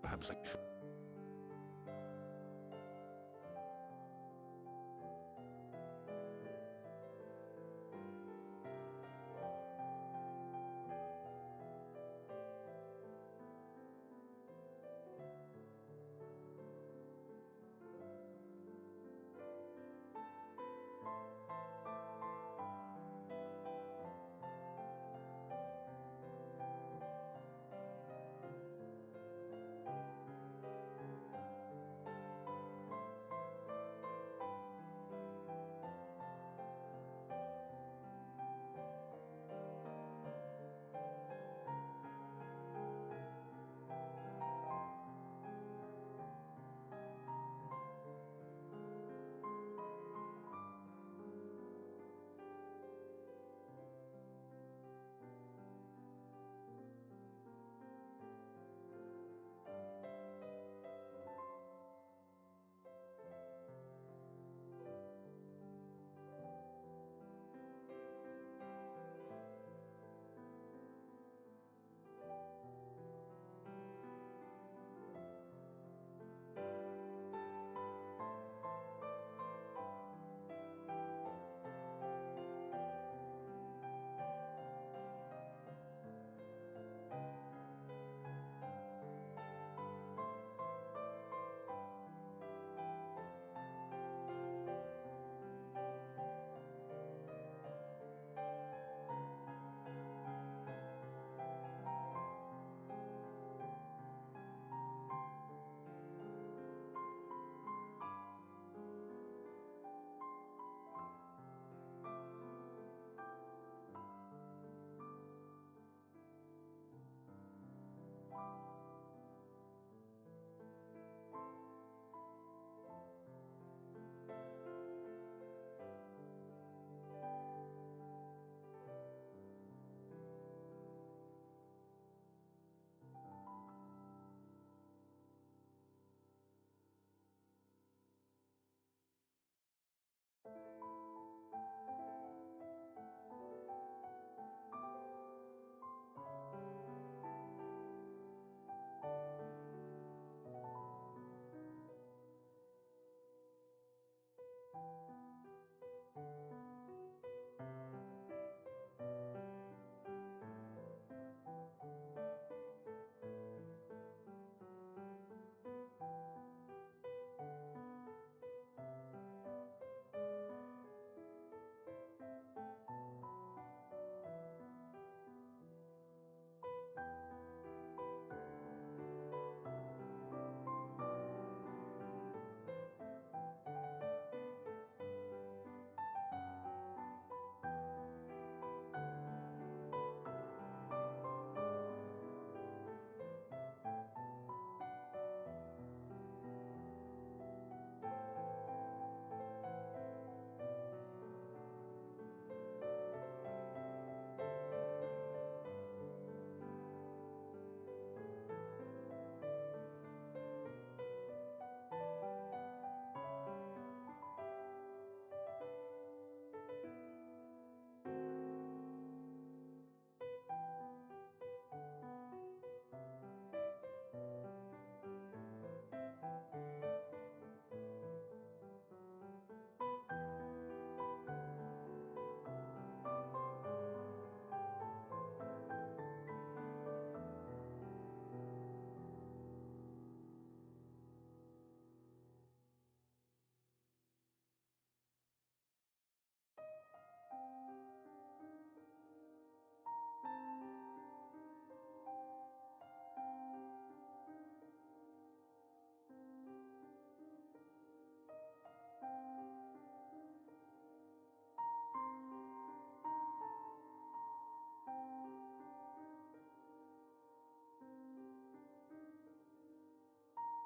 perhaps I should.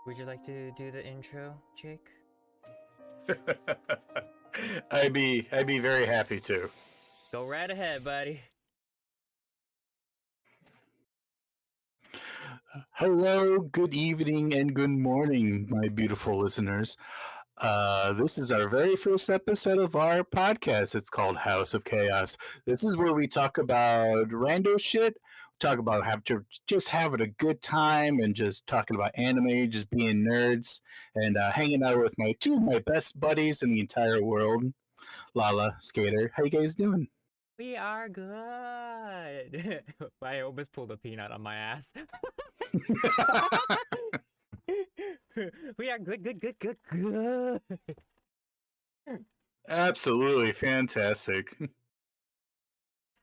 Would you like to do the intro, Jake? I'd be very happy to. Go right ahead, buddy. Hello, good evening, and good morning, my beautiful listeners. This is our very first episode of our podcast. It's called House of Chaos. This is where we talk about rando shit, talk about just having a good time and just talking about anime, just being nerds, and hanging out with my two of my best buddies in the entire world, Lala, Skater. How you guys doing? We are good. I almost pulled a peanut on my ass. We are good, good, good, good, good. Absolutely fantastic.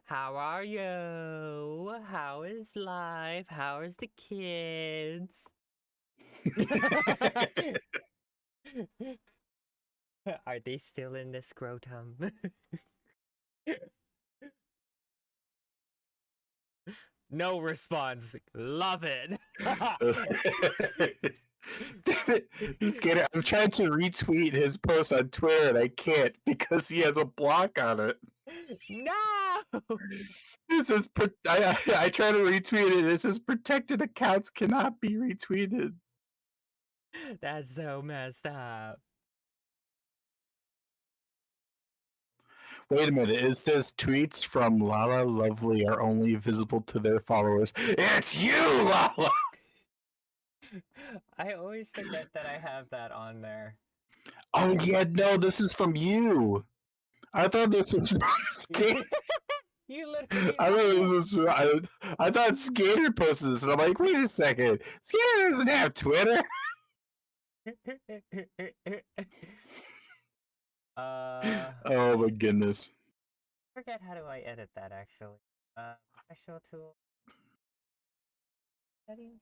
How are you? How is life? How is the kids? Are they still in the scrotum? No response. Love it. Damn it, Skater! I'm trying to retweet his post on Twitter and I can't because he has a block on it. No. This is I try to retweet it. It says protected accounts cannot be retweeted. That's so messed up. Wait a minute. It says tweets from Lala Lovely are only visible to their followers. It's you, Lala. I always forget that I have that on there. Oh yeah, no, this is from you. I thought this was from Skater. You literally. I thought Skater posted this, and I'm like, wait a second, Skater doesn't have Twitter. Oh my goodness. Forget how do I edit that actually. Professional tool settings.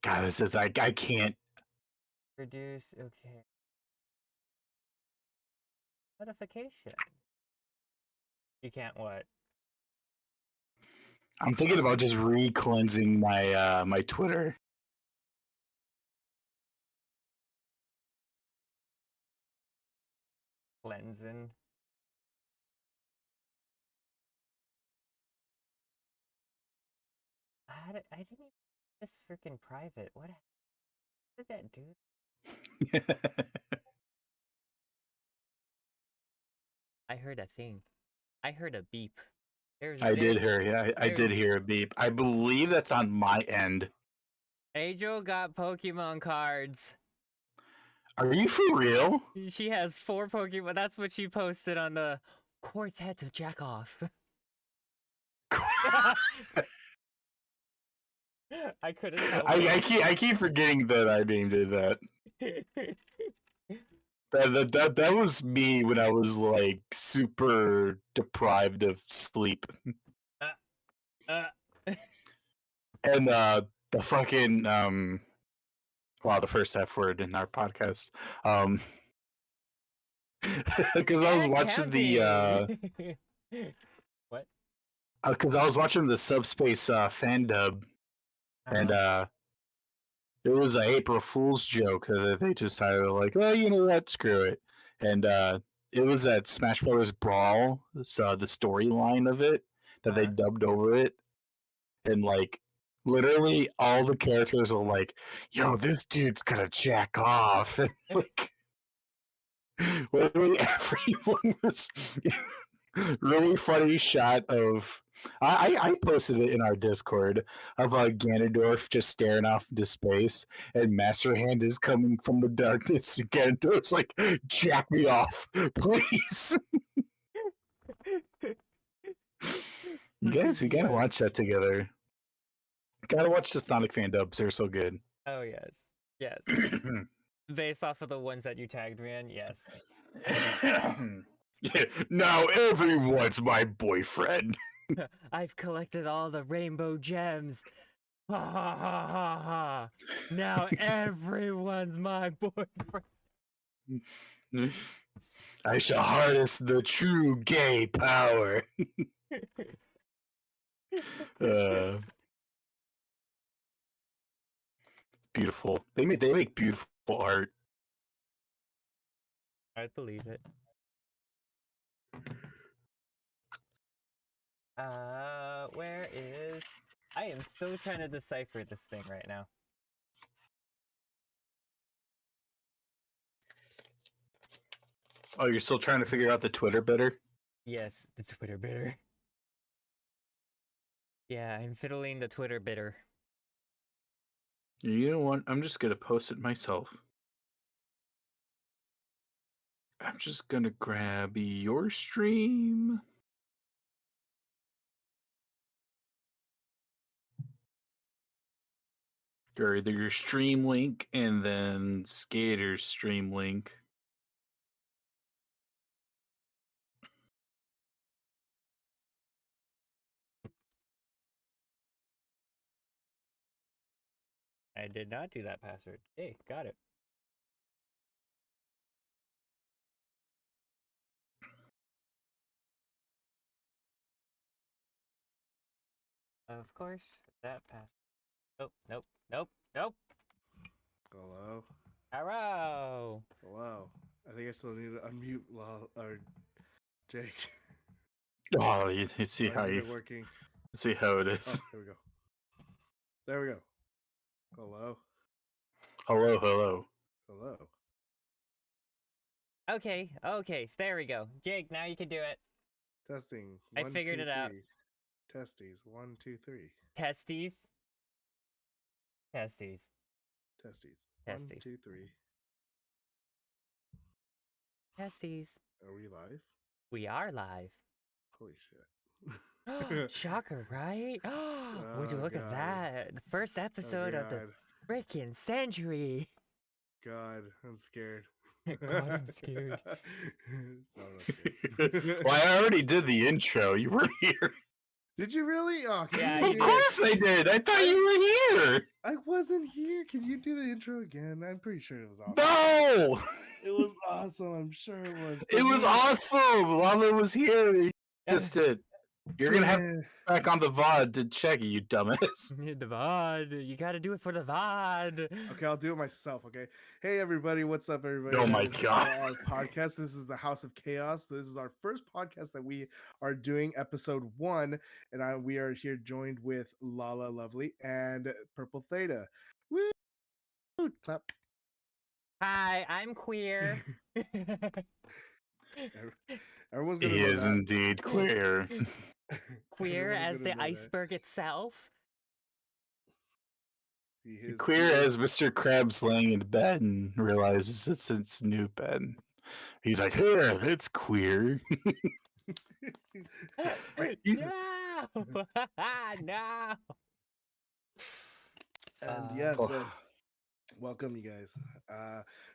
God, this is like I can't. Reduce. Okay. Notification. You can't what? I'm thinking about just re-cleansing my my Twitter. Cleansing. I didn't even this freaking private. What did that do? I heard a thing. I heard a beep. I did hear, yeah, I did hear a beep. I believe that's on my end. Angel got Pokemon cards. Are you for real? She has 4 Pokemon. That's what she posted on the Quartet of Jackoff. I couldn't help it. I keep forgetting that I named it that. That was me when I was like super deprived of sleep. And the fucking wow, the first F word in our podcast. Because I was watching the what? Because I was watching the Subspace fan dub, and it was an April Fool's joke that they decided like, oh, you know what, screw it, and it was that Smash Brothers Brawl, so the storyline of it that they dubbed over it, and like literally all the characters are like, yo, this dude's gonna jack off, and like literally everyone was really funny shot of. I posted it in our Discord of Ganondorf just staring off into space, and Master Hand is coming from the darkness. Ganondorf's like, "Jack me off, please." You guys, we gotta watch that together. Gotta watch the Sonic fan dubs; they're so good. Oh yes, yes. Based off of the ones that you tagged me in, yes. Now everyone's my boyfriend. I've collected all the rainbow gems. Ha ha ha ha ha. Now everyone's my boyfriend. I shall harness the true gay power. Beautiful. They make beautiful art. I believe it. Where is... I am still trying to decipher this thing right now. Oh, you're still trying to figure out the Twitter bitter? Yes, the Twitter bitter. Yeah, I'm fiddling the Twitter bitter. You know what? I'm just gonna post it myself. I'm just gonna grab your stream. Or either your stream link and then Skater's stream link. I did not do that password. Hey, got it. Of course, that password. Nope, nope, nope, nope. Hello? Hello. Hello. I think I still need to unmute or Jake. Oh, you see Why how isn't you it working? see how it Oh, is. here we go. There we go. Hello? Hello, hello. Hello. Okay, okay, so there we go. Jake, now you can do it. Testing. I 1, figured 2, it out. 3. Testes. 1, 2, 3. Testes. Testes. Testes. 1, Testes. 2, 3. Testes. Are we live? We are live. Holy shit. Shocker, right? Would you Oh, look at God. that? The first episode of the God. freaking century. God, I'm scared. God, I'm scared. No, I'm not scared. Well, I already did the intro. You were here. Did you really? Oh, can Yeah, you Of you do did. course I did. I thought you were here. I wasn't here. Can you do the intro again? I'm pretty sure it was awesome. No, It was awesome. I'm sure it was. it was awesome. Lala was here. You missed it. You're gonna have to Yeah. go back on the VOD to check it, you dumbass. The VOD. You gotta do it for the VOD. Okay, I'll do it myself. Okay. Hey, everybody. What's up, everybody? Oh my That is God. Our podcast. This is the House of Chaos. This is our first podcast that we are doing, episode 1, and we are here joined with Lala Lovely and Purple Theta. Woo! Clap. Hi, I'm queer. Everyone's gonna He know is that. indeed queer. Queer Everyone's as gonna the know that. iceberg itself. He is Queer he as Mr. Krabs laying in bed and realizes it's a new bed. He's like, here, it's queer. Right. No! No! And yeah, Oh. so welcome you guys.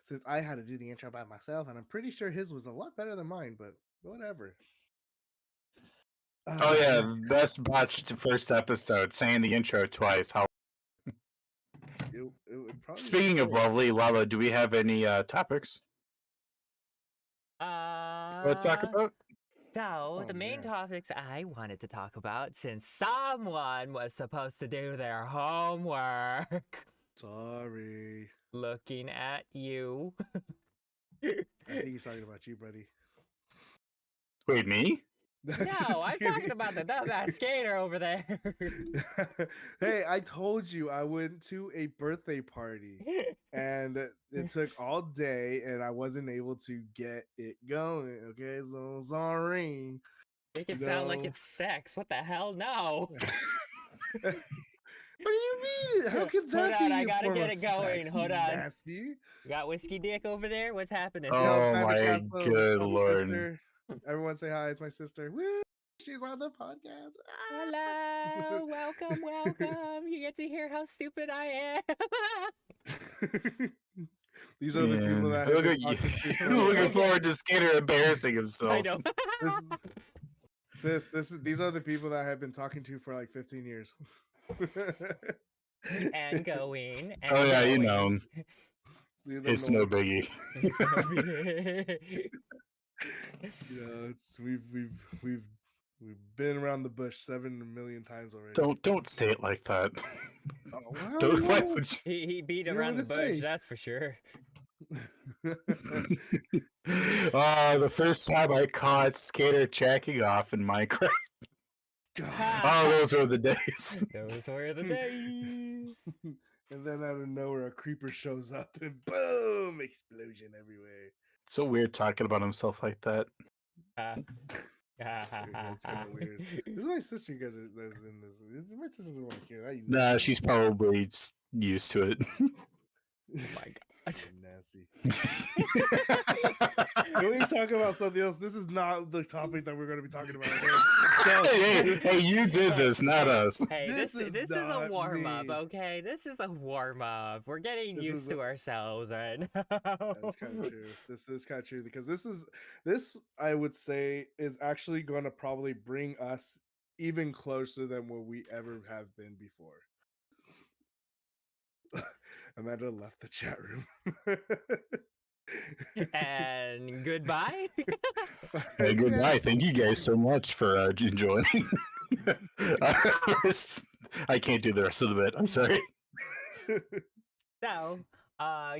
Since I had to do the intro by myself, and I'm pretty sure his was a lot better than mine, but whatever. Oh yeah, best botched first episode, saying the intro twice. How? it would probably Speaking of lovely, Lala, do we have any topics to talk about? So, Oh, the main man. topics I wanted to talk about, since someone was supposed to do their homework, Sorry. looking at you. I think he's talking about you, buddy. Wait, me? No, I'm talking about the dumbass skater over there. Hey, I told you I went to a birthday party and it took all day and I wasn't able to get it going. Okay, so sorry. Make it sound like No. it's sex. What the hell? No. What do you mean? How could that Hold on, be? I a gotta form get of it going. sex, Hold you on. Nasty. You got whiskey dick over there? What's happening? Oh Panda my Castle, good my lord. sister. Everyone say hi. It's my sister. Woo! She's on the podcast. Hello, welcome, welcome. You get to hear how stupid I am. These are the people that have Look been at you. talking to for Looking like- forward to Skater embarrassing himself. I know. These are the people that I have been talking to for like 15 years. And going. And Oh yeah, you going. know. It's no biggie. It's no biggie. You know, we've been around the bush 7 million times already. Don't say it like that. Oh, wow, Don't. Why wow. would He beat You know around the what to bush, say. that's for sure. The first time I caught Skater jacking off in Minecraft. God. Oh, those were the days. Those were the days. And then out of nowhere, a creeper shows up and boom, explosion everywhere. So weird talking about himself like that. It's kind of weird. This is my sister. You guys are that's in this. My sister doesn't want to hear that. You Nah, know. she's probably just used to it. Oh my god. Nasty. Can we talk about something else? This is not the topic that we're going to be talking about. Hey, you did this, not us. Hey, this is a not warm up, me. okay? This is a warm up. We're getting used to ourselves right now. That's kind of true. This is kind of true because this I would say is actually going to probably bring us even closer than what we ever have been before. Amanda left the chat room. And goodbye. Hey, goodbye. Thank you guys so much for joining. I can't do the rest of the bit. I'm sorry. So,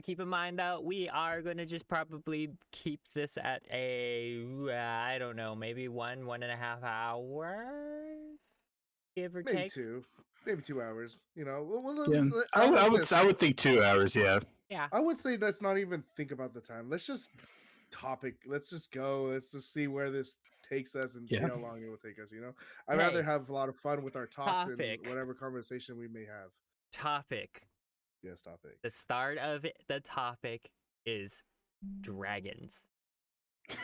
keep in mind though, we are gonna just probably keep this at a, I don't know, maybe 1.5 hours, give or Maybe take. maybe 2 hours. You know, Yeah, I would think 2 hours. Yeah. Yeah. I would say let's not even think about the time. Let's just let's just go. Let's just see where this takes us and see Yeah. how long it will take us. You know, I'd rather have a lot of fun with our talks and whatever conversation we may have. Topic. Yes, topic. The start of the topic is dragons. You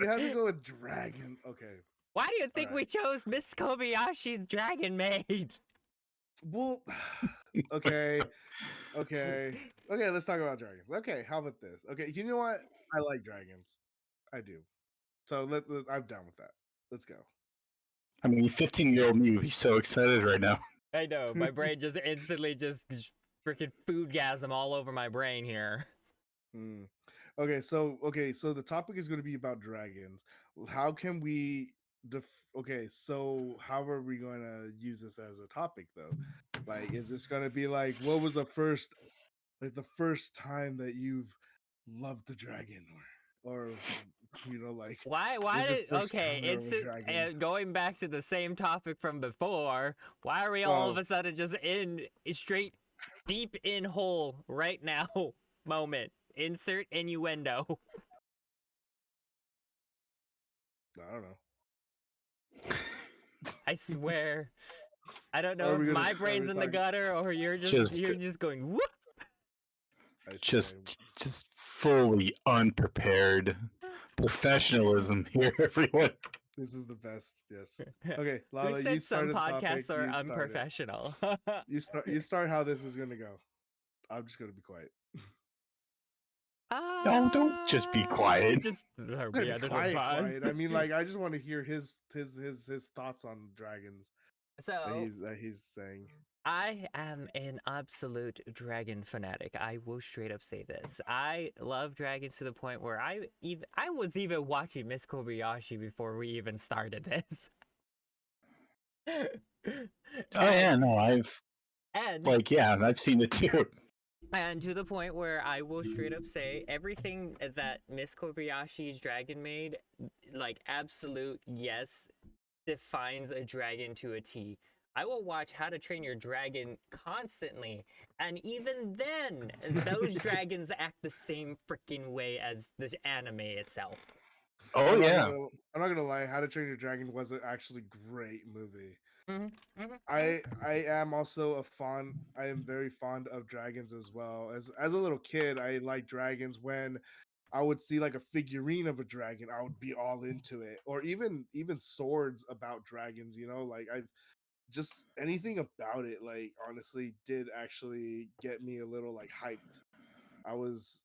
have to go with dragon. Okay. Why do you think we chose Miss Kobayashi's Dragon Maid? Well, okay. Let's talk about dragons. Okay, how about this? Okay, you know what? I like dragons. I do. So I'm down with that. Let's go. I mean, 15-year-old me would be so excited right now. I know. My brain just instantly just freaking foodgasm all over my brain here. Okay, so the topic is going to be about dragons. How can we okay, so how are we going to use this as a topic though? Like, is this going to be like, what was the first time that you've loved the dragon, or you know, like, why did okay, it's going back to the same topic from before. Why are we all of a sudden just in straight deep in hole right now moment? Insert innuendo. I don't know. I swear. I don't know if my brain's in the gutter or you're just going whoop. Just fully unprepared. Professionalism here, everyone. This is the best. Yes. Okay, Lala, who said some podcasts are unprofessional? You start how this is gonna go. I'm just gonna be quiet. Don't just be quiet. Just quiet. I mean, like, I just want to hear his thoughts on dragons. So that he's saying. I am an absolute dragon fanatic. I will straight up say this. I love dragons to the point where I was even watching Miss Kobayashi before we even started this. I've seen it too. And to the point where I will straight up say everything that Miss Kobayashi's dragon made, like, absolute yes, defines a dragon to a T. I will watch How to Train Your Dragon constantly, and even then, those dragons act the same freaking way as the anime itself. Oh, yeah. I'm not gonna lie, How to Train Your Dragon was an actually great movie. I am also I am very fond of dragons as well. As a little kid, I liked dragons. When I would see like a figurine of a dragon, I would be all into it. Or even swords about dragons, you know, like I've just anything about it, like, honestly did actually get me a little like hyped. I was,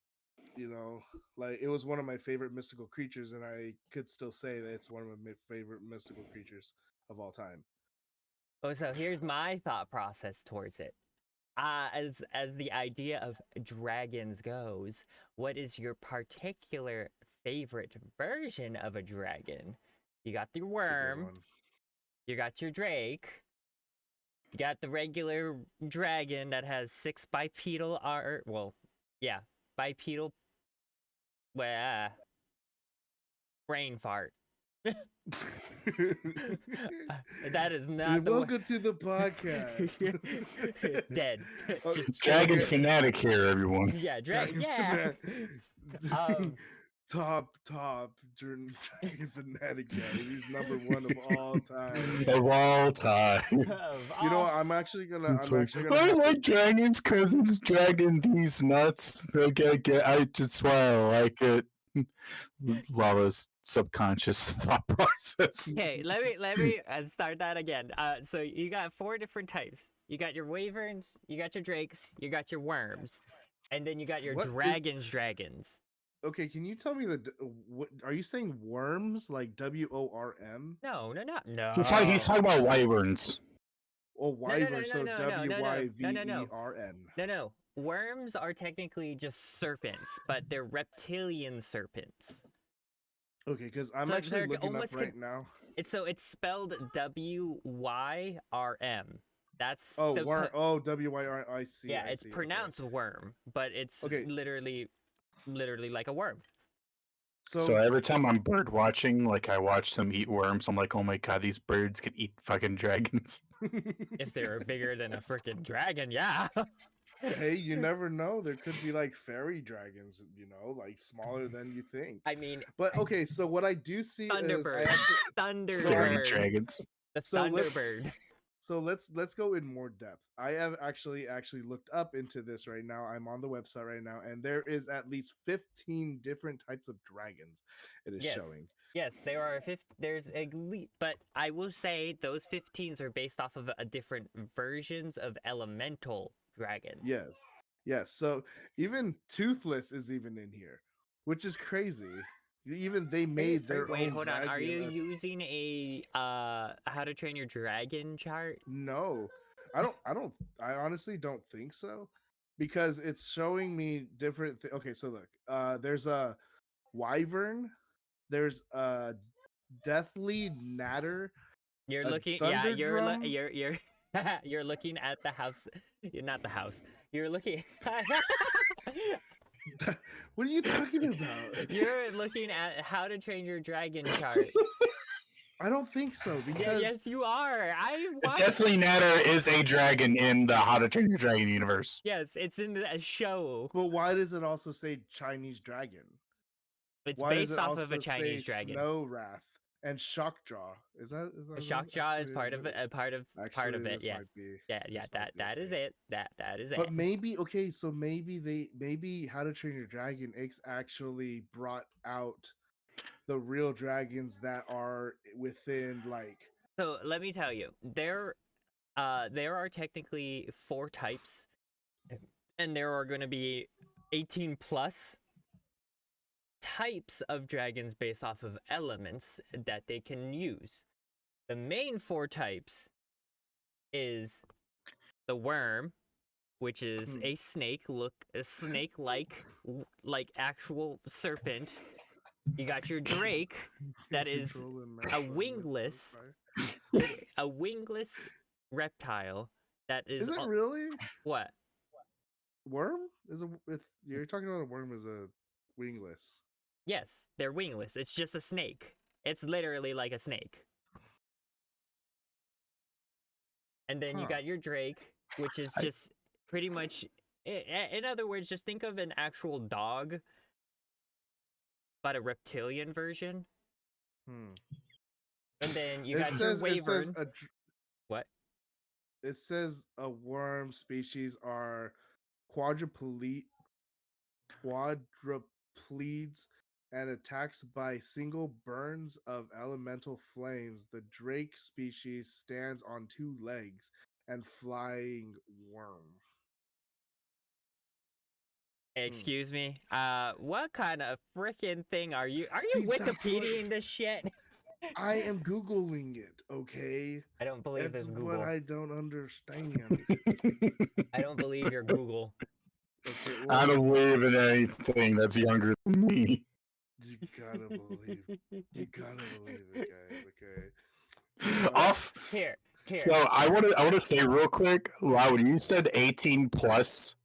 you know, like, it was one of my favorite mystical creatures, and I could still say that it's one of my favorite mystical creatures of all time. Oh, so here's my thought process towards it. As the idea of dragons goes, what is your particular favorite version of a dragon? You got the worm, you got your drake, you got the regular dragon that has 6 bipedal bipedal brain fart. That is not welcome to the podcast. Dead. Dragon fanatic here, everyone. Yeah, dragon. Yeah. top dragon fanatic guy. He's number one of all time. Of all time. Of You know all what? I'm actually gonna I have like to, dragons because it's dragging these nuts. Okay, I just why I like it. Lava's subconscious thought process. Okay, let me start that again. So you got 4 different types. You got your wyverns, you got your drakes, you got your worms, and then you got your What is- dragons. okay, can you tell me what are you saying? Worms like WORM? No. He's talking about wyverns. Or wyvern? So no. WYVERN. No. Worms are technically just serpents, but they're reptilian serpents. Okay, because I'm So actually they're looking up almost right now. It's spelled WYRM. That's Oh, the worm. Oh, WYR. I see. yeah, I it's see, okay. pronounced worm, but it's Okay. literally like a worm. So every time I'm bird watching, like I watch them eat worms, I'm like, oh my god, these birds could eat fucking dragons. If they're bigger than a freaking dragon, yeah. Hey, you never know. There could be like fairy dragons, like smaller than you think. I mean, But okay, so what I do see is Thunderbird. Fairy Thunderbird. dragons. The So let's- Thunderbird. So let's go in more depth. I have actually looked up into this right now. I'm on the website right now, and there is at least 15 different types of dragons. It is Yes. showing. Yes, there are there's but I will say those 15s are based off of a different versions of elemental dragons. Yes. So even Toothless is even in here, which is crazy. Even they made their Wait, own hold on. Are you dragon. using a How to Train Your Dragon chart? No, I honestly don't think so, because it's showing me different. Okay, so look, there's a wyvern, there's a deathly natter. You're A looking, thunder you're drum? you're you're looking at the house. Not the house. You're looking. What are you talking about? You're looking at How to Train Your Dragon chart. I don't think so, because Yes, you are. I watched. Deathly Natter is a dragon in the How to Train Your Dragon universe. Yes, it's in the show. But why does it also say Chinese dragon? It's Why does based it off of also a Chinese say dragon. Snow Wrath and Shockjaw? Is that Shockjaw is actually part of it? it. Part of Actually, it. this Yes. might be- Yeah. this might That be a that is thing. it. That is it. But maybe okay, so maybe How to Train Your Dragon X actually brought out the real dragons that are within like. So let me tell you, there are technically 4 types, and there are going to be 18 plus types of dragons based off of elements that they can use. The main 4 types is the worm, which is a snake-like actual serpent. You got your drake, that is Control and a master wingless, a wingless reptile that is. Is it really What? worm? You're talking about a worm as a wingless? Yes, they're wingless. It's just a snake. It's literally like a snake. And then you got your drake, which is just pretty much. In other words, just think of an actual dog, but a reptilian version. And then you got your wyvern. What? It says a worm species are quadrupledes and attacks by single burns of elemental flames. The drake species stands on 2 legs and flying worm. Excuse me. What kind of freaking thing are you? Are See, you that's what- Wikipediaing this shit? I am Googling it, okay? I don't believe That's this what Google. I don't understand. I don't believe your Google. Okay, I well, don't believe in anything that's younger than me. you gotta believe it, guys, okay? Off. Here. So I want to say real quick, wow, when you said 18 plus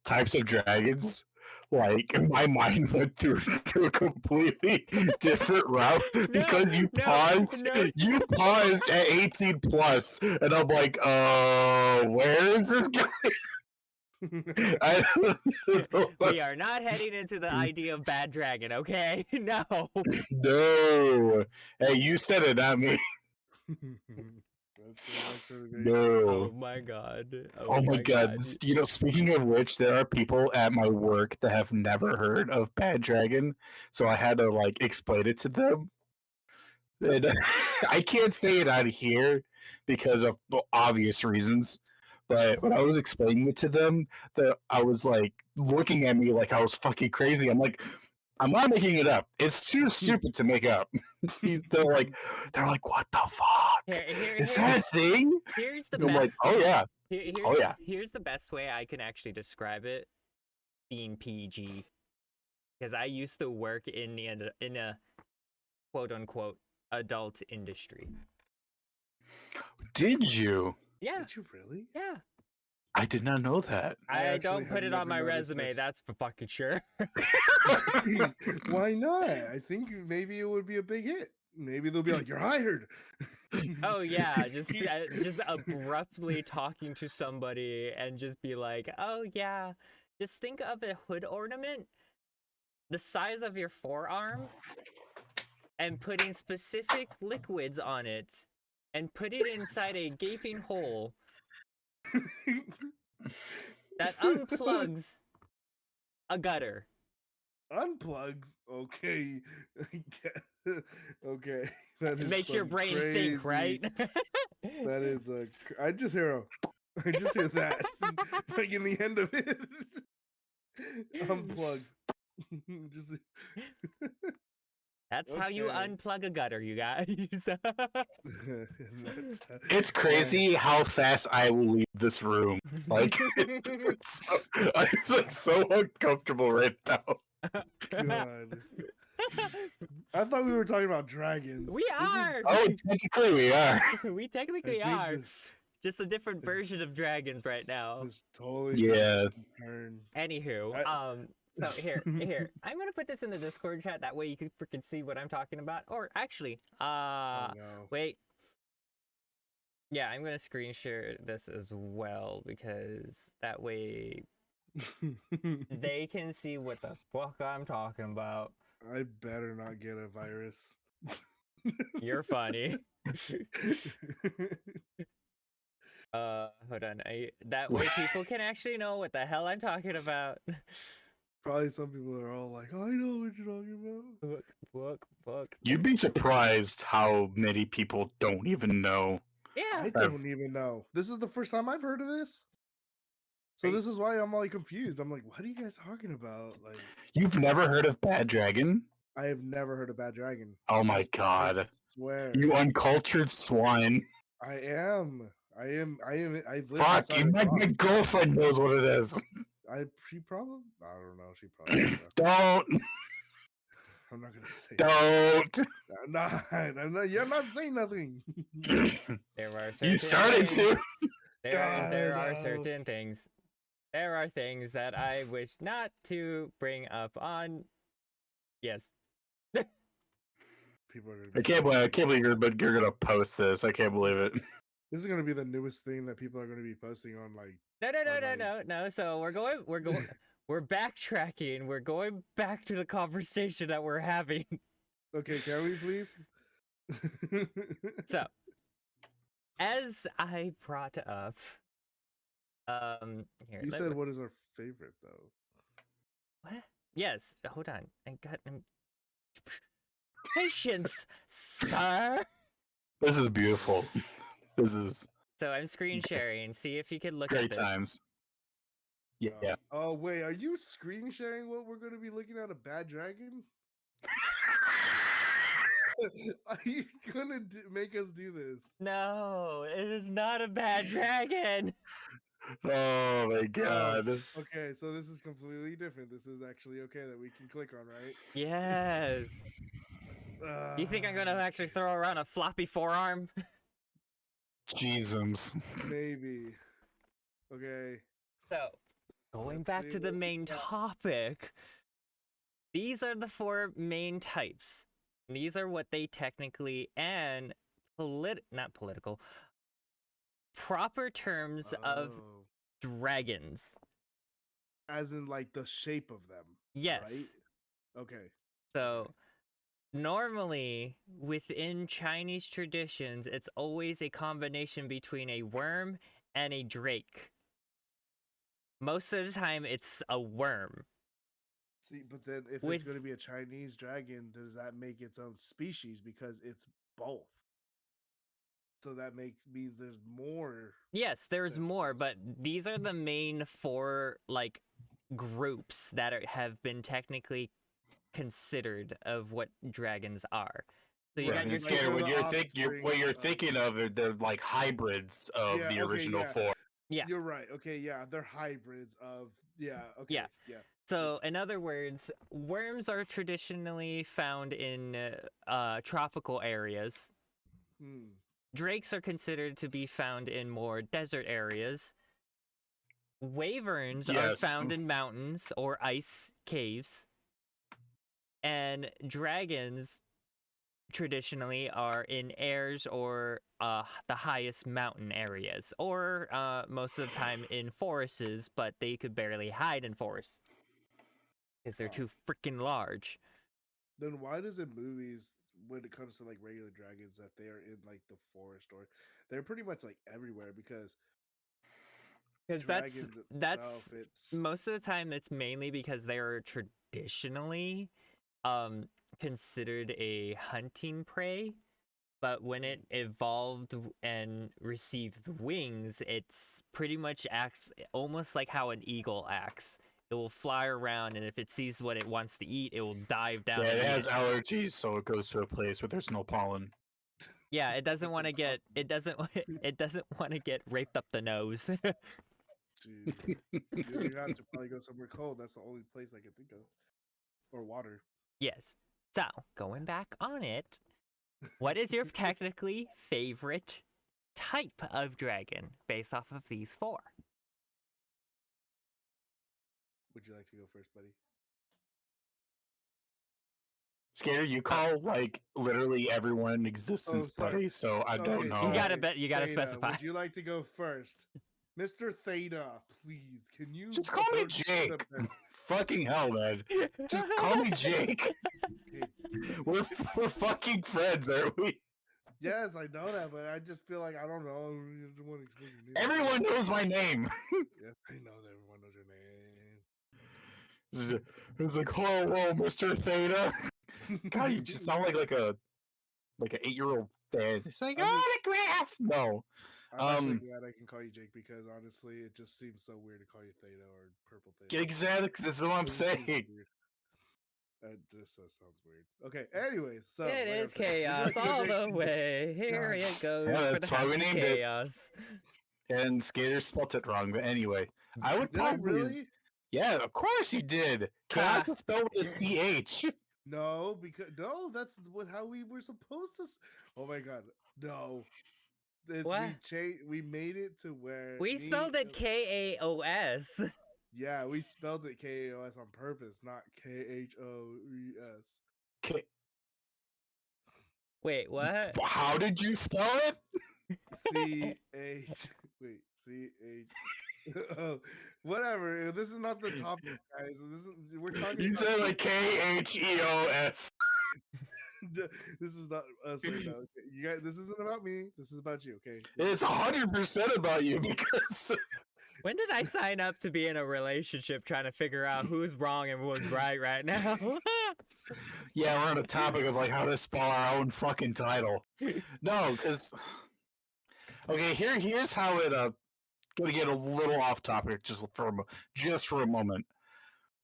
types of dragons, like my mind went through a completely different route because you paused at 18 plus, and I'm like, where is this going? I, We are not heading into the idea of bad dragon, okay? No. no. Hey, you said it, not me. No. Oh my god. Oh my god. You know, speaking of which, there are people at my work that have never heard of Bad Dragon, so I had to like explain it to them. And I can't say it out here because of obvious reasons. But when I was explaining it to them, I was like looking at me like I was fucking crazy. I'm like, I'm not making it up. It's too stupid to make up. they're like, what the fuck? Is that a thing? Here's the I'm best. like, oh yeah. Here's the best way I can actually describe it being PG. Because I used to work in a quote unquote adult industry. Did you? Yeah. Did you really? Yeah. I did not know that. I don't put it on my resume, this. that's for fucking sure. Why not? I think maybe it would be a big hit. Maybe they'll be like, "You're hired." Oh yeah, just abruptly talking to somebody and just be like, "Oh yeah, just think of a hood ornament the size of your forearm and putting specific liquids on it and put it inside a gaping hole that unplugs a gutter." Unplugs? Okay. Okay. That It is makes your brain crazy. think, right? That is a. I just hear that, like in the end of it. Unplugged. Just. That's how you Okay. unplug a gutter, you guys. It's crazy how fast I will leave this room. Like, I'm like so uncomfortable right now. God. I thought we were talking about dragons. We are. Oh, technically we are. We technically I are. think Just a different version of dragons right now. this totally Yeah. turn. Anywho, so here, I'm gonna put this in the Discord chat. That way you can freaking see what I'm talking about. Or actually, Oh, no. wait. Yeah, I'm gonna screen share this as well because that way they can see what the fuck I'm talking about. I better not get a virus. You're funny. Hold on. That way people can actually know what the hell I'm talking about. Probably some people are all like, "Oh, I know what you're talking about." Fuck. You'd be surprised how many people don't even know. Yeah. I don't even know. This is the first time I've heard of this. So Right. this is why I'm like confused. I'm like, what are you guys talking about? Like, You've never heard of Bad Dragon? I have never heard of Bad Dragon. Oh my I god. swear. You uncultured swine. I am. I've lived Fuck, inside a my dog. girlfriend knows what it is. She probably. I don't know. She probably. Don't. I'm not gonna say. Don't. I'm not. You're not saying nothing. There are certain You started things, to. there are God, certain things. There are things that I wish not to bring up on. Yes. People are gonna. I can't believe you're gonna post this. I can't believe it. This is gonna be the newest thing that people are gonna be posting on. Like, No. So we're backtracking. We're going back to the conversation that we're having. okay, can we please? So, as I brought up, here. You said what is our favorite though? What? Yes. Hold on. I got patience, sir. This is beautiful. This is So I'm screen sharing. See if you can look great at this. times. Yeah. Oh wait, are you screen sharing what we're going to be looking at? A Bad Dragon? Are you gonna make us do this? No, it is not a bad dragon. Oh my god. Okay, so this is completely different. This is actually okay that we can click on, right? Yes. You think I'm gonna actually throw around a floppy forearm? Jesus. Maybe. Okay. So, going Let's back see to the what we main got. topic, these are the 4 main types. These are what they technically and not political, proper terms of dragons. As in like the shape of them. Yes. Right? Okay. So normally within Chinese traditions, it's always a combination between a worm and a drake. Most of the time, it's a worm. See, but then if it's going to be a Chinese dragon, does that make its own species because it's both? So that means there's more. Yes, there's more, but these are the main four like groups that have been technically considered of what dragons are. So you got your Scared, what you're thinking of, they're like hybrids of the original four. Yeah, you're right. Okay, yeah, they're hybrids of Okay, yeah. So in other words, worms are traditionally found in tropical areas. Drakes are considered to be found in more desert areas. Wyverns are found in mountains or ice caves. And dragons traditionally are in airs or the highest mountain areas, or most of the time in forests, but they could barely hide in forests because they're too freaking large. Then why does in movies, when it comes to like regular dragons, that they are in like the forest, or they're pretty much like everywhere? Because that's most of the time it's mainly because they're traditionally considered a hunting prey, but when it evolved and received wings, it's pretty much acts almost like how an eagle acts. It will fly around, and if it sees what it wants to eat, it will dive down. Yeah, it has allergies, so it goes to a place where there's no pollen. Yeah, it doesn't want to get it doesn't want to get raped up the nose. Dude, you have to probably go somewhere cold. That's the only place I can think of, or water. Yes. So going back on it, what is your technically favorite type of dragon based off of these four? Would you like to go first, buddy? Scared, you call like literally everyone in existence, buddy. So I don't know. You gotta specify. Would you like to go first, Mr. Theta? Please, can you just call me Jake? Fucking hell, man! Just call me Jake. We're fucking friends, aren't we? Yes, I know that, but I just feel like I don't know. Everyone knows my name. Yes, I know that everyone knows your name. It's like, hello, Mr. Theta. God, you just sound like an 8-year-old fan. It's like autograph. No. I'm actually glad I can call you Jake, because honestly, it just seems so weird to call you Theta or Purple Theta. Exactly, this is what I'm saying. That just sounds weird. Okay, anyways, so it is chaos all the way. Here it goes for the house of chaos. And Skater spelled it wrong, but anyway, I would probably. Really? Yeah, of course you did. Chaos is spelled with a CH. No, that's how we were supposed to. Oh my god, no. What? We made it to where we spelled it KAOS. Yeah, we spelled it KAOS on purpose, not KHOES. Wait, what? How did you spell it? CH. Wait, CH. Oh, whatever. This is not the topic, guys. We're talking. You said like KHEOS. This is not us right now. Okay. You guys, this isn't about me. This is about you. Okay. It's 100% about you, because. When did I sign up to be in a relationship trying to figure out who's wrong and who's right now? Yeah, we're on a topic of like how to spell our own fucking title. No, because okay, here's how it gonna get a little off topic just for a moment.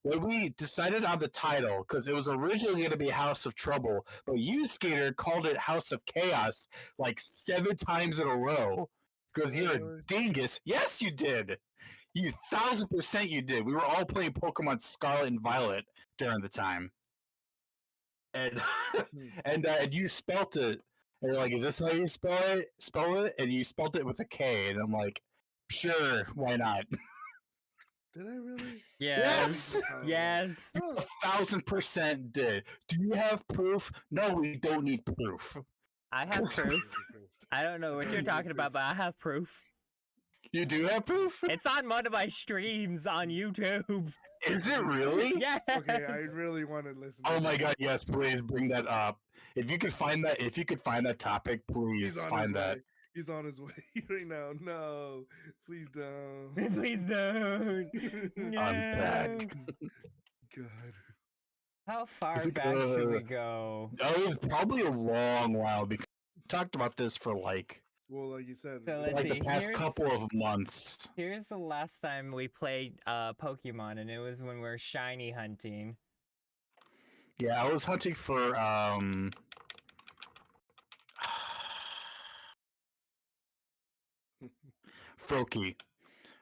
When we decided on the title, because it was originally going to be House of Trouble, but you, Skater, called it House of Chaos like 7 times in a row. Because you're a dingus. Yes, you did. You 1,000% you did. We were all playing Pokemon Scarlet and Violet during the time. And and you spelt it. And you're like, is this how you spell it? And you spelt it with a K. And I'm like, sure, why not? Did I really? Yes. Yes. 1,000% did. Do you have proof? No, we don't need proof. I have proof. I don't know what you're talking about, but I have proof. You do have proof? It's on one of my streams on YouTube. Is it really? Yes. Okay, I really want to listen. Oh to my this. god, yes, please bring that up. If you could find that topic, He's please on find his that. way. He's on his way right now. No, please don't. Please don't. No. I'm back. God. How far Is it back should we go? Oh, it was probably a long while because we talked about this for like Well, like you said, So let's the see, past here's- couple of months. Here's the last time we played Pokemon, and it was when we were shiny hunting. Yeah, I was hunting for Froakie.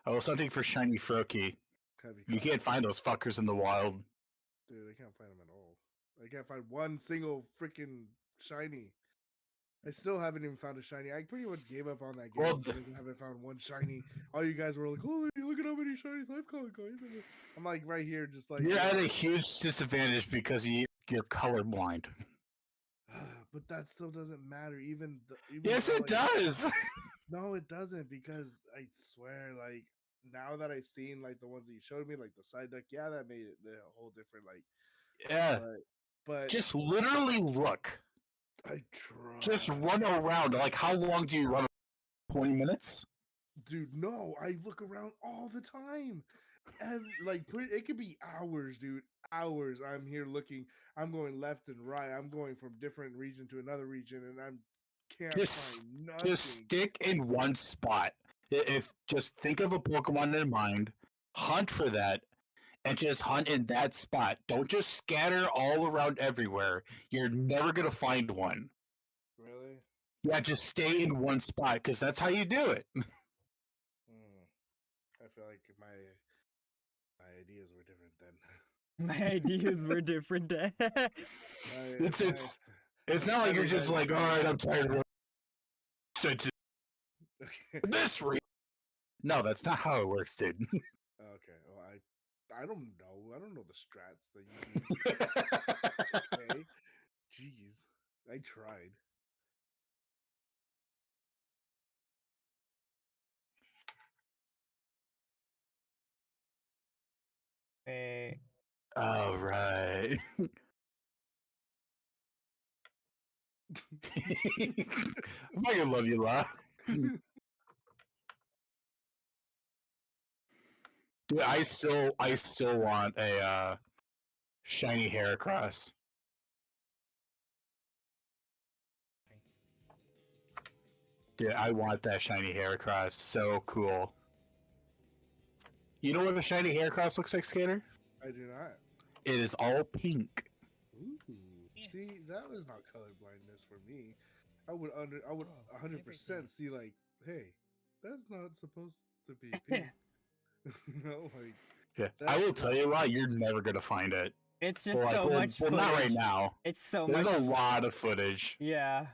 I was hunting for shiny Froakie. have You caught can't find those fuckers in the wild. Dude, I can't find him at all. I can't find one single freaking shiny. I still haven't even found a shiny. I pretty much gave up on that game Well, because I haven't found one shiny. All you guys were like, "Holy, look at how many shinies I've caught, guys!" I'm like right here, just like. You're at a huge disadvantage because you're colorblind. But that still doesn't matter. Even Yes, though, it like, does. No, it doesn't, because I swear, like, now that I've seen like the ones that you showed me, like the side deck, yeah, that made it a whole different like. Yeah. But Just literally look. I try. Just run around. Like, how long do you run? 20 minutes? Dude, no, I look around all the time. And it could be hours, dude. Hours. I'm here looking. I'm going left and right. I'm going from different region to another region, and can't find nothing. Just stick in one spot. If just think of a Pokemon in mind, hunt for that, and just hunt in that spot. Don't just scatter all around everywhere. You're never gonna find one. Really? Yeah, just stay in one spot because that's how you do it. I feel like my ideas were different then. My ideas were different. It's not like you're just like, all right, I'm tired of Okay. this. No, that's not how it works, dude. Okay. Well, I don't know. I don't know the strats that you use. Okay. Jeez. I tried. Hey. All right. I fucking love you, La. Dude, I still want a shiny Heracross. Dude, I want that shiny Heracross. So cool. You know what a shiny Heracross looks like, Skater? I do not. It is all pink. Ooh. See, that was not color blindness for me. I would 100% see like, hey, that's not supposed to be pink. You know, like. Yeah, I will tell you what, you're never gonna find it. It's just Well, so much well, footage. not right now. It's so There's much. a lot of footage. Yeah.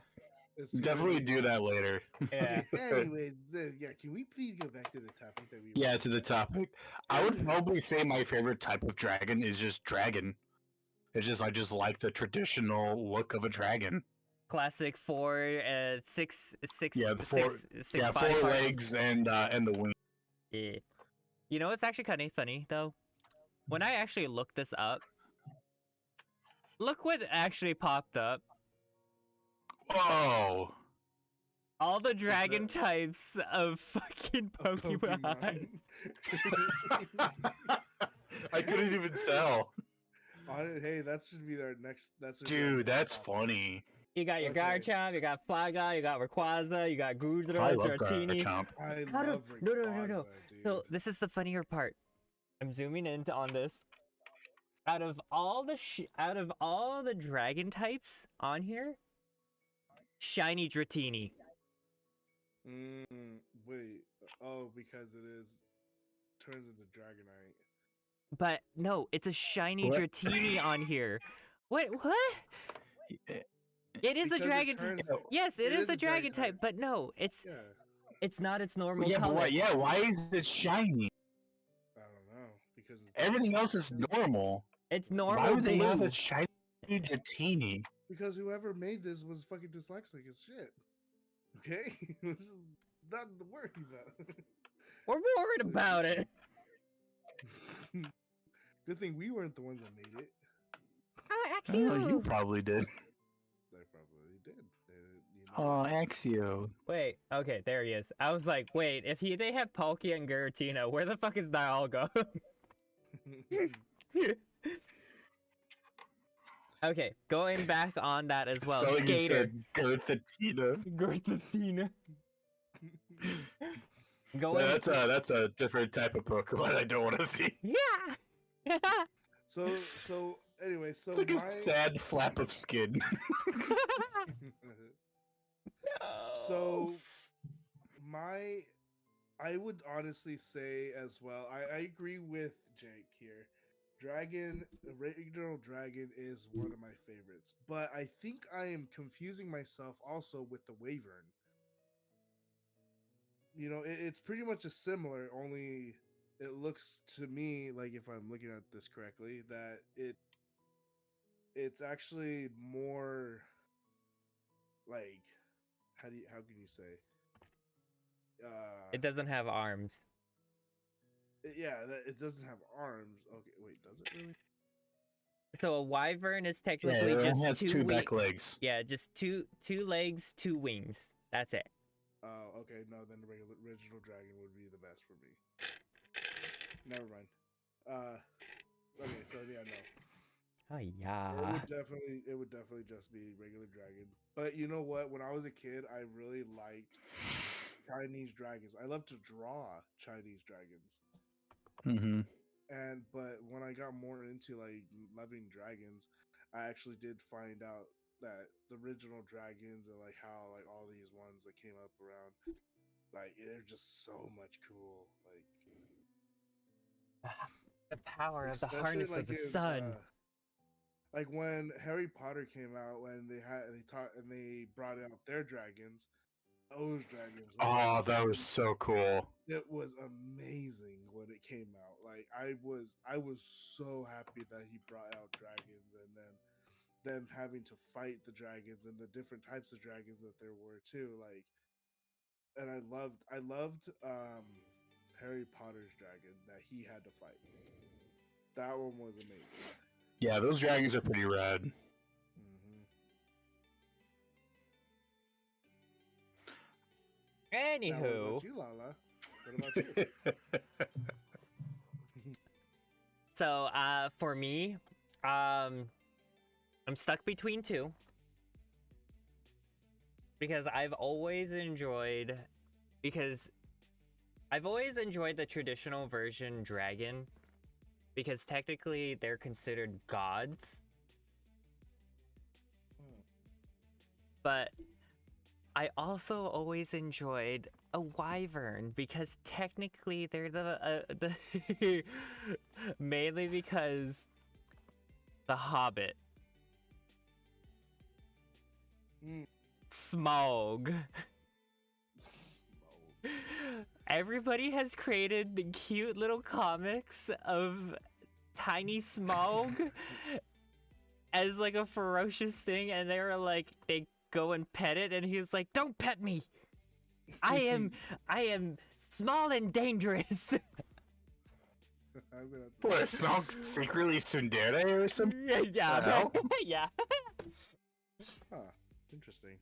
Definitely do that later. Yeah. Anyways, yeah, can we please go back to the topic that we Yeah, to the topic. I would probably say my favorite type of dragon is just dragon. It's just I just like the traditional look of a dragon. Classic 4, 6, 6, Yeah, four 6 yeah, body four parts. legs and the wing. Yeah. You know what's actually kind of funny though? When I actually looked this up, look what actually popped up. Whoa! All the dragon types of fucking Pokemon. I couldn't even tell. Hey, that should be our next. Dude, that's funny. You got your Okay. Garchomp, you got Flygon, you got Rayquaza, you got I Goodra, love Dratini. Garchomp. I How do- love no, Rayquaza, no. dude. So this is the funnier part. I'm zooming in on this. Out of all the dragon types on here, shiny Dratini. Wait. Oh, because turns into Dragonite. But no, it's a shiny What? Dratini on here. What? It is a Because dragon it type. turns- Yes, it is a dragon type. type, but no, it's Yeah, not its normal Yeah, but color. why is it shiny? I don't know because Everything else is normal. It's Why normal would they have blue. a shiny Dratini? because whoever made this was fucking dyslexic as shit. Okay, this is not the word about. We're bored about it. Good thing we weren't the ones that made it. Oh, you probably did. They probably did. Oh, Axio. Wait, okay, there he is. I was like, wait, if they have Palkia and Giratina, where the fuck is Dialga? Okay, going back on that as well. So you Skater. said Girthatina. Giratina. Yeah, Going. that's a different type of Pokemon I don't want to see. Yeah. So anyway, so It's like a sad flap of skin. So I would honestly say as well, I agree with Jake here. The regional dragon is one of my favorites, but I think I am confusing myself also with the Wyvern. You know, it's pretty much a similar, only it looks to me like, if I'm looking at this correctly, that it's actually more like, how can you say? It doesn't have arms. Yeah, it doesn't have arms. Okay, wait, does it really? So a wyvern is Yeah, technically it just has two back legs. Yeah, just two legs, 2 wings. That's it. Oh, okay. No, then the original dragon would be the best for me. Never mind. Okay, so yeah, no. Oh It yeah. would definitely just be regular dragon. But you know what? When I was a kid, I really liked Chinese dragons. I love to draw Chinese dragons. Mm-hmm. But when I got more into like loving dragons, I actually did find out that the original dragons and like how like all these ones that came up around, like they're just so much cool. Like The power of the especially, harness like, of the in, sun. like when Harry Potter came out, when they brought out their dragons, those dragons. Oh, that was so cool. It was amazing when it came out. Like I was so happy that he brought out dragons, and then them having to fight the dragons and the different types of dragons that there were too. Like, and I loved Harry Potter's dragon that he had to fight. That one was amazing. Yeah, those dragons are pretty rad. Mm-hmm. Anywho, Now, what about you, Lala? What about you? so for me, I'm stuck between 2 because I've always enjoyed the traditional version dragon, because technically they're considered gods. But I also always enjoyed a wyvern because technically they're the mainly because the Hobbit. Smaug. Everybody has created the cute little comics of tiny Smaug as like a ferocious thing, and they go and pet it, and he's like, "Don't pet me! I am small and dangerous." What, Smaug's secretly tsundere or something? Yeah, yeah. Huh. Interesting.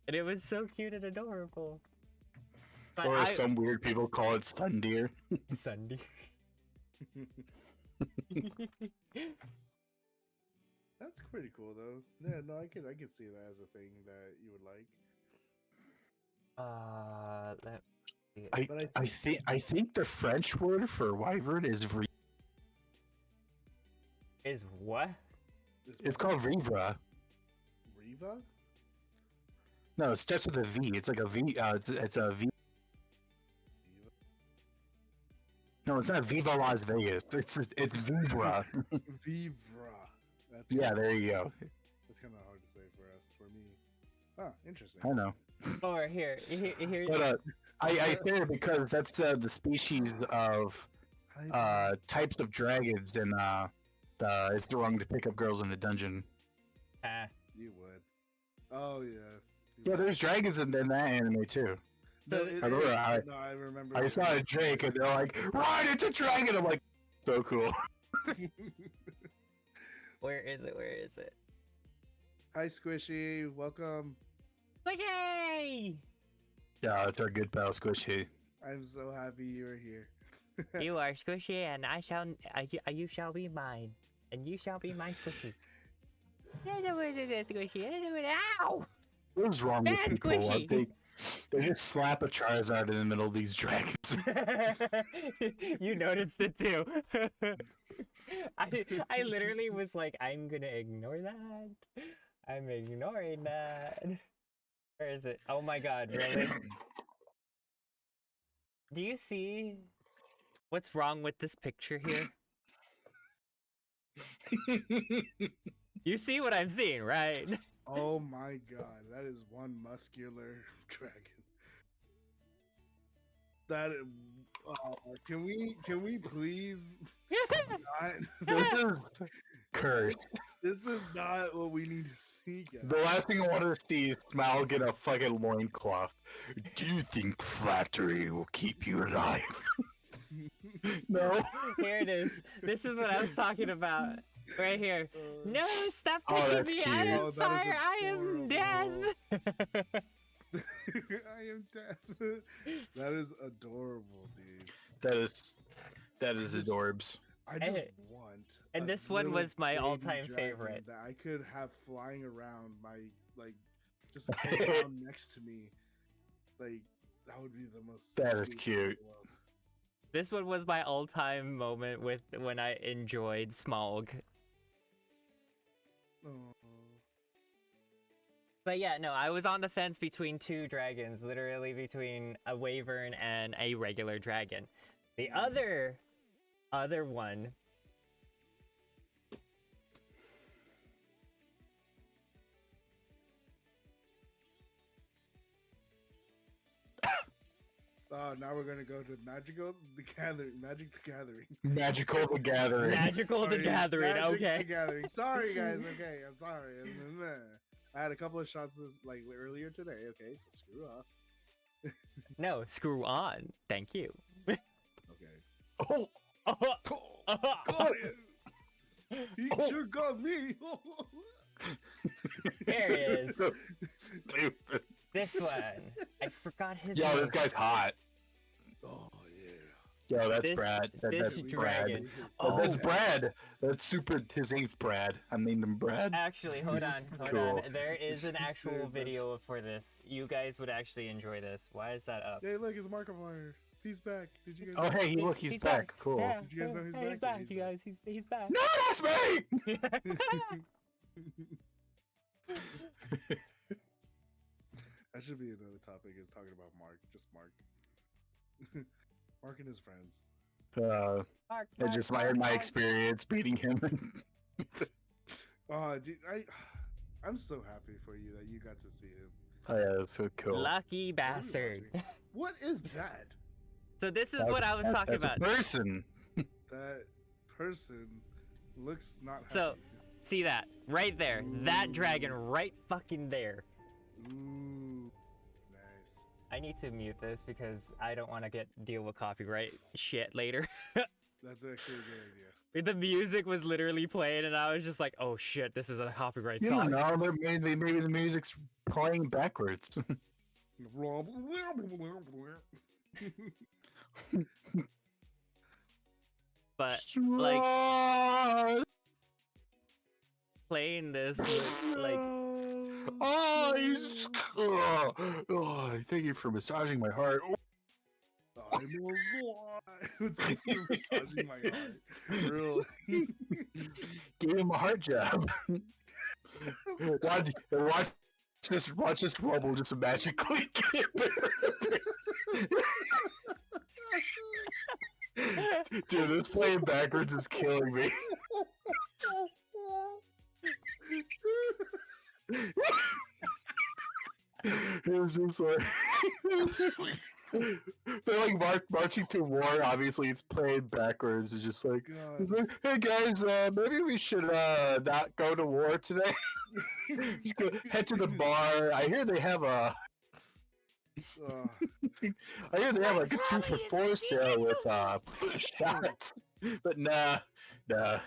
And it was so cute and adorable. But Or some weird people call it Sundeer. Sunday. That's pretty cool though. Yeah, no, I could see that as a thing that you would like. I think the French word for wyvern is Is what? It's called Vivra. Riva? No, it starts with a V. It's like a V. It's a V. No, it's not Viva Las Vegas. It's Vivra. Vivra. Yeah, there you go. That's kind of hard to say for me. Ah, interesting. I know. Or here. But I say it because that's the species of types of dragons, and it's wrong to pick up girls in the dungeon. You would. Oh yeah. Yeah, there's dragons in that anime too. So- I remember. I saw a Drake and they're like, "Ryan, it's a dragon." I'm like, so cool. Where is it? Where is it? Hi, Squishy. Welcome. Squishy! Yeah, it's our good pal Squishy. I'm so happy you're here. You are Squishy, and you shall be mine, and you shall be my Squishy. Squishy. Ow! What is wrong with Bad people? Squishy. They just slap a Charizard in the middle of these dragons. You noticed it too. I literally was like, I'm gonna ignore that. I'm ignoring that. Where is it? Oh my god, really? Do you see what's wrong with this picture here? You see what I'm seeing, right? Oh my god, that is one muscular dragon. That can we please not? This is cursed. This is not what we need to see, guys. The last thing I want to see is Smile get a fucking loincloth. Do you think flattery will keep you alive? No. Here it is. This is what I was talking about. Right here. No, stop Oh, touching that's me. cute. I am Oh, that is fire. I am death. I am dead. That is adorable, dude. That is adorbs. I just Hey, want. and a this one little was my baby all-time dragon favorite. that I could have flying around my just around next to me. Like that would be the most. That is sweet thing in cute. the world. This one was my all-time moment with when I enjoyed Smaug. Oh. But yeah, no, I was on the fence between two dragons, literally between a wyvern and a regular dragon. The other one. Oh, now we're gonna go to Magic the Gathering. Magical the Gathering. Magical the Sorry, Gathering, Magic okay. the Gathering. Sorry, guys. Okay, I'm sorry. I had a couple of shots this earlier today. Okay, so screw off. No, screw on. Thank you. Okay. Oh, Got it. He sure got me. There he is. So stupid. This one. I forgot his Yo, name. this guy's hot. Oh yeah. Yo, that's This- Brad. this That's Brad. dragon. That's Oh. Brad. That's super. His name's Brad. I named him Brad. Actually, hold This is on. cool. There is an This is actual serious. video for this. You guys would actually enjoy this. Why is that up? Hey, look, it's Markiplier. He's back. Did you guys? Oh, hey, look, he's back. Cool. Yeah, Did you guys know he's hey, back? He's back, He's you back. guys. He's back. No, that's me. That should be another topic. Is talking about Mark. Just Mark. Mark and his friends. Mark, I just my experience beating him. Oh, dude, I'm so happy for you that you got to see him. Oh yeah, that's so cool. Lucky What are we bastard. watching? What is that? So this is That's- what I was talking That's about. a person. That person looks not happy. So- See that? Right there. That dragon right fucking there. Ooh, nice. I need to mute this because I don't want to deal with copyright shit later. That's actually a good idea. The music was literally playing and I was just like, oh shit, this is a copyright You song. don't know. Maybe the music's playing backwards. But playing this was like Oh, he's. Oh, thank you for massaging my heart. I'm alive. Massaging my heart. Really? Gave him a heart jab. Watch this rubble just magically get Dude, this playing backwards is killing me. It was just like they're like marching to war. Obviously, it's playing backwards. It's just like, God. it's like, hey guys, maybe we should not go to war today. Just go head to the bar. I hear they have a Oh, I hear they have like a Mommy, 2 for it's 4 sale with ENVtuber. shots, but nah. no,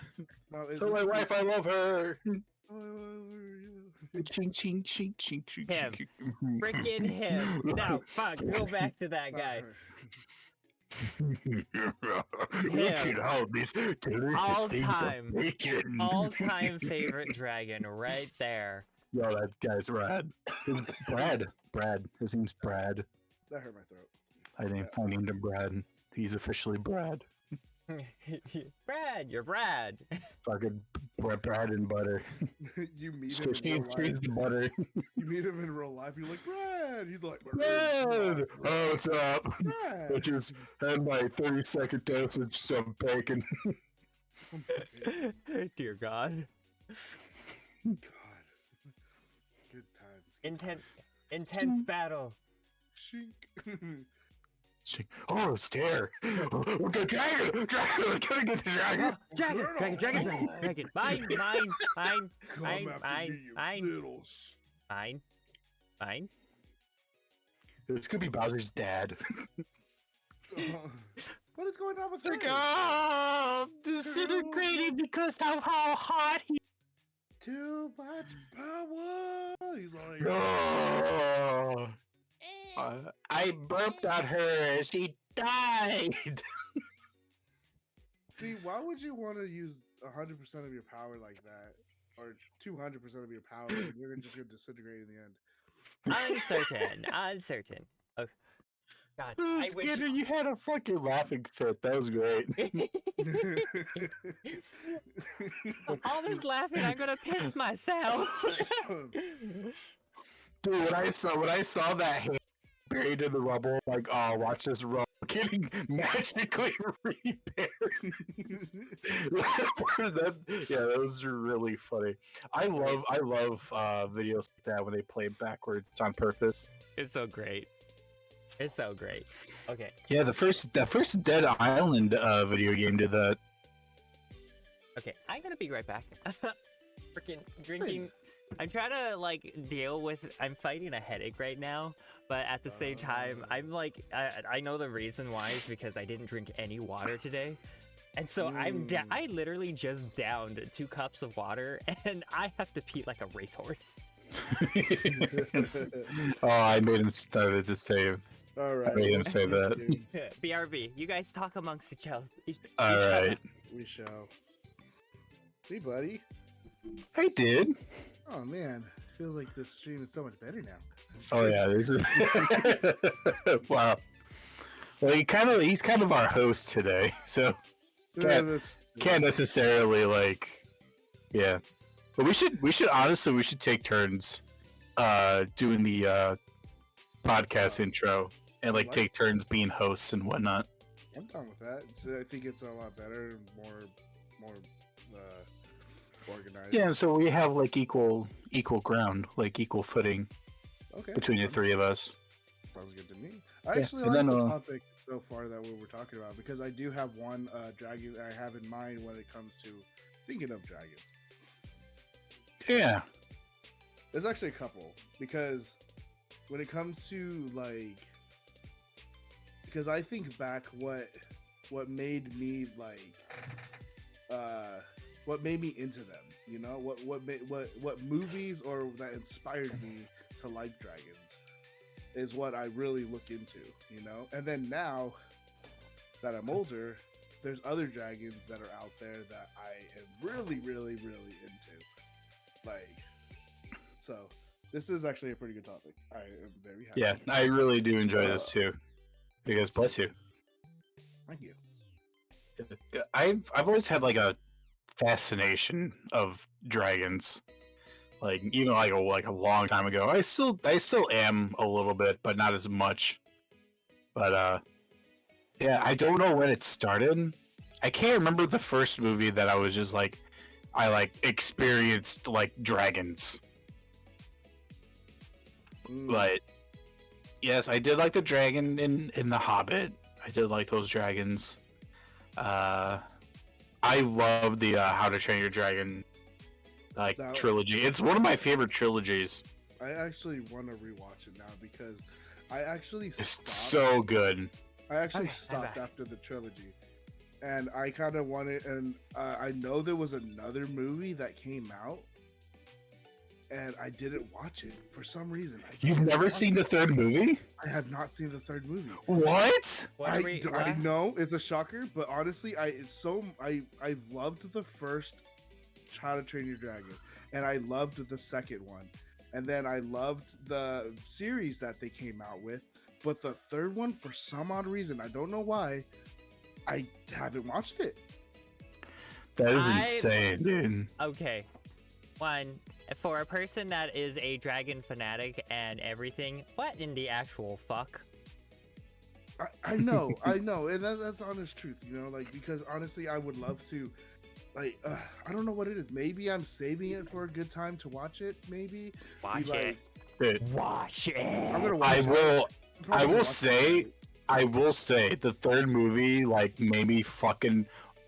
is Tell my this- wife I love her. Oh, Ching ching ching ching ching Him. ching. Freaking him. No, fuck. Go back to that guy. Look at all these delicious All things time. of bacon. All-time favorite dragon right there. Yo, that guy's rad. It's Brad. His name's Brad. That hurt my throat. I named him Brad. He's officially Brad. Brad, you're Brad. Fucking Brad and butter. You meet him in real life. She's the butter. You meet him in real life. You're like, Brad. He's like, Brad! Oh, what's up? Brad. I just had my 30-second dosage some bacon. Dear God. God. Good times. Intense battle. Shink. Oh, stare! Okay, dragon! We're gonna get the dragon! Dragon. Mine. Come after me, you little Mine. This could be Bowser's dad. What is going on with Like, her? oh, disintegrated because of how hot he. Too much power. He's like, Oh, I burped on her and she died. see, why would you want to use 100% of your power like that, or 200% of your power? And you're just gonna disintegrate in the end. Uncertain. Oh, God. Oh, I Skinner, wish. you had a fucking laughing fit. That was great. All this laughing, I'm gonna piss myself. Dude, when I saw that hand buried in the rubble, I'm like, oh, watch this rubble getting magically repaired. That was really funny. I love videos like that when they play backwards on purpose. It's so great. Okay. Yeah, the first Dead Island video game did that. Okay, I'm gonna be right back. Freaking drinking. I'm trying to like deal with. I'm fighting a headache right now, but at the same time, I'm like, I know the reason why is because I didn't drink any water today, and so I literally just downed 2 cups of water, and I have to pee like a racehorse. Oh, I made him started to save. All right. I made him say that. BRB, you guys talk amongst each other. All right. We shall. Hey, buddy. I did. Oh man, feels like this stream is so much better now. Oh yeah, this is wow. Well, he's kind of our host today, so can't necessarily like, yeah. But we should honestly take turns, doing the podcast intro and like take turns being hosts and whatnot. I'm down with that. So I think it's a lot better, more organized. Yeah, so we have like equal ground, like equal footing Okay. between the 3 of us. Sounds good to me. I actually and like then, the topic so far that we were talking about because I do have one dragon I have in mind when it comes to thinking of dragons. Yeah. There's actually a couple because when it comes to like, because I think back what made me like, what made me into them, you know, what movies or that inspired me to like dragons is what I really look into, you know. And then now that I'm older, there's other dragons that are out there that I am really into. Like, so this is actually a pretty good topic. I am very happy. Yeah, I really do enjoy this too. Because bless you. Thank you. I've always had like a fascination of dragons. Like even like a long time ago. I still am a little bit, but not as much. But yeah, I don't know when it started. I can't remember the first movie that I was just like I like experienced like dragons. But yes, I did like the dragon in The Hobbit. I did like those dragons. I love the How to Train Your Dragon trilogy. It's one of my favorite trilogies. I actually want to rewatch it now because I actually It's stopped. so good. I actually Okay, I'm stopped back. after the trilogy, and I kind of wanted. And I know there was another movie that came out, and I didn't watch it for some reason. You've didn't never watch seen it. the third movie? I have not seen the third movie. What? What are we? I What? know it's a shocker, but honestly, I've loved the first How to Train Your Dragon, and I loved the second one, and then I loved the series that they came out with. But the third one, for some odd reason, I don't know why, I haven't watched it. That is I- insane, dude. Okay. One, for a person that is a dragon fanatic and everything, what in the actual fuck? I know, and that's honest truth, you know, like, because honestly, I would love to, like, I don't know what it is. Maybe I'm saving it for a good time to watch it. Maybe Watch like, it. Dude, Watch it. I'm gonna watch I it. will. I'm probably I gonna will watch it say- tonight. I will say the third movie like made me fucking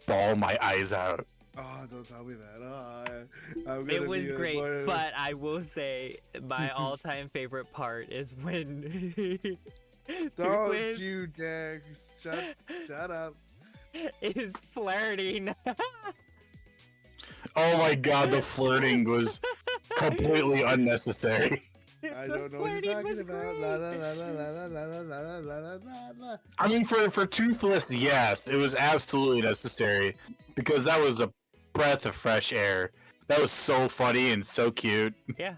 bawl my eyes out. Oh, don't tell me that. I'm It gonna was be great, spoiled. but I will say my all-time favorite part is when Don't Turquoise you dare shut up. is flirting. Oh my god, the flirting was completely unnecessary. I The don't know what flirting you're was talking about. great. La, la, la, la, la, la, la, la, la, la, la, la, la. I mean, for Toothless, yes, it was absolutely necessary because that was a breath of fresh air. That was so funny and so cute. Yeah.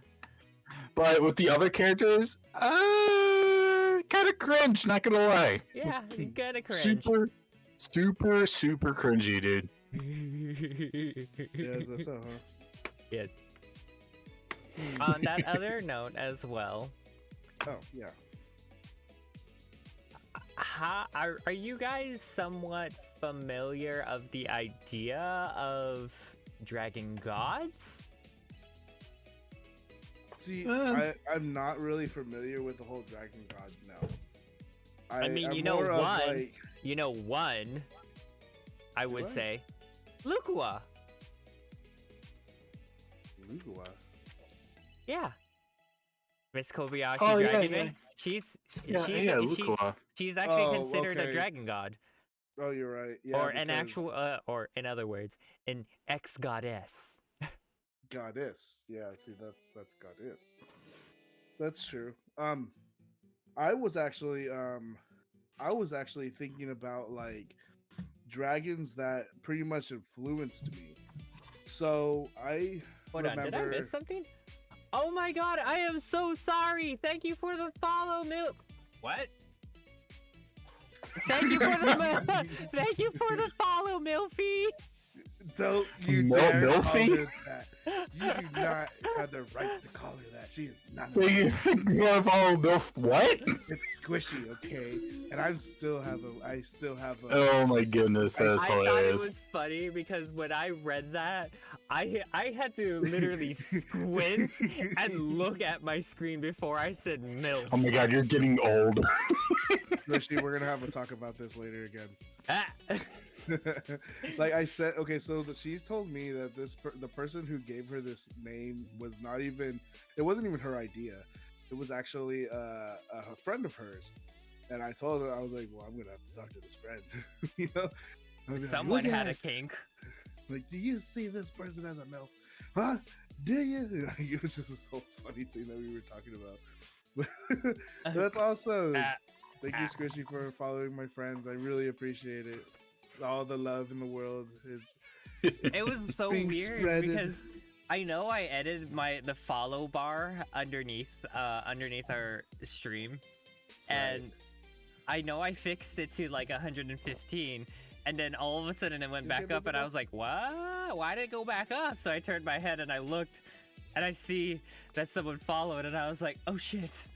But with the other characters, kind of cringe. Not gonna lie. Yeah, you gotta cringe. Super cringy, dude. Yeah, is that so, huh? Yes. On that other note as well, Oh, yeah. are you guys somewhat familiar of the idea of dragon gods? See, Um, I'm not really familiar with the whole Dragon Gods now. I mean, I'm you know more of, one. like, You know, one, I would I? say, Lukua. Lugua. Yeah. Miss Kobayashi Oh, yeah, Dragon. yeah. She's Lukua. she's actually Oh, considered a okay. dragon god, Oh, you're right. Yeah, or an because actual, or in other words, an ex goddess. goddess. Yeah, see, that's goddess. That's true. I was actually thinking about like dragons that pretty much influenced me. So I Hold on, did I remember. miss something? Oh my god, I am so sorry. Thank you for the follow, Mil. What? Thank you for the thank you for the follow, Milfy. Don't you Mil- dare call Milfy? her that. You do not have the right to call her that. She is not. You gotta follow Milf. What? It's squishy, okay? And I still have a. Oh my goodness, that's I thought it hilarious. was funny because when I read that, I had to literally squint and look at my screen before I said MILF. Oh my god, you're getting old. Squishy, we're gonna have a talk about this later again. Ah. Like I said, okay, so she's told me that the person who gave her this name was not even. It wasn't even her idea. It was actually a friend of hers. And I told her, I was like, well, I'm gonna have to talk to this friend. You know, I was like, Someone "Look at had a her." kink. Like, do you see this person as a MILF? Huh? Do you? It was just this whole funny thing that we were talking about. That's awesome. Thank you, Squishy, for following my friends. I really appreciate it. All the love in the world is. It was so being weird spreaded. because I know I edited the follow bar underneath our stream, and I know I fixed it to like 115, and then all of a sudden it went Did you back up, move and it I up? was like, "What? Why did it go back up?" So I turned my head and I looked, and I see that someone followed, and I was like, "Oh shit."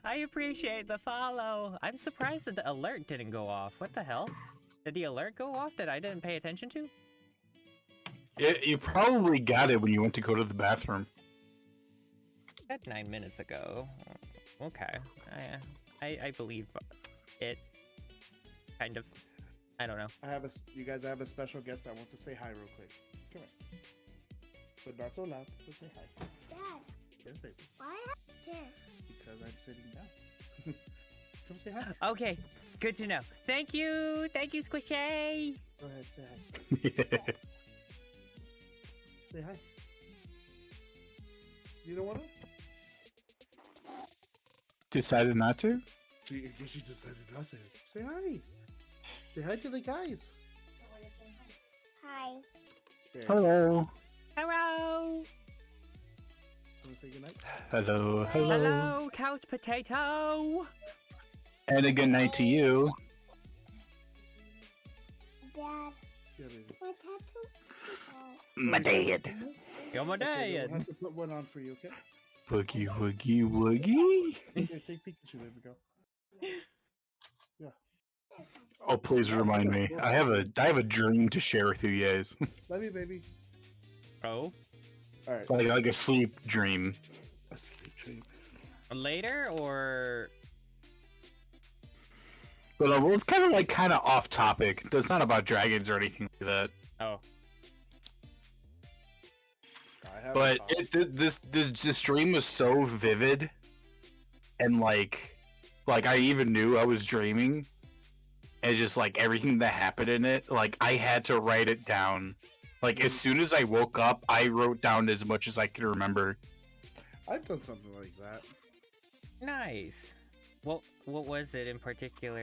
I appreciate the follow. I'm surprised that the alert didn't go off. What the hell? Did the alert go off that I didn't pay attention to? You probably got it when you went to go to the bathroom. Said 9 minutes ago. Okay. I believe it. Kind of. I don't know. You guys have a special guest that wants to say hi real quick. Come here. But not so loud. But say hi. Dad, Yes, baby. why have a chair? because I'm sitting down. Come say hi. Okay, good to know. Thank you, Squishy. Go ahead, say hi. Say hi. You don't want to? Decided not to? I guess you decided not to. Say hi. Say hi to the guys. Hi. Okay. Hello. Hello. Want to say goodnight? Hello. Hello. Hello, couch potato. And a good night to you. Dad. Yeah, baby. My tattoo. Oh. My dad. You're my Okay, then dad. we'll have to put one on for you, okay? Woogie, woogie, woogie. Here, take Pikachu, baby girl. Oh, please remind me. I have a dream to share with you guys. Love you, baby. Oh, All right. like a sleep dream. A sleep dream. later or But well, it's kind of off topic. It's not about dragons or anything like that. oh, I have But a thought. this dream was so vivid, and like I even knew I was dreaming, and just like everything that happened in it, like I had to write it down. Like as soon as I woke up, I wrote down as much as I could remember. I've done something like that. nice. What was it in particular?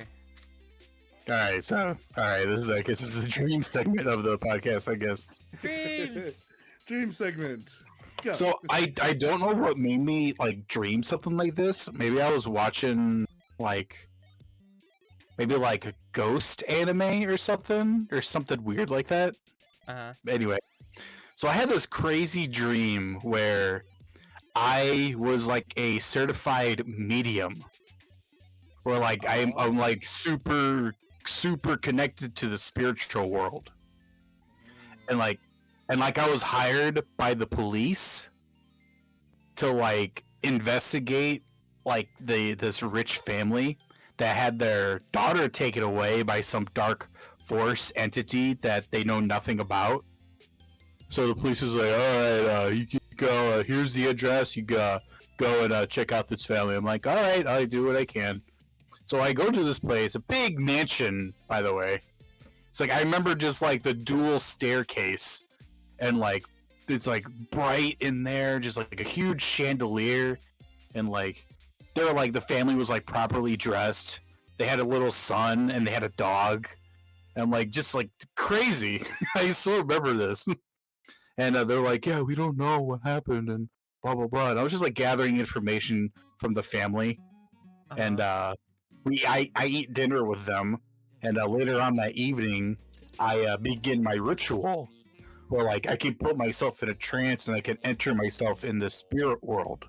All right, this is this is the dream segment of the podcast, I guess. Dreams. Dream segment. Go. So I don't know what made me like dream something like this. Maybe I was watching maybe a ghost anime or something weird like that. Uh-huh. Anyway, so I had this crazy dream where I was like a certified medium, where I'm like super connected to the spiritual world, and I was hired by the police to investigate this rich family that had their daughter taken away by some dark force entity that they know nothing about. So the police was like, all right, you can go, here's the address, you go and check out this family. I'm like, all right, I'll do what I can. So I go to this place, a big mansion, by the way. It's I remember just the dual staircase, and it's bright in there, just a huge chandelier, and they're the family was properly dressed. They had a little son and they had a dog, and just crazy. I still remember this. And they're like, yeah, we don't know what happened and blah blah blah. And I was just gathering information from the family, Uh-huh. and I eat dinner with them, and later on that evening, I begin my ritual, where I can put myself in a trance and I can enter myself in the spirit world,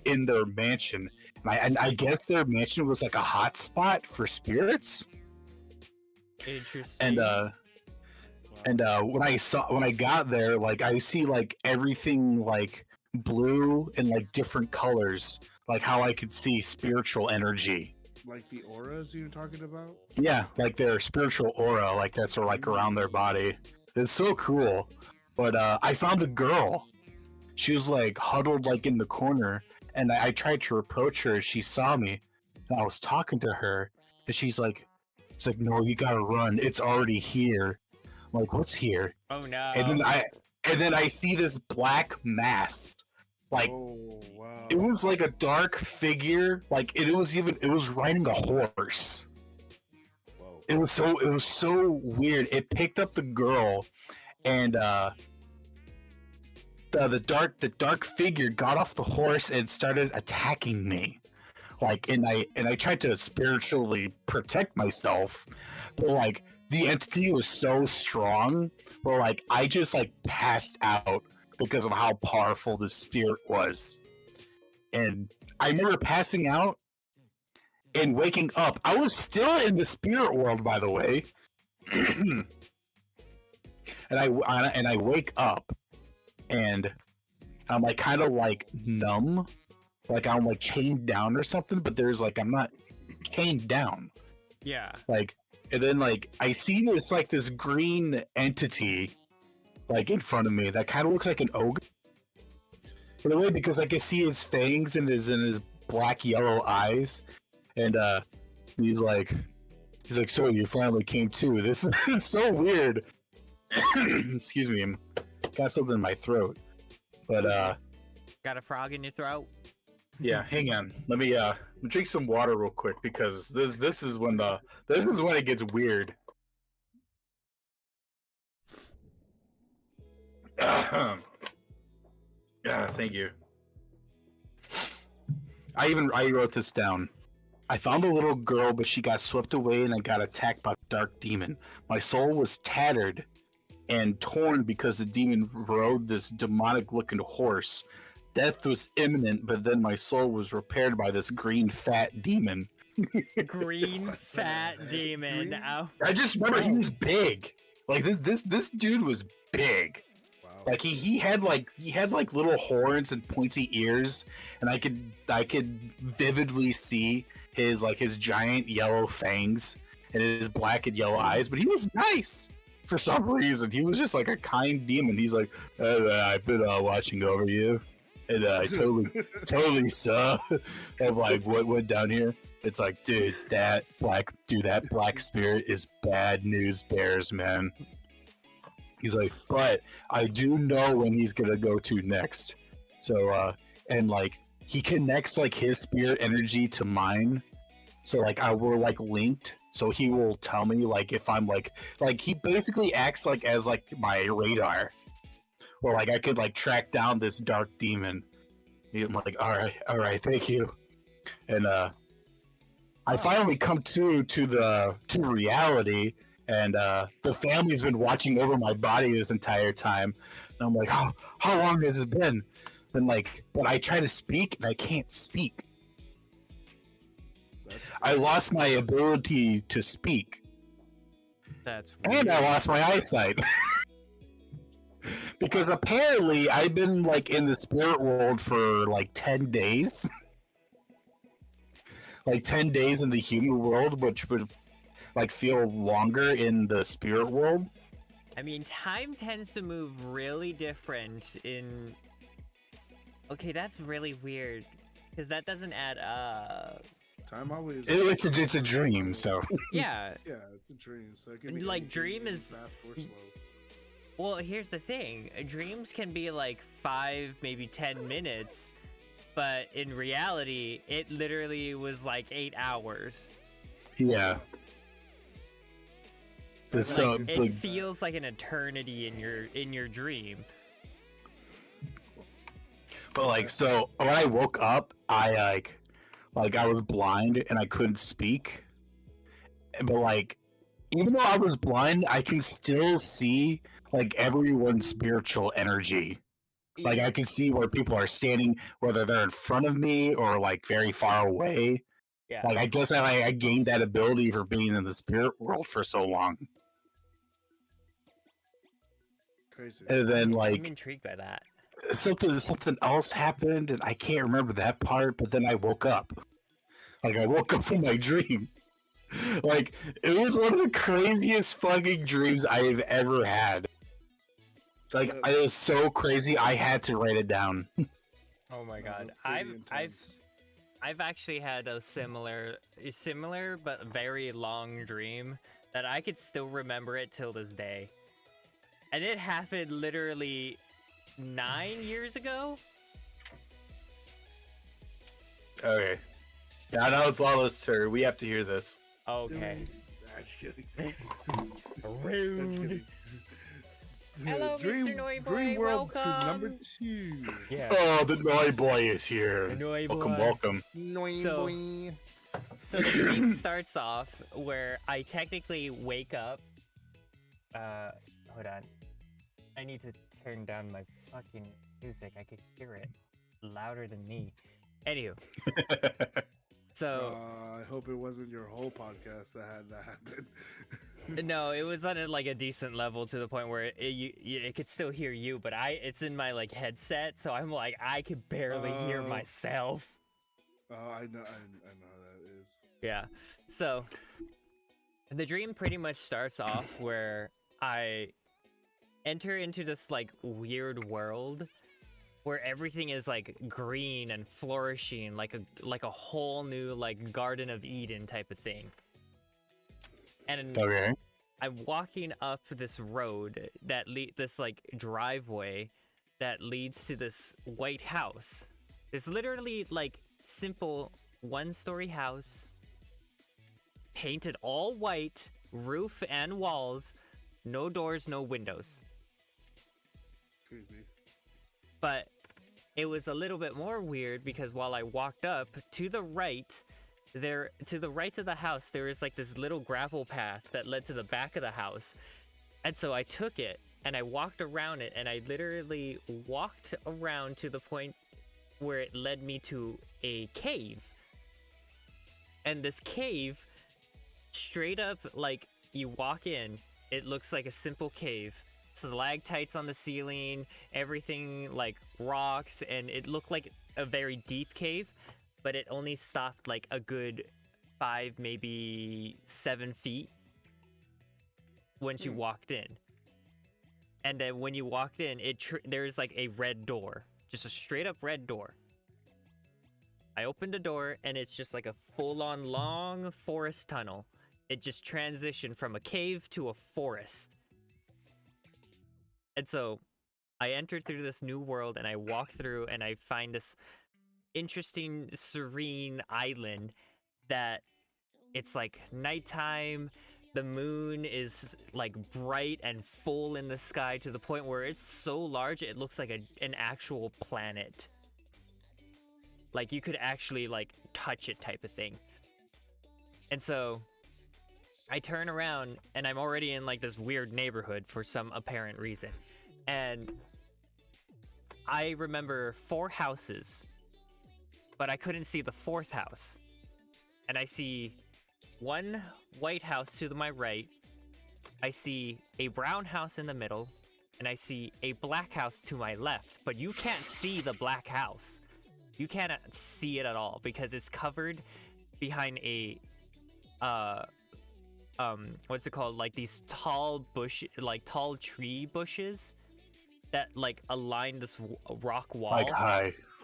in their mansion. And I guess their mansion was a hot spot for spirits. Interesting. And when I got there, I see everything blue and different colors, how I could see spiritual energy. Like the auras you're talking about? Yeah, their spiritual aura, that's around their body. It's so cool. But I found a girl. She was huddled in the corner, and I tried to approach her. She saw me, and I was talking to her, and she's like, no, you gotta run. It's already here. I'm like, what's here? Oh no. And then I see this black mass. Oh wow. It was a dark figure. It was riding a horse. Whoa. It was so weird. It picked up the girl, and the dark figure got off the horse and started attacking me. And I tried to spiritually protect myself, but the entity was so strong, where I just passed out because of how powerful the spirit was. And I remember passing out and waking up. I was still in the spirit world, by the way. and I wake up, and I'm kind of numb, I'm chained down or something. But there's I'm not chained down. Yeah. And then I see this green entity in front of me that kind of looks like an ogre. In a way, because I can see his fangs and his black yellow eyes, and he's like, so you finally came to. This is so weird. Excuse me, I'm got something in my throat. But Got a frog in your throat? yeah, hang on. Let me drink some water real quick because this is when it gets weird. Yeah, thank you. I wrote this down. I found a little girl, but she got swept away and I got attacked by a dark demon. My soul was tattered and torn because the demon rode this demonic-looking horse. Death was imminent, but then my soul was repaired by this green fat demon. Green fat demon. Ow. I just remember he was big. Like this dude was big. Wow. Like he had like little horns and pointy ears, and I could vividly see his giant yellow fangs and his black and yellow eyes. But he was nice for some reason. He was just like a kind demon. He's like, I've been watching over you, and I totally saw of like what went down here. It's like, dude, that black spirit is bad news bears, man. He's like, but I do know when he's gonna go to next. So and like he connects like his spirit energy to mine. So like we're like linked. So he will tell me like if I'm like he basically acts like as like my radar. Or like I could like track down this dark demon. I'm like, all right, thank you. And I finally come to reality. And the family's been watching over my body this entire time. And I'm like, how long has it been? And like, but I try to speak and I can't speak. I lost my ability to speak. That's weird. And I lost my eyesight. Because apparently I've been like in the spirit world for like 10 days. Like 10 days in the human world, which would like feel longer in the spirit world. I mean, time tends to move really different in... Okay, that's really weird. Because that doesn't add up. Time always. It's a dream, so. Yeah. Yeah, it's a dream. So it can be Like, anything, dream either is- fast or slow. Well, here's the thing. Dreams can be like 5, maybe 10 minutes. But in reality, it literally was like 8 hours. Yeah. It's so Like, it like, feels like an eternity in your dream. but like, so when I woke up, I like I was blind and I couldn't speak. But like, even though I was blind, I can still see like everyone's spiritual energy. Like I can see where people are standing, whether they're in front of me or like very far away. Yeah. Like I guess I gained that ability for being in the spirit world for so long. Crazy. And then I'm like intrigued by that. something else happened and I can't remember that part, but then I woke up. Like I woke up from my dream. Like it was one of the craziest fucking dreams I've ever had. Like it was so crazy I had to write it down. Oh my No, god. that's pretty intense. I've actually had a similar but very long dream that I could still remember it till this day. And it happened literally 9 years ago. Okay. Yeah, now it's Lala's turn. We have to hear this. Okay. Nah, just kidding. Just Rude. kidding. Hello, Dream, Mr. Noi Boy, Dream World to welcome. number 2. Yeah. Oh, the Noi Boy is here. The Noi Welcome, Boy. welcome. Noi So- boy. So the dream starts off where I technically wake up. Hold on. I need to turn down my fucking music. I could hear it louder than me. Anywho, so I hope it wasn't your whole podcast that had that happen. no, it was on like a decent level to the point where it could still hear you, but it's in my like headset, so I'm like I could barely hear Oh. myself. Oh, I know how that is. Yeah. So the dream pretty much starts off where I enter into this like weird world where everything is like green and flourishing, like a whole new like Garden of Eden type of thing. And Okay. I'm walking up this road that this like driveway that leads to this white house. It's literally like simple one-story house, painted all white, roof and walls, no doors, no windows. Creepy. But it was a little bit more weird because while I walked up to the right, to the right of the house, there was like this little gravel path that led to the back of the house. And so I took it and I walked around it, and I literally walked around to the point where it led me to a cave. And this cave, straight up, like, you walk in, it looks like a simple cave. Stalactites on the ceiling, everything like rocks, and it looked like a very deep cave, but it only stopped like a good 5, maybe 7 feet once you walked in. And then when you walked in, there's like a red door, just a straight up red door. I opened the door, and it's just like a full-on long forest tunnel. It just transitioned from a cave to a forest. And so I entered through this new world, and I walk through, and I find this interesting, serene island that it's like nighttime. The moon is like bright and full in the sky to the point where it's so large it looks like an actual planet. Like you could actually like touch it type of thing. And so I turn around, and I'm already in like this weird neighborhood for some apparent reason. And I remember 4 houses, but I couldn't see the 4th house. And I see one white house to my right, I see a brown house in the middle, and I see a black house to my left. But you can't see the black house. You cannot see it at all because it's covered behind a what's it called, like these tall tall tree bushes that like align this rock wall,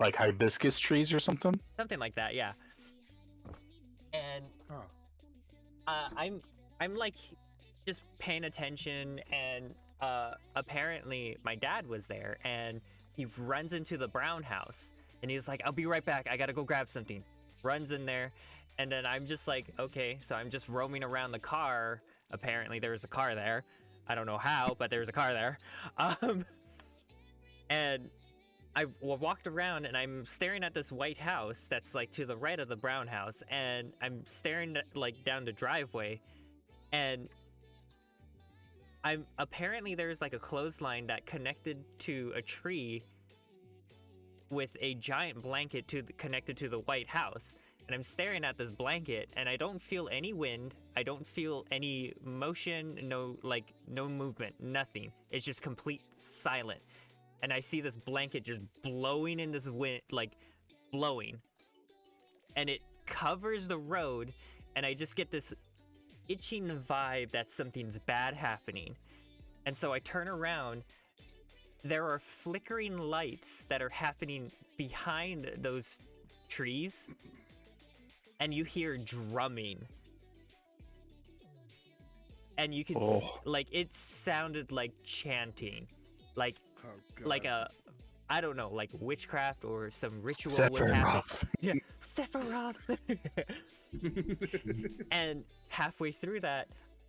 like hibiscus trees or something. something like that, yeah. And I'm like just paying attention, and apparently my dad was there, and he runs into the brown house, and he's like, I'll be right back, I gotta go grab something. Runs in there, and then I'm just like, okay, so I'm just roaming around the car. Apparently there was a car there. I don't know how, but there was a car there. And I walked around, and I'm staring at this white house that's like to the right of the brown house, and I'm staring like down the driveway, and apparently there's like a clothesline that connected to a tree with a giant blanket connected to the white house. And I'm staring at this blanket, and I don't feel any wind, I don't feel any motion, no movement, nothing. It's just complete silent. And I see this blanket just blowing in this wind, like blowing, and it covers the road, and I just get this itching vibe that something's bad happening. And so I turn around. There are flickering lights that are happening behind those trees, and you hear drumming, and you can like it sounded like chanting, like I don't know, like witchcraft or some ritual was happening. Yeah, Sephiroth. And halfway through that,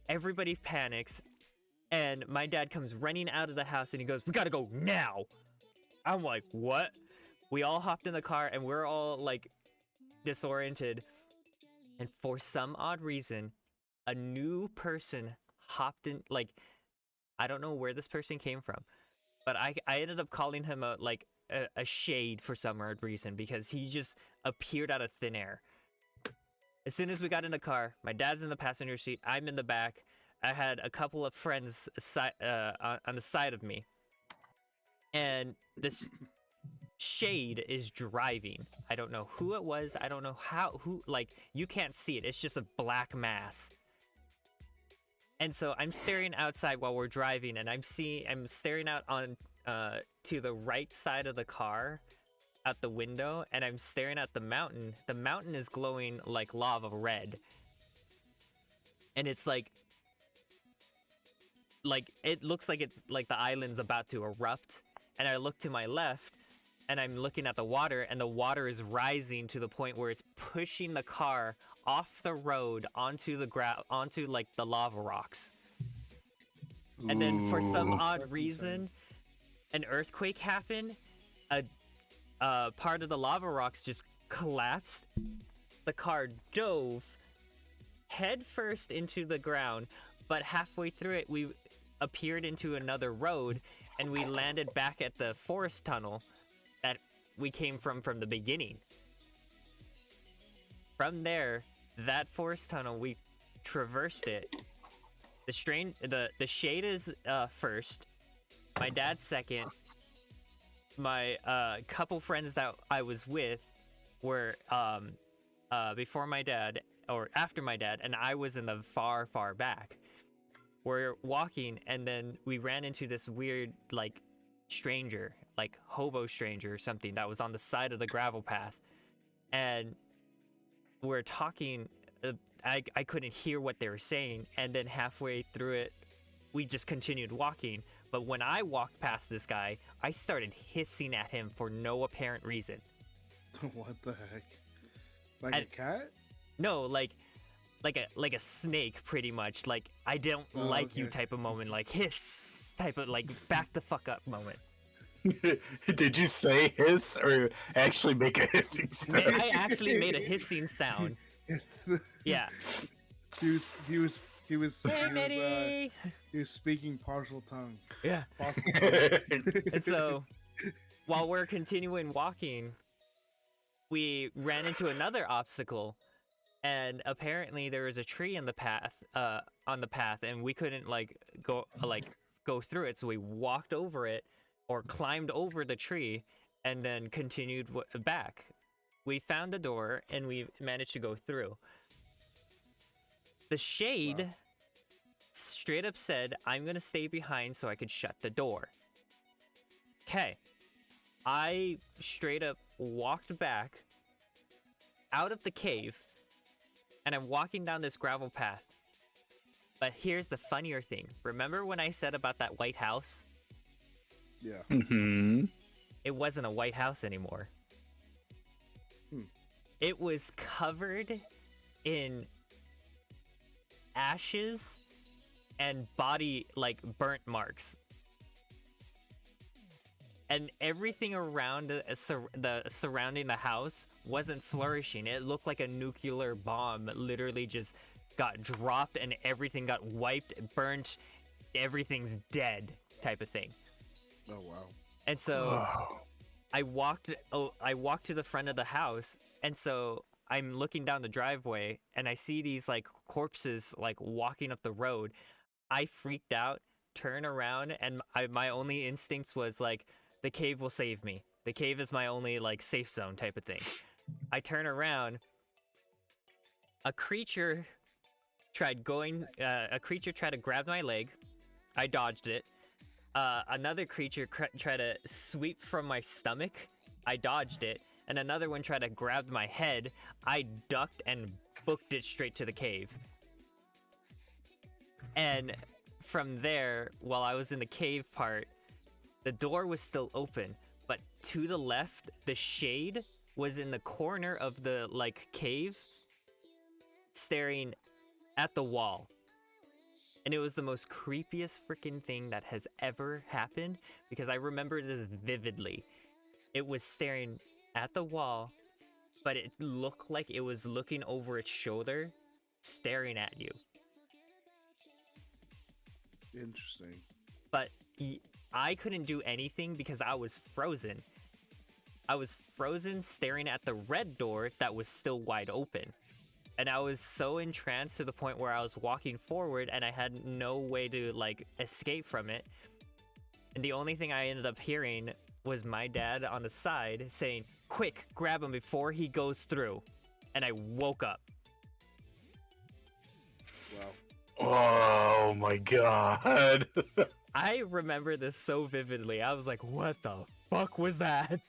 everybody panics, and my dad comes running out of the house, and he goes, "We gotta go now." I'm like, what? We all hopped in the car, and we're all like disoriented, and for some odd reason, a new person hopped in. Like, I don't know where this person came from, but I ended up calling him a shade for some odd reason, because he just appeared out of thin air. As soon as we got in the car, my dad's in the passenger seat, I'm in the back. I had a couple of friends on the side of me, and this shade is driving. I don't know who it was. I don't know like, you can't see it. It's just a black mass. And so I'm staring outside while we're driving, and I'm staring out on to the right side of the car out the window, and I'm staring at the mountain. The mountain is glowing like lava red. And it's like it looks like it's like the island's about to erupt. And I look to my left, and I'm looking at the water, and the water is rising to the point where it's pushing the car off the road onto the onto like the lava rocks. And then for some odd reason, an earthquake happened. A part of the lava rocks just collapsed. The car dove head first into the ground, but halfway through it, we appeared into another road, and we landed back at the forest tunnel that we came from the beginning. From there, that forest tunnel, we traversed it. The shade is first, my dad's second. My couple friends that I was with were before my dad or after my dad, and I was in the far back. We're walking, and then we ran into this weird like stranger, like hobo stranger or something that was on the side of the gravel path, and we're talking. I couldn't hear what they were saying, and then halfway through it, we just continued walking. But when I walked past this guy, I started hissing at him for no apparent reason. What the heck? Like a cat? No, like a snake, pretty much. Like, I don't like you type of moment. Like, hiss type of, like, back the fuck up moment. Did you say hiss or actually make a hissing sound? I actually made a hissing sound. Yeah. He was speaking partial tongue. Yeah. And so, while we're continuing walking, we ran into another obstacle, and apparently there was a tree in the path, and we couldn't go through it. So we walked over it, or climbed over the tree, and then continued back. We found the door, and we managed to go through. The shade straight up said, "I'm gonna stay behind so I could shut the door." Okay. I straight up walked back out of the cave, and I'm walking down this gravel path. But here's the funnier thing. Remember when I said about that white house? Yeah. Mm-hmm. It wasn't a white house anymore. It was covered in ashes and body, like, burnt marks. And everything around the surrounding the house wasn't flourishing. It looked like a nuclear bomb literally just got dropped, and everything got wiped, burnt, everything's dead type of thing. Oh wow. And so I walked to the front of the house, and so I'm looking down the driveway, and I see these like corpses like walking up the road. I freaked out, turn around, and my only instincts was like, the cave will save me. The cave is my only like safe zone type of thing. I turn around. A creature tried to grab my leg. I dodged it. Another creature tried to sweep from my stomach. I dodged it. And another one tried to grab my head. I ducked and booked it straight to the cave. And from there, while I was in the cave part, the door was still open, but to the left, the shade was in the corner of the like cave, staring at the wall. And it was the most creepiest freaking thing that has ever happened, because I remember this vividly. It was staring at the wall, but it looked like it was looking over its shoulder, staring at you. Interesting. But I couldn't do anything because I was frozen. I was frozen staring at the red door that was still wide open. And I was so entranced to the point where I was walking forward and I had no way to like escape from it. And the only thing I ended up hearing was my dad on the side saying, "Quick, grab him before he goes through." And I woke up. Wow. Oh my god. I remember this so vividly. I was like, what the fuck was that?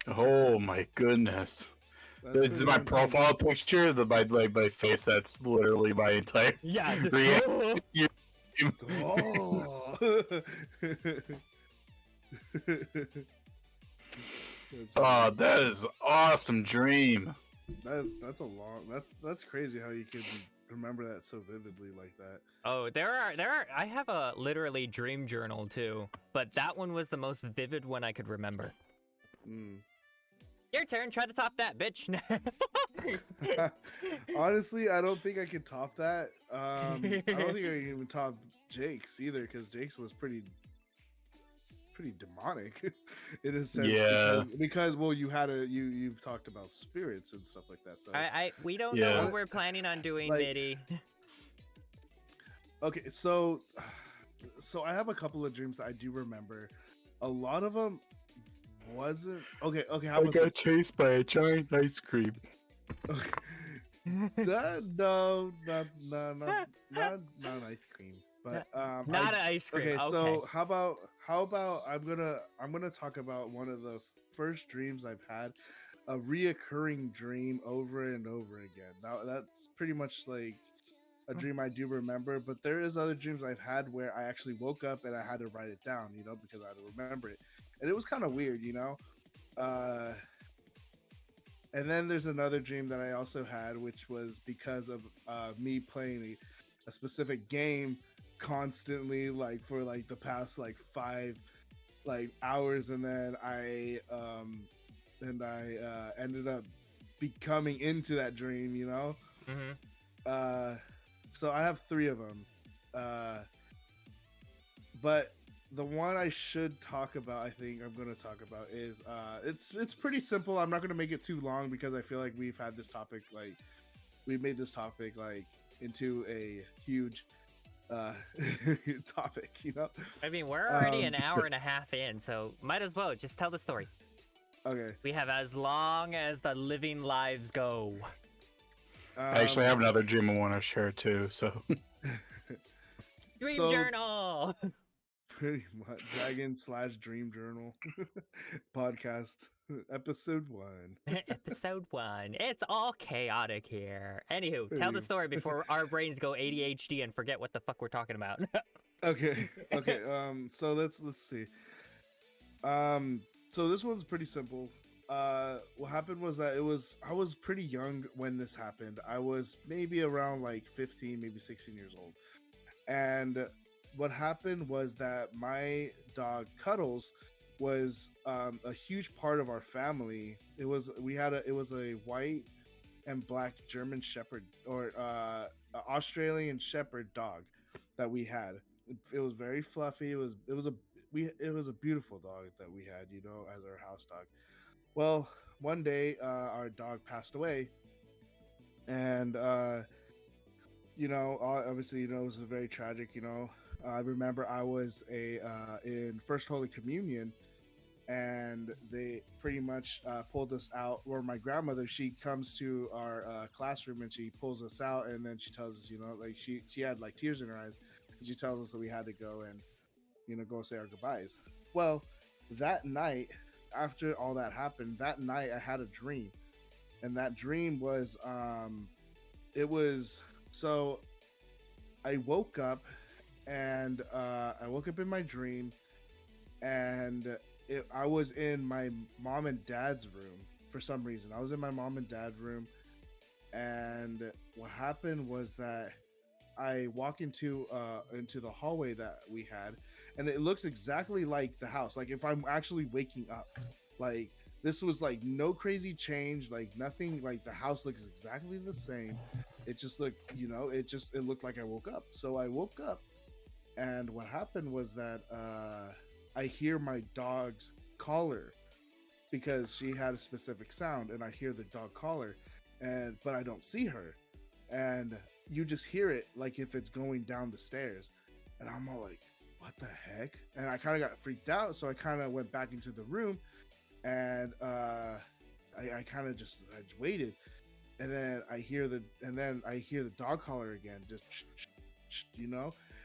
Oh my goodness. That's This is pretty my intense. profile picture, my face. That's literally my entire Yeah. reaction. Oh. Oh, that is awesome dream. That's a long. That's crazy how you could remember that so vividly like that. Oh, there are. I have a literally dream journal too, but that one was the most vivid one I could remember. Mm. Your turn. Try to top that, bitch. Honestly, I don't think I could top that. I don't think I can even top Jake's either, because Jake's was pretty demonic in a sense. Yeah. Because well, you've talked about spirits and stuff like that. So we don't Yeah. know what we're planning on doing, Like- Mitty. okay, so I have a couple of dreams that I do remember. A lot of them wasn't okay. How I about got chased by a giant ice cream. no, not an ice cream, but Not an ice cream. Okay, so how about I'm gonna talk about one of the first dreams I've had, a reoccurring dream over and over again. Now that's pretty much like a dream I do remember, but there is other dreams I've had where I actually woke up and I had to write it down, because I had to remember it, and it was kind of weird, And then there's another dream that I also had, which was because of me playing a specific game constantly, like for like the past like 5 hours, and then I ended up becoming into that dream, Mm-hmm. So I have 3 of them, but the one I should talk about, I think I'm going to talk about, is it's pretty simple. I'm not going to make it too long because I feel like we've had this topic, like we made this topic like into a huge topic, I mean, we're already an hour and a half in, so might as well just tell the story. Okay. We have as long as the living lives go. I actually have another dream I want to share too. So Dream So- journal. Pretty much Dragon/Dream Journal podcast episode 1. Episode 1. It's all chaotic here. Anywho, tell the story before our brains go ADHD and forget what the fuck we're talking about. Okay. So let's see. So this one's pretty simple. What happened was that I was pretty young when this happened. I was maybe around like 15, maybe 16 years old. And what happened was that my dog Cuddles was a huge part of our family. It was a white and black German Shepherd, or Australian Shepherd dog that we had. It was very fluffy. It was a beautiful dog that we had, as our house dog. Well, one day our dog passed away, and obviously, it was very tragic. I remember I was in First Holy Communion, and they pretty much pulled us out. Or my grandmother, she comes to our classroom and she pulls us out, and then she tells us, like she had like tears in her eyes, and she tells us that we had to go and go say our goodbyes. Well, that night, after all that happened, that night I had a dream, and that dream was so I woke up, and I woke up in my dream, and I was in my mom and dad's room for some reason. I was in my mom and dad's room, and what happened was that I walk into the hallway that we had, and it looks exactly like the house. Like if I'm actually waking up, like this was like no crazy change, like nothing. Like the house looks exactly the same. It just looked, it looked like I woke up. So I woke up, and what happened was that I hear my dog's collar, because she had a specific sound, and I hear the dog collar, but I don't see her, and you just hear it like if it's going down the stairs, and I'm all like, what the heck? And I kind of got freaked out, so I kind of went back into the room, and I kind of just waited, and then I hear the dog collar again, just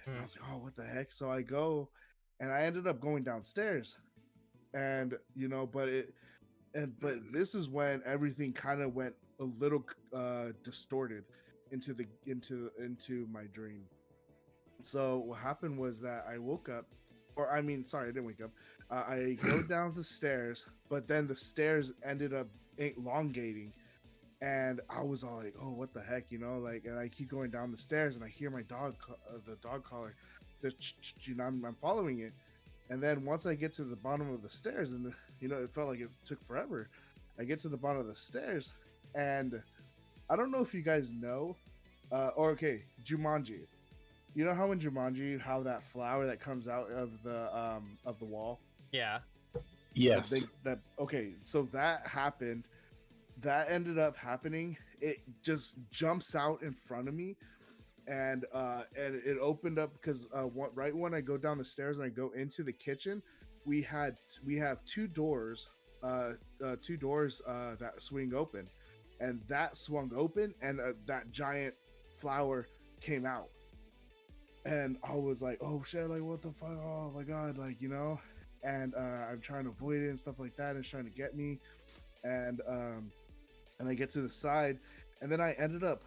And I was like, oh, what the heck? So I go, and I ended up going downstairs, and but this is when everything kind of went a little distorted into my dream. So what happened was that I woke up, or I mean, sorry, I didn't wake up. I go down the stairs, but then the stairs ended up elongating, and I was all like, "Oh, what the heck?" Like, and I keep going down the stairs, and I hear my dog, the dog collar, I'm following it, and then once I get to the bottom of the stairs, and it felt like it took forever. I get to the bottom of the stairs, and I don't know if you guys know, or okay, Jumanji. You know how in Jumanji, how that flower that comes out of the wall? Yeah. Yes. Okay, so that happened. That ended up happening. It just jumps out in front of me, and it opened up because right when I go down the stairs and I go into the kitchen, we have two doors, that swing open, and that swung open, and that giant flower came out. And I was like, oh shit, like what the fuck? Oh my god, like and I'm trying to avoid it and stuff like that, and it's trying to get me, and I get to the side, and then I ended up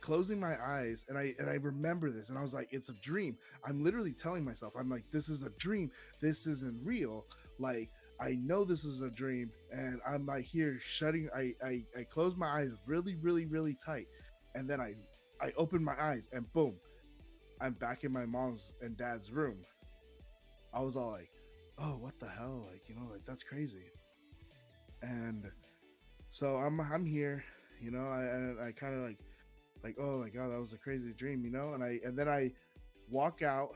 closing my eyes, and I remember this, and I was like, it's a dream. I'm literally telling myself, I'm like, this is a dream, this isn't real. Like, I know this is a dream, and I'm like here shutting. I close my eyes really, really, really tight, and then I open my eyes, and boom, I'm back in my mom's and dad's room. I was all like, oh, what the hell? Like, like that's crazy. And so I'm here, I kind of like, oh my god, that was a crazy dream, and then I walk out,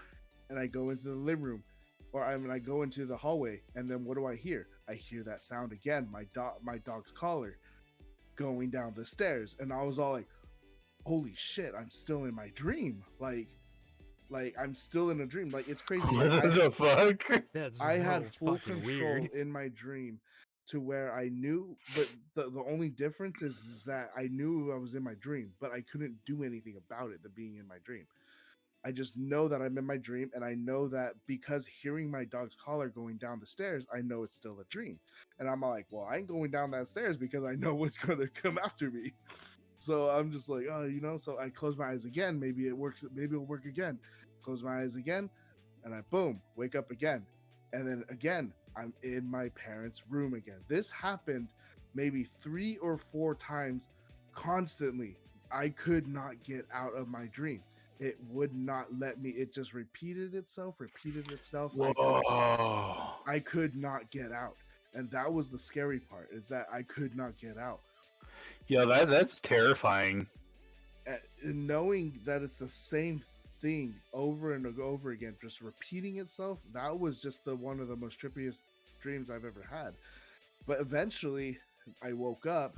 and I go into the living room, or I go into the hallway, and then what do I hear? I hear that sound again, my dog's collar going down the stairs, and I was all like, holy shit, I'm still in my dream. Like I'm still in a dream. Like, it's crazy. What the fuck? That's I had real full fucking control weird. in my dream to where I knew, but the only difference is that I knew I was in my dream, but I couldn't do anything about it, the being in my dream. I just know that I'm in my dream, and I know that because hearing my dog's collar going down the stairs, I know it's still a dream. And I'm like, well, I ain't going down that stairs because I know what's gonna come after me. So I'm just like, oh, so I close my eyes again. Maybe it works. Maybe it'll work again. Close my eyes again, and I boom, wake up again. And then again, I'm in my parents' room again. This happened maybe 3 or 4 times constantly. I could not get out of my dream. It would not let me. It just repeated itself. Whoa. I could not get out. And that was the scary part, is that I could not get out. Yeah, that's terrifying. And knowing that it's the same thing over and over again, just repeating itself, that was just one of the most trippiest dreams I've ever had. But eventually I woke up,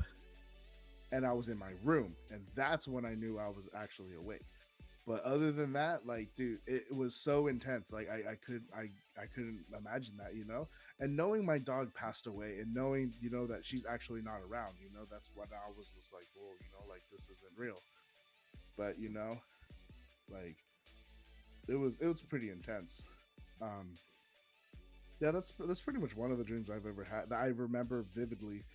and I was in my room, and that's when I knew I was actually awake. But other than that, like, dude, it was so intense. Like, I couldn't imagine that, and knowing my dog passed away, and knowing, that she's actually not around, that's when I was just like, whoa, like, this isn't real. But like, it was pretty intense. Yeah, that's pretty much one of the dreams I've ever had that I remember vividly.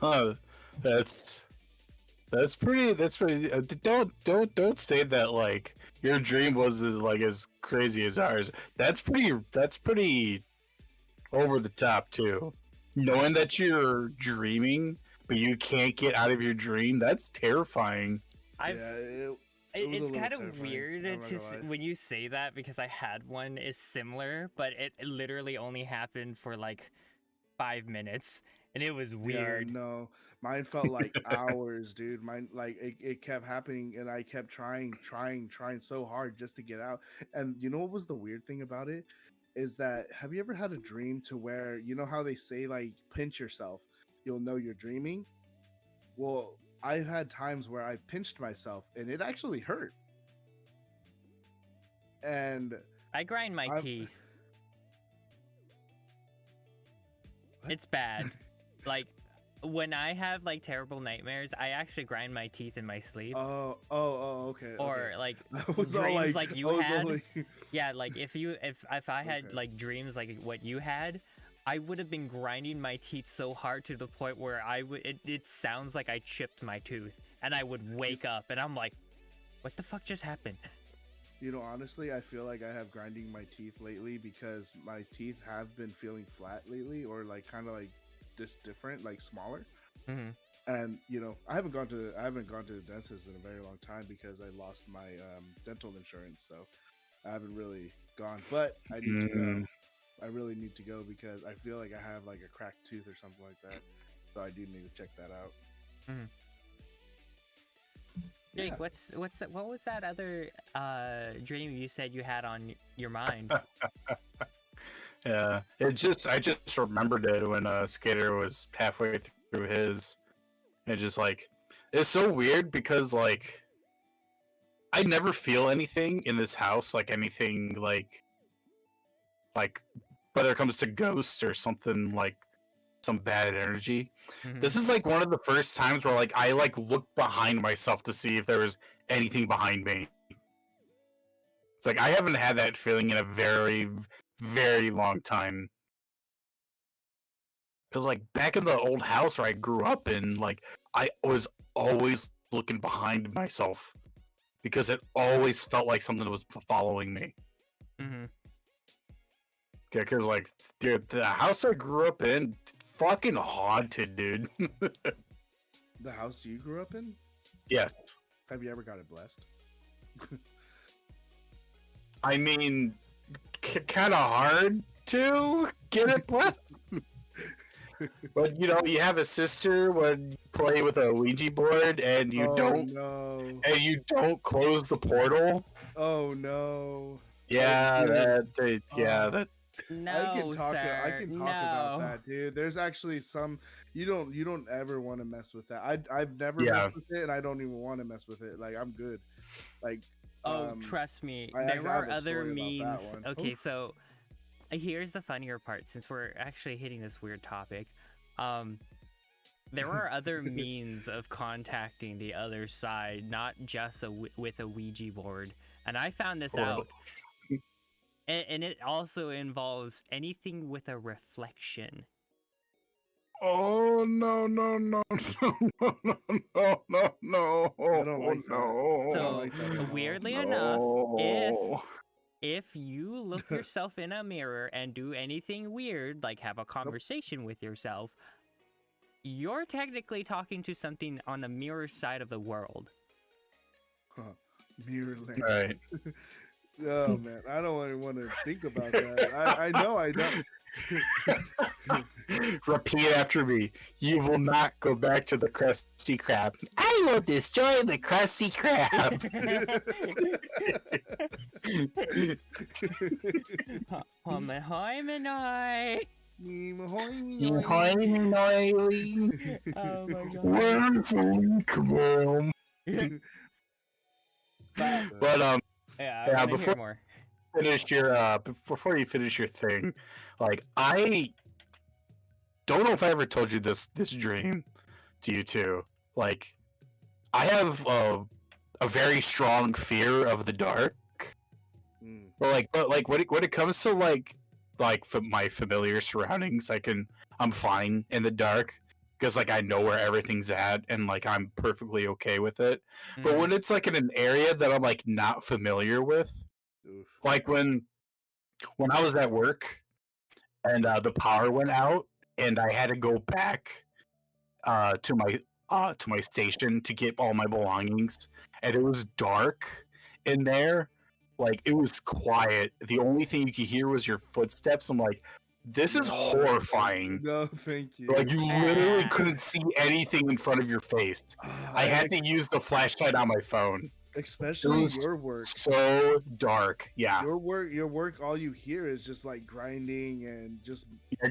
That's pretty. Don't say that like your dream was like as crazy as ours. That's pretty over the top too. Knowing that you're dreaming, but you can't get out of your dream, that's terrifying. It's kind of weird when you say that, because I had one is similar, but it literally only happened for like 5 minutes, and it was weird. Yeah, no, mine felt like hours, dude. Mine, like, it kept happening, and I kept trying so hard just to get out. And you know what was the weird thing about it? Is that, have you ever had a dream to where, how they say, like, pinch yourself, you'll know you're dreaming? Well, I've had times where I pinched myself, and it actually hurt. And I grind my teeth. What? It's bad. Like, when I have like terrible nightmares, I actually grind my teeth in my sleep. Oh, okay. Or like I was all dreams like you I was had. all Yeah, like if I had Okay. like dreams like what you had, I would have been grinding my teeth so hard to the point where it sounds like I chipped my tooth, and I would wake up and I'm like, what the fuck just happened? You know, honestly, I feel like I have grinding my teeth lately because my teeth have been feeling flat lately, or like kind of like just different, like smaller. Mm-hmm. And you know, I haven't gone to the dentist in a very long time because I lost my dental insurance, so I haven't really gone. But I need to go. I really need to go because I feel like I have like a cracked tooth or something like that. So I do need to check that out. Mm-hmm. Jake, Yeah. what was that other dream you said you had on your mind? Yeah, I just remembered it when Skater was halfway through his. It just like it's so weird because like I never feel anything in this house, like anything like whether it comes to ghosts or something like some bad energy. Mhm. This is like one of the first times where like I like looked behind myself to see if there was anything behind me. It's like I haven't had that feeling in a very, very long time. Because like back in the old house where I grew up in, like I was always looking behind myself because it always felt like something was following me. Mm-hmm. Yeah, because like, dude, the house I grew up in, fucking haunted, dude. The house you grew up in? Yes. Have you ever got it blessed? I mean, kind of hard to get it blessed. But you know, you have a sister when you play with a Ouija board and you No. close the portal. Oh no. Yeah, dude. that No, I can talk sir. about No. that, dude. There's actually some you don't ever want to mess with that. I've never Yeah. messed with it, and I don't even want to mess with it. Like I'm good. Like Oh, trust me. I There have are a other story about that means. one. Okay, Oof. so here's the funnier part. Since we're actually hitting this weird topic, there are other means of contacting the other side, not just with a Ouija board. And I found this out. And it also involves anything with a reflection. Oh no no no no no no no no no! I don't like that. no! I So don't like that at all. weirdly no. enough, if you look yourself in a mirror and do anything weird, like have a conversation with yourself, you're technically talking to something on the mirror side of the world. Mirror land. Right. Oh man, I don't even want to think about that. I know. Repeat after me. You will not go back to the Krusty Krab. I will destroy the Krusty Krab. Oh my god. But yeah, I wanna hear more. Before you finish your thing, like I don't know if I ever told you this dream to you too. Like I have a very strong fear of the dark. Mm. But when it comes to my familiar surroundings, I'm fine in the dark because like I know where everything's at and like I'm perfectly okay with it. But when it's like in an area that I'm like not familiar with, Oof. like when I was at work and the power went out and I had to go back to my station to get all my belongings, and it was dark in there. Like it was quiet. The only thing you could hear was your footsteps. I'm like, this is horrifying. No, thank you. Like you literally couldn't see anything in front of your face. I had to use the flashlight on my phone. Especially your work. So dark. Yeah. Your work. All you hear is just like grinding and just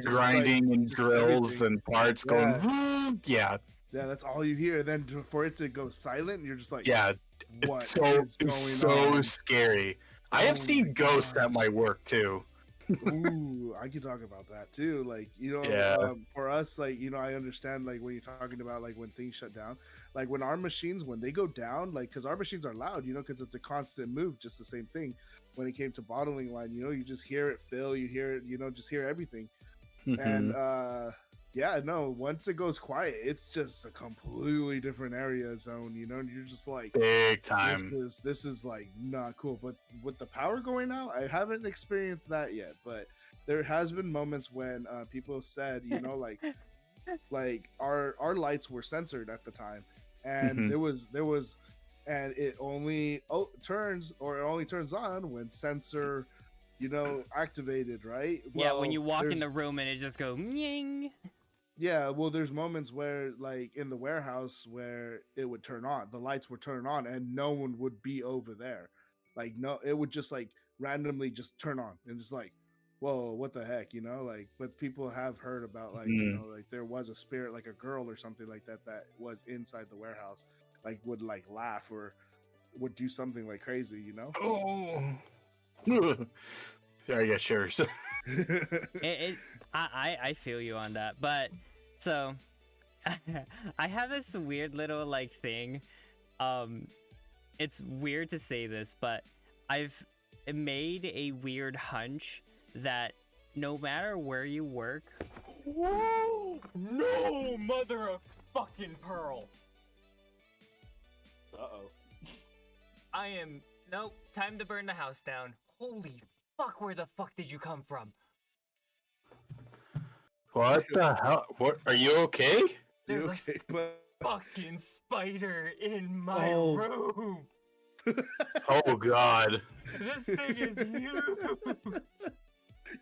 grinding and drills everything. and parts going. Yeah. Yeah, that's all you hear. And then for it to go silent, you're just like, Yeah. what It's so is going on? scary. I have seen ghosts at my work too. Ooh, I could talk about that too. Like, Yeah. for us, like, I understand like when you're talking about like when things shut down, like when our machines, when they go down, like, because our machines are loud, because it's a constant move, just the same thing. When it came to bottling line, you just hear it fill, you hear it, just hear everything. And yeah, no, once it goes quiet, it's just a completely different area zone, and you're just like, Big time. this is like not cool. But with the power going out, I haven't experienced that yet, but there has been moments when people said, like our lights were censored at the time, and there was and it only turns on when sensor activated, right? Yeah, when Well, you walk in there's- the room and it just go nying. yeah, well, there's moments where, like in the warehouse, where it would turn on, the lights would turn on, and no one would be over there. Like, no, it would just like randomly just turn on, and just like, whoa, what the heck, Like, but people have heard about like, like there was a spirit, like a girl or something like that, that was inside the warehouse, like would like laugh or would do something like crazy, Oh. Sorry, I got shivers. I feel you on that, but so I have this weird little like thing. It's weird to say this, but I've made a weird hunch that no matter where you work, whoa, no mother of fucking pearl. Uh-oh. I am nope. Time to burn the house down. Holy fuck! Where the fuck did you come from? What the hell? What? Are you okay? There's okay, but a fucking spider in my Oh. room. Oh God. This thing is huge.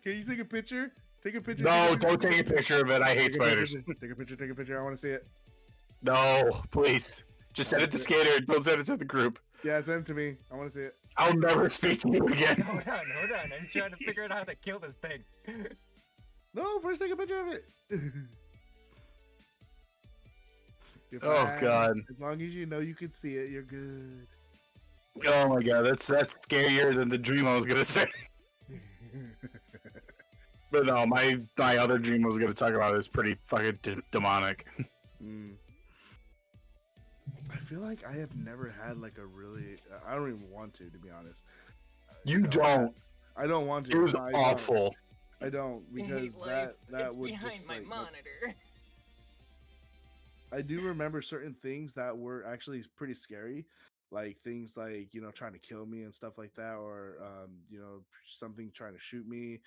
Can you take a picture? Take a picture. No, don't take a picture of it. I hate Take a spiders. picture, take a picture. Take a picture. I want to see it. No, please. Just send it to Skater. Don't send it to the group. Yeah, send it to me. I want to see it. I'll never speak to you again. Hold on. I'm trying to figure out how to kill this thing. No, first take a picture of it. You're Oh fine. God. As long as you know you can see it, you're good. Oh my God, that's scarier than the dream I was gonna say. But no, my other dream I was gonna talk about is pretty fucking demonic. I feel like I have never had like a really. I don't even want to be honest. You don't. I don't want to. It was No, I don't. awful. I don't because that it's would behind just my like. monitor. I do remember certain things that were actually pretty scary, like things like trying to kill me and stuff like that, or something trying to shoot me,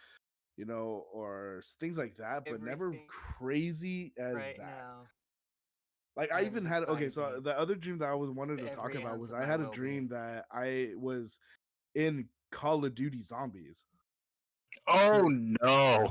or things like that, but never Everything crazy as right that. now. Like I even had so despising the other dream that I was wanted to talk every about ounce was of I my had a well-being. dream that I was in Call of Duty Zombies. Oh no.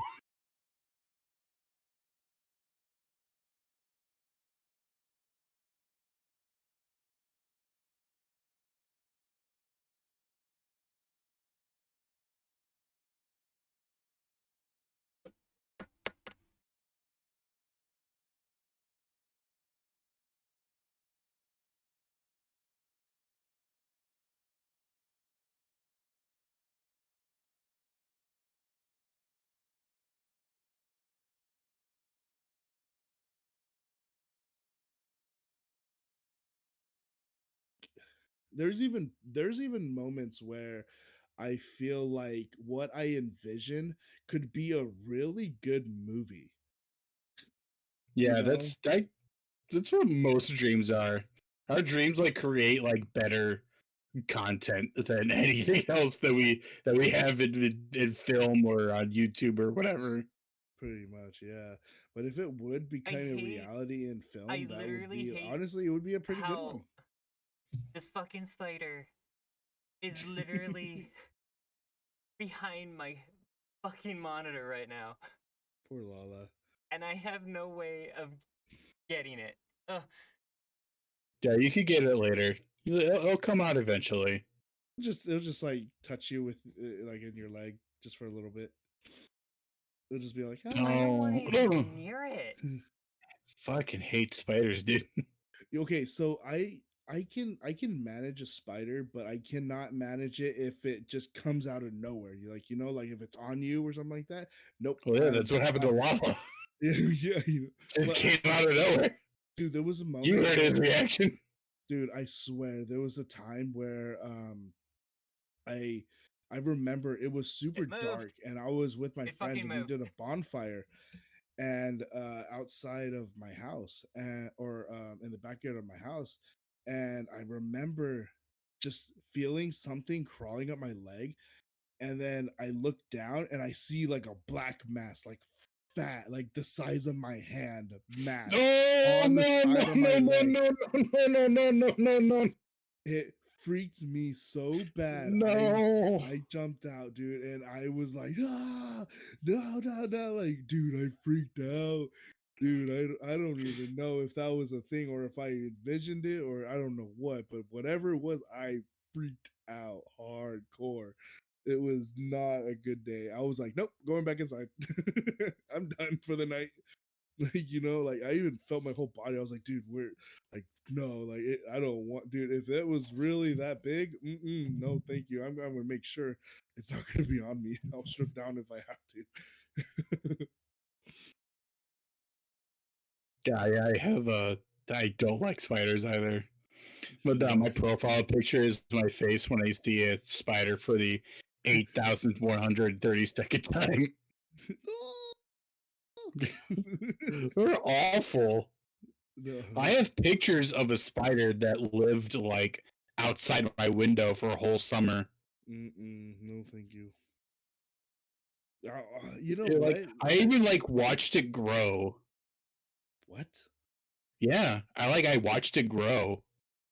There's even moments where I feel like what I envision could be a really good movie. Yeah, You know? that's what most dreams are. Our dreams like create like better content than anything else that we have in film or on YouTube or whatever. Pretty much, yeah. But if it would be I kind of hate- reality in film, I that would literally be hate honestly, it would be a pretty good how one. this fucking spider is literally behind my fucking monitor right now, Poor Lala. and I have no way of getting it. Ugh. Yeah, you could get it later. It'll come out eventually. It'll just like touch you with like in your leg just for a little bit. It'll just be like, I don't want to Oh. even get near it. Fucking hate spiders, dude. Okay, so I can manage a spider, but I cannot manage it if it just comes out of nowhere. You like, like if it's on you or something like that. Nope. Well, yeah, that's what happened to Lava. Yeah, Just but, came out of nowhere. dude, there was a moment. You heard his reaction. Dude, I swear there was a time where I I remember it was super dark and I was with my friends and we did a bonfire and outside of my house and or in the backyard of my house, and I remember just feeling something crawling up my leg, and then I look down and I see like a black mass, like fat, like the size of my hand mass on the side of my leg. No. It freaked me so bad. No. I jumped out, dude, and I was like, ah, no, like, dude, I freaked out. Dude, I don't even know if that was a thing or if I envisioned it or I don't know what, but whatever it was, I freaked out hardcore. It was not a good day. I was like, nope, going back inside. I'm done for the night. Like, like I even felt my whole body. I was like, dude, we're like, no, like I don't want, dude. If it was really that big, no, thank you. I'm gonna make sure it's not gonna be on me. I'll strip down if I have to. Yeah, I have I don't like spiders either. But my profile picture is my face when I see a spider for the 8,132nd time. They're awful. No, I have pictures of a spider that lived like outside my window for a whole summer. no, thank you. You know It, what? like I even like watched it grow. What? Yeah, I watched it grow.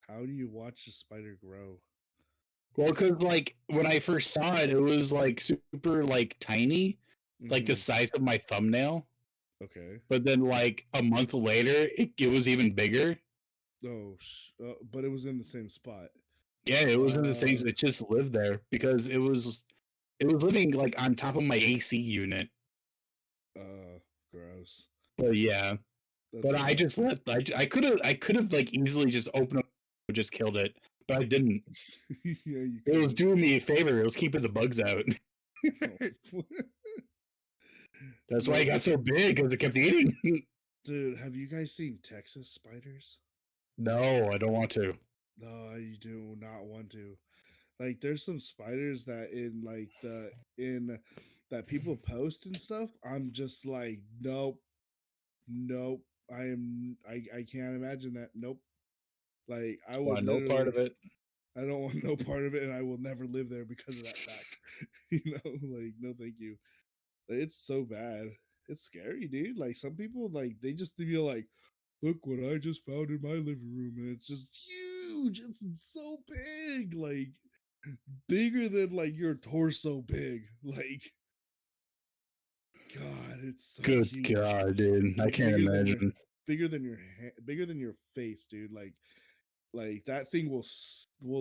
How do you watch a spider grow? Well, because like when I first saw it, it was like super like tiny, like the Mhm. size of my thumbnail. Okay. But then like a month later, it was even bigger. Oh, but it was in the same spot. Yeah, it was in the same. It just lived there because it was living like on top of my AC unit. Gross. But yeah, but I just let I could have like easily just opened up and just killed it, but I didn't. Yeah, It was doing me a favor. It was keeping the bugs out. Oh. That's why it got so big because it kept eating. Dude, have you guys seen Texas spiders? No, I don't want to. No, you do not want to. Like, there's some spiders that in that people post and stuff. I'm just like, nope, nope. I can't imagine that. Nope. Like, I would No part of it. I don't want no part of it, and I will never live there because of that fact. Like, no, thank you. It's so bad. It's scary, dude. Like, some people, like, they just feel like, look what I just found in my living room, and it's just huge. It's so big, like bigger than like your torso big. Like, God, it's so Good huge. God, dude, I can't imagine. Bigger than bigger than your face, dude. Like that thing will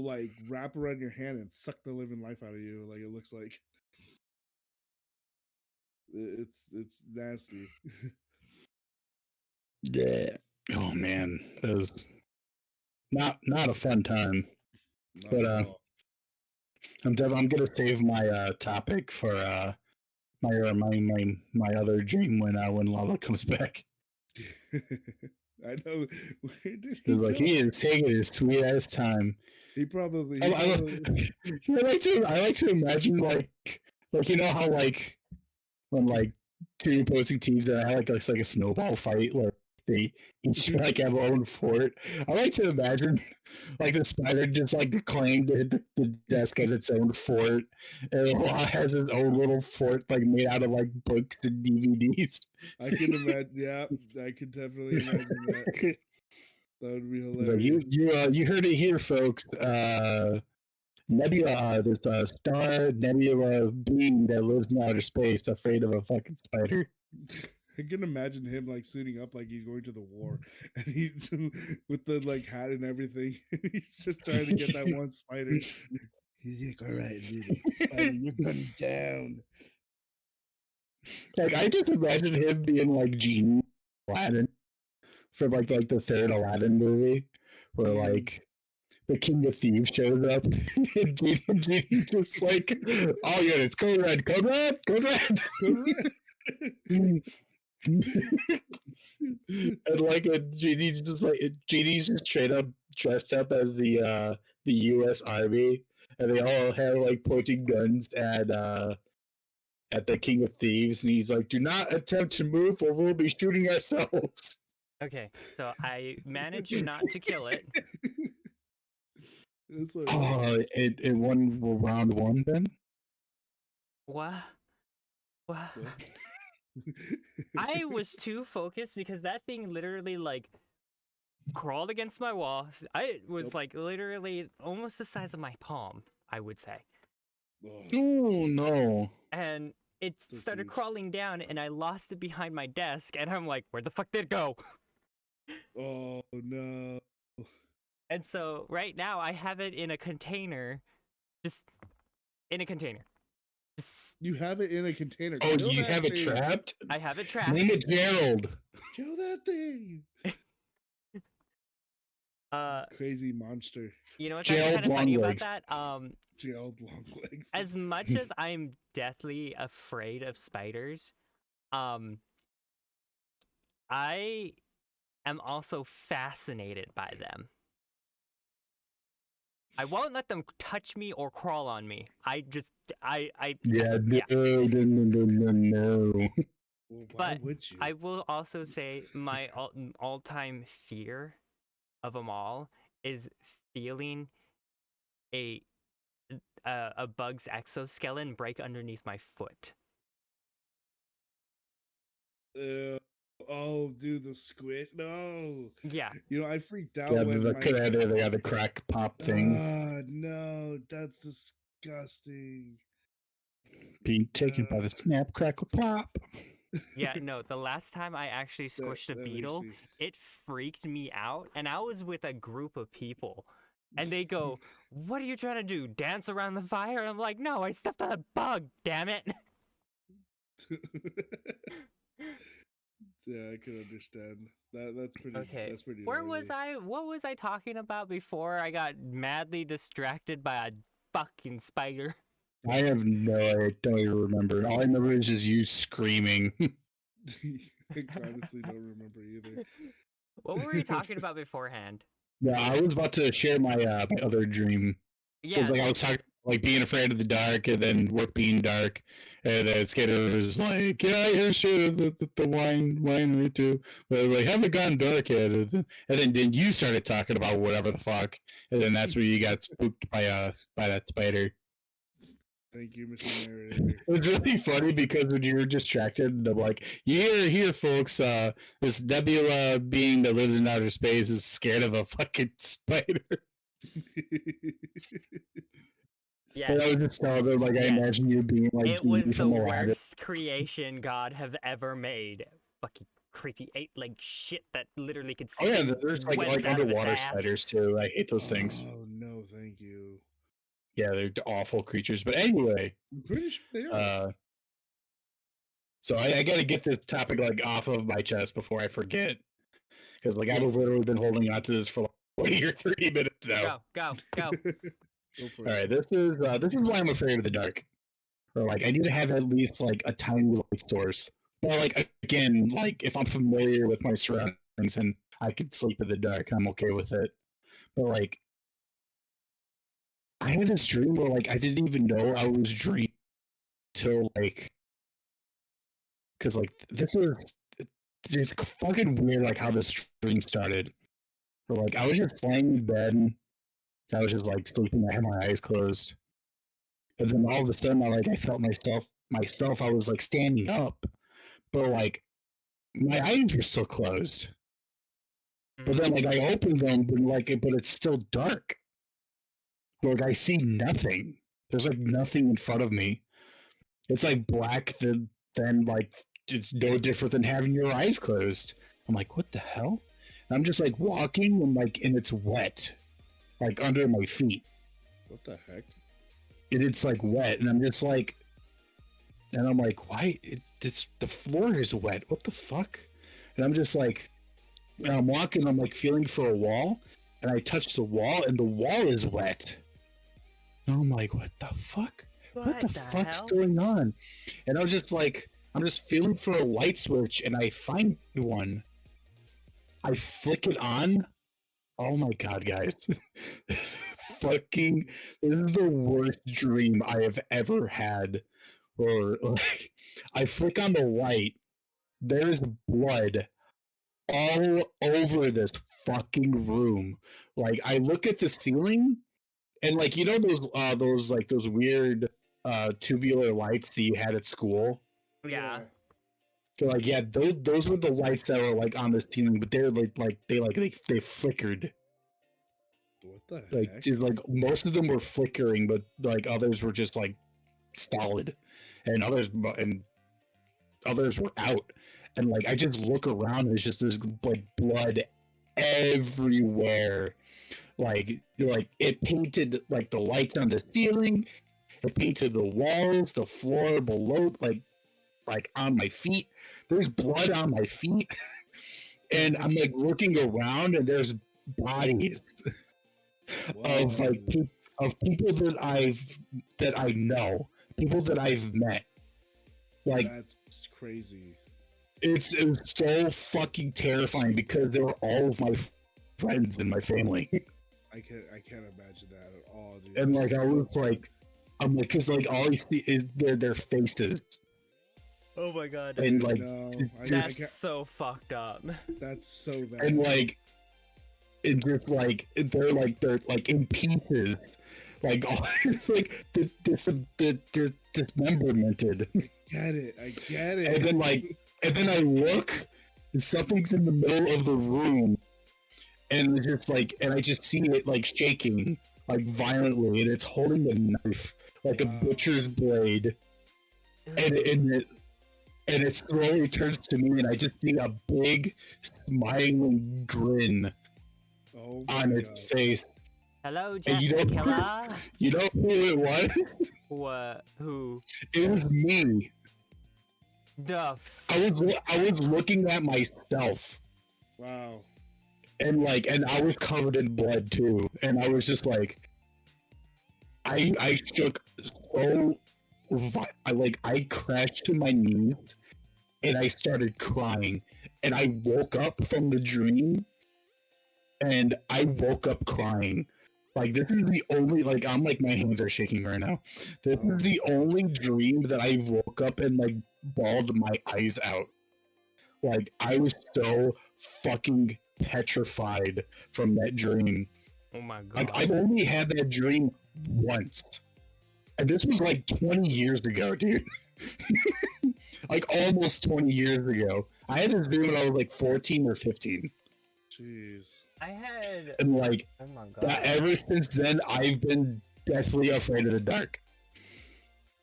like wrap around your hand and suck the living life out of you. Like, it looks like it's nasty. Yeah. Oh man, that was not a fun time. Not But at all. I'm gonna save my topic for my other dream when Lava comes back. I know. Where did he Because like go? he is taking his sweet ass time. He probably. I like to imagine like you know how like when like two opposing teams that have like a snowball fight where they each like have their own fort. I like to imagine like the spider just like claimed to hit the desk as its own fort, and it has its own little fort like made out of like books and DVDs. I can imagine. Yeah, I could definitely imagine that. That would be hilarious. Like you heard it here, folks. Nebula, this star nebula being that lives in outer space, afraid of a fucking spider. I can imagine him like suiting up like he's going to the war, and he's just, with the like hat and everything. He's just trying to get that one spider. He's like, "All right, dude, spider, you're going down." Like I just imagine him being like Genie Aladdin from like the third Aladdin movie, where like the King of Thieves shows up, and Genie just like, all units, code red, code red, code red. And like Genie's just straight up dressed up as the U.S. Army, and they all have like pointing guns at the King of Thieves, and he's like, "Do not attempt to move, or we'll be shooting ourselves." Okay, so I managed not to kill it. It won round one then. What? I was too focused because that thing literally like crawled against my wall. I was like literally almost the size of my palm, I would say. Oh no! And it started crawling down, and I lost it behind my desk. And I'm like, "Where the fuck did it go?" Oh no! And so right now I have it in a container, just in a container. You have it in a container. Oh, you have it trapped? I have it trapped. Name it Gerald. Kill that thing. Crazy monster. You know what's kind of funny about that? Gerald long legs. As much as I'm deathly afraid of spiders, I am also fascinated by them. I won't let them touch me or crawl on me. No. Well, why but would you? I will also say my all-time fear of them all is feeling a bug's exoskeleton break underneath my foot. Oh, dude, the squid. No. Yeah. You know, I freaked out Yeah, when they got the crack pop thing. No, that's disgusting. Being taken by the snap, crackle, pop. Yeah, no, the last time I actually squished a beetle, it freaked me out, and I was with a group of people, and they go, "What are you trying to do, dance around the fire?" And I'm like, "No, I stepped on a bug, damn it." Yeah, I can understand. That's pretty. Okay, That's pretty. where was I? What was I talking about before I got madly distracted by a fucking spider? I have I don't even remember. All I remember is just you screaming. I honestly don't remember either. What were we talking about beforehand? Yeah, I was about to share my my other dream. Yeah, Because I was talking like being afraid of the dark, and then work being dark, and then Skater was like, "Yeah, I sure the winery too," but like haven't gone dark yet. And then you started talking about whatever the fuck, and then that's where you got spooked by that spider. Thank you, Mr. Narrator. It was really funny because when you were distracted, I'm like, here, folks, this nebula being that lives in outer space is scared of a fucking spider. yes. And I was just telling them, like, I imagine you being like, it was the worst creation God have ever made. Fucking creepy eight-legged shit that literally could see. Oh yeah, there's like underwater spiders too. I hate those things. Oh no, thank you. Yeah, they're awful creatures. But anyway, I'm pretty sure they are. So I got to get this topic like off of my chest before I forget, because like I've literally been holding on to this for like 20 or 30 minutes now. Go. Go for All right, this is why I'm afraid of the dark. Or like I need to have at least like a tiny light source. Or like again, like if I'm familiar with my surroundings and I could sleep in the dark, I'm okay with it. But like I had this dream where like I didn't even know I was dreaming till like, because like it's fucking weird like how this dream started. But like I was just laying in bed, I was just like sleeping, I had my eyes closed, and then all of a sudden I felt myself. I was like standing up, but like my eyes were still closed. But then like I opened them, but it's still dark. Like I see nothing. There's like nothing in front of me. It's like black. Then like it's no different than having your eyes closed. I'm like, what the hell? And I'm just like walking and it's wet, like under my feet. What the heck? And it's like wet, and I'm just like, and I'm like, why? The floor is wet. What the fuck? And I'm just like, and I'm walking. I'm like feeling for a wall, and I touch the wall, and the wall is wet. And I'm like, what the fuck? What the fuck's hell? going on? And I was just like, I'm just feeling for a light switch, and I find one. I flick it on. Oh my god, guys. This is the worst dream I have ever had. Or like, I flick on the light. There's blood all over this fucking room. Like, I look at the ceiling, and like, you know those weird tubular lights that you had at school? Yeah. So like, yeah, those were the lights that were like on the ceiling, but they're they flickered. What the Like, heck? just like most of them were flickering, but like others were just like solid, and others were out. And like, I just look around, and it's just there's like blood everywhere. Like it painted like the lights on the ceiling, it painted the walls, the floor below, like on my feet. There's blood on my feet, and I'm like looking around, and there's bodies of like of people that I know, people that I've met. Like, that's crazy. it was so fucking terrifying because they were all of my friends and my family. I can't imagine that at all, dude. And like, That's I was like, I'm like, because like all I see is their faces. Oh my god. And like, no, That's so fucked up. that's so bad. and like, and just like they're like in pieces, like all like the dismembermented. I get it. And then I look, and something's in the middle of the room, and it's just like, and I just see it like shaking, like violently, and it's holding a knife, like a butcher's blade, and it slowly turns to me, and I just see a big smiling grin on its face. Hello, And you know, Killer. you know who it was? What? Who? It was me. The I was looking at myself, Wow. and I was covered in blood too, and I was just like, I shook so, I crashed to my knees, and I started crying, and I woke up from the dream, and I woke up crying. Like, this is the only, like, I'm like, my hands are shaking right now. This is the only dream that I woke up and like bawled my eyes out. Like, I was so fucking petrified from that dream. Oh my god. Like, I've only had that dream once. And this was like 20 years ago, dude. Like, almost 20 years ago. I had this dream when I was like 14 or 15. Jeez. I had. And like, Oh my god. that, ever since then, I've been deathly afraid of the dark.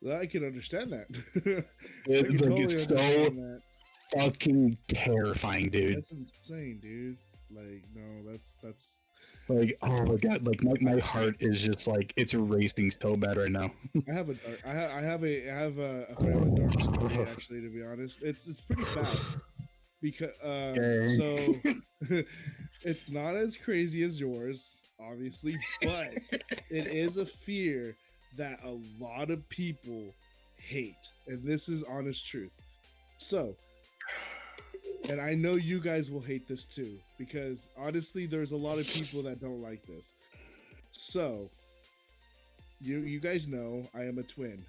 Well, I can understand that. It's so fucking terrifying, dude. That's insane, dude. Like, no, that's like, oh my god, like my heart is just like, it's racing so bad right now. I have a friend with dark story, actually, to be honest. It's pretty fast. Because so it's not as crazy as yours, obviously, but it is a fear that a lot of people hate, and this is honest truth. So, and I know you guys will hate this too, because honestly, there's a lot of people that don't like this. So, you guys know I am a twin.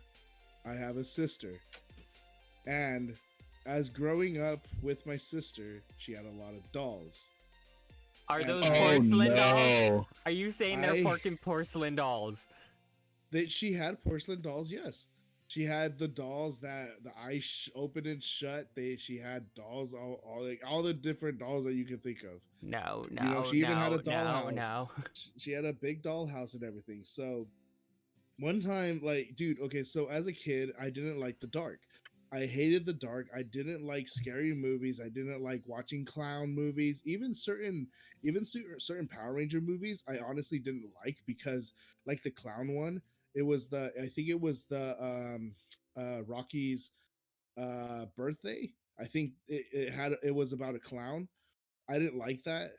I have a sister, and as growing up with my sister, she had a lot of dolls. Are those Oh, porcelain no. dolls? Are you saying they're I- fucking porcelain dolls? That she had porcelain dolls, yes. She had the dolls that the eyes open and shut. She had dolls, all the different dolls that you can think of. No, no, know, she even had a dollhouse. no. She had a big dollhouse and everything. So one time, like, dude, okay, so as a kid, I didn't like the dark. I hated the dark. I didn't like scary movies. I didn't like watching clown movies. Even certain Power Ranger movies, I honestly didn't like, because like the clown one, I think it was the Rocky's birthday. I think it was about a clown. I didn't like that.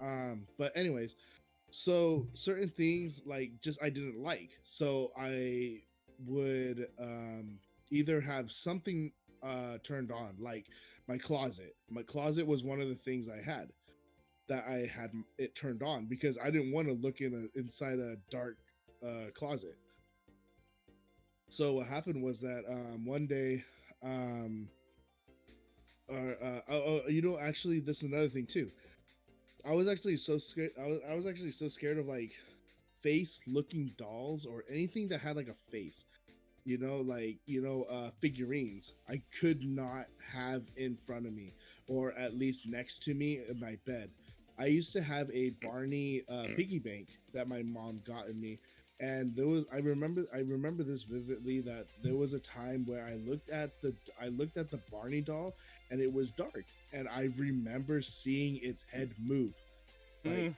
But anyways, so certain things like just I didn't like. So I would either have something turned on, like my closet. My closet was one of the things I had that I had it turned on because I didn't want to look inside a dark closet. So what happened was that one day, actually, this is another thing too. I was actually so scared. I was actually so scared of like face-looking dolls or anything that had like a face. Figurines. I could not have in front of me or at least next to me in my bed. I used to have a Barney piggy bank that my mom got in me, and I remember this vividly, that there was a time where I looked at the Barney doll and it was dark, and I remember seeing its head move. Like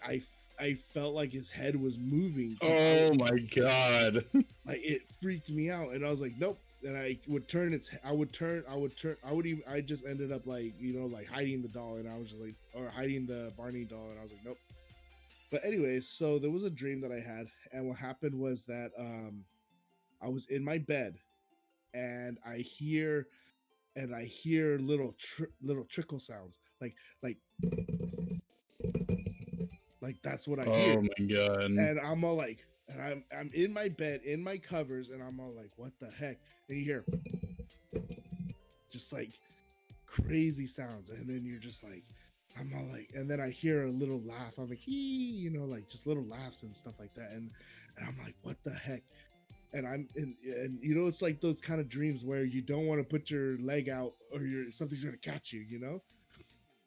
I felt like his head was moving. Oh my god. Like it freaked me out, and I was like, nope. And I would turn I just ended up like, like hiding the doll, and I was just like, or hiding the Barney doll, and I was like, nope. But anyways, so there was a dream that I had, and what happened was that I was in my bed, and I hear little trickle sounds, like that's what I hear. Oh my god. And I'm all like, and I'm in my bed, in my covers, and I'm all like, what the heck? And you hear just like crazy sounds, and then you're just like, I'm all like, and then I hear a little laugh. I'm like, like just little laughs and stuff like that, and I'm like, what the heck? And it's like those kind of dreams where you don't want to put your leg out or something's gonna catch you,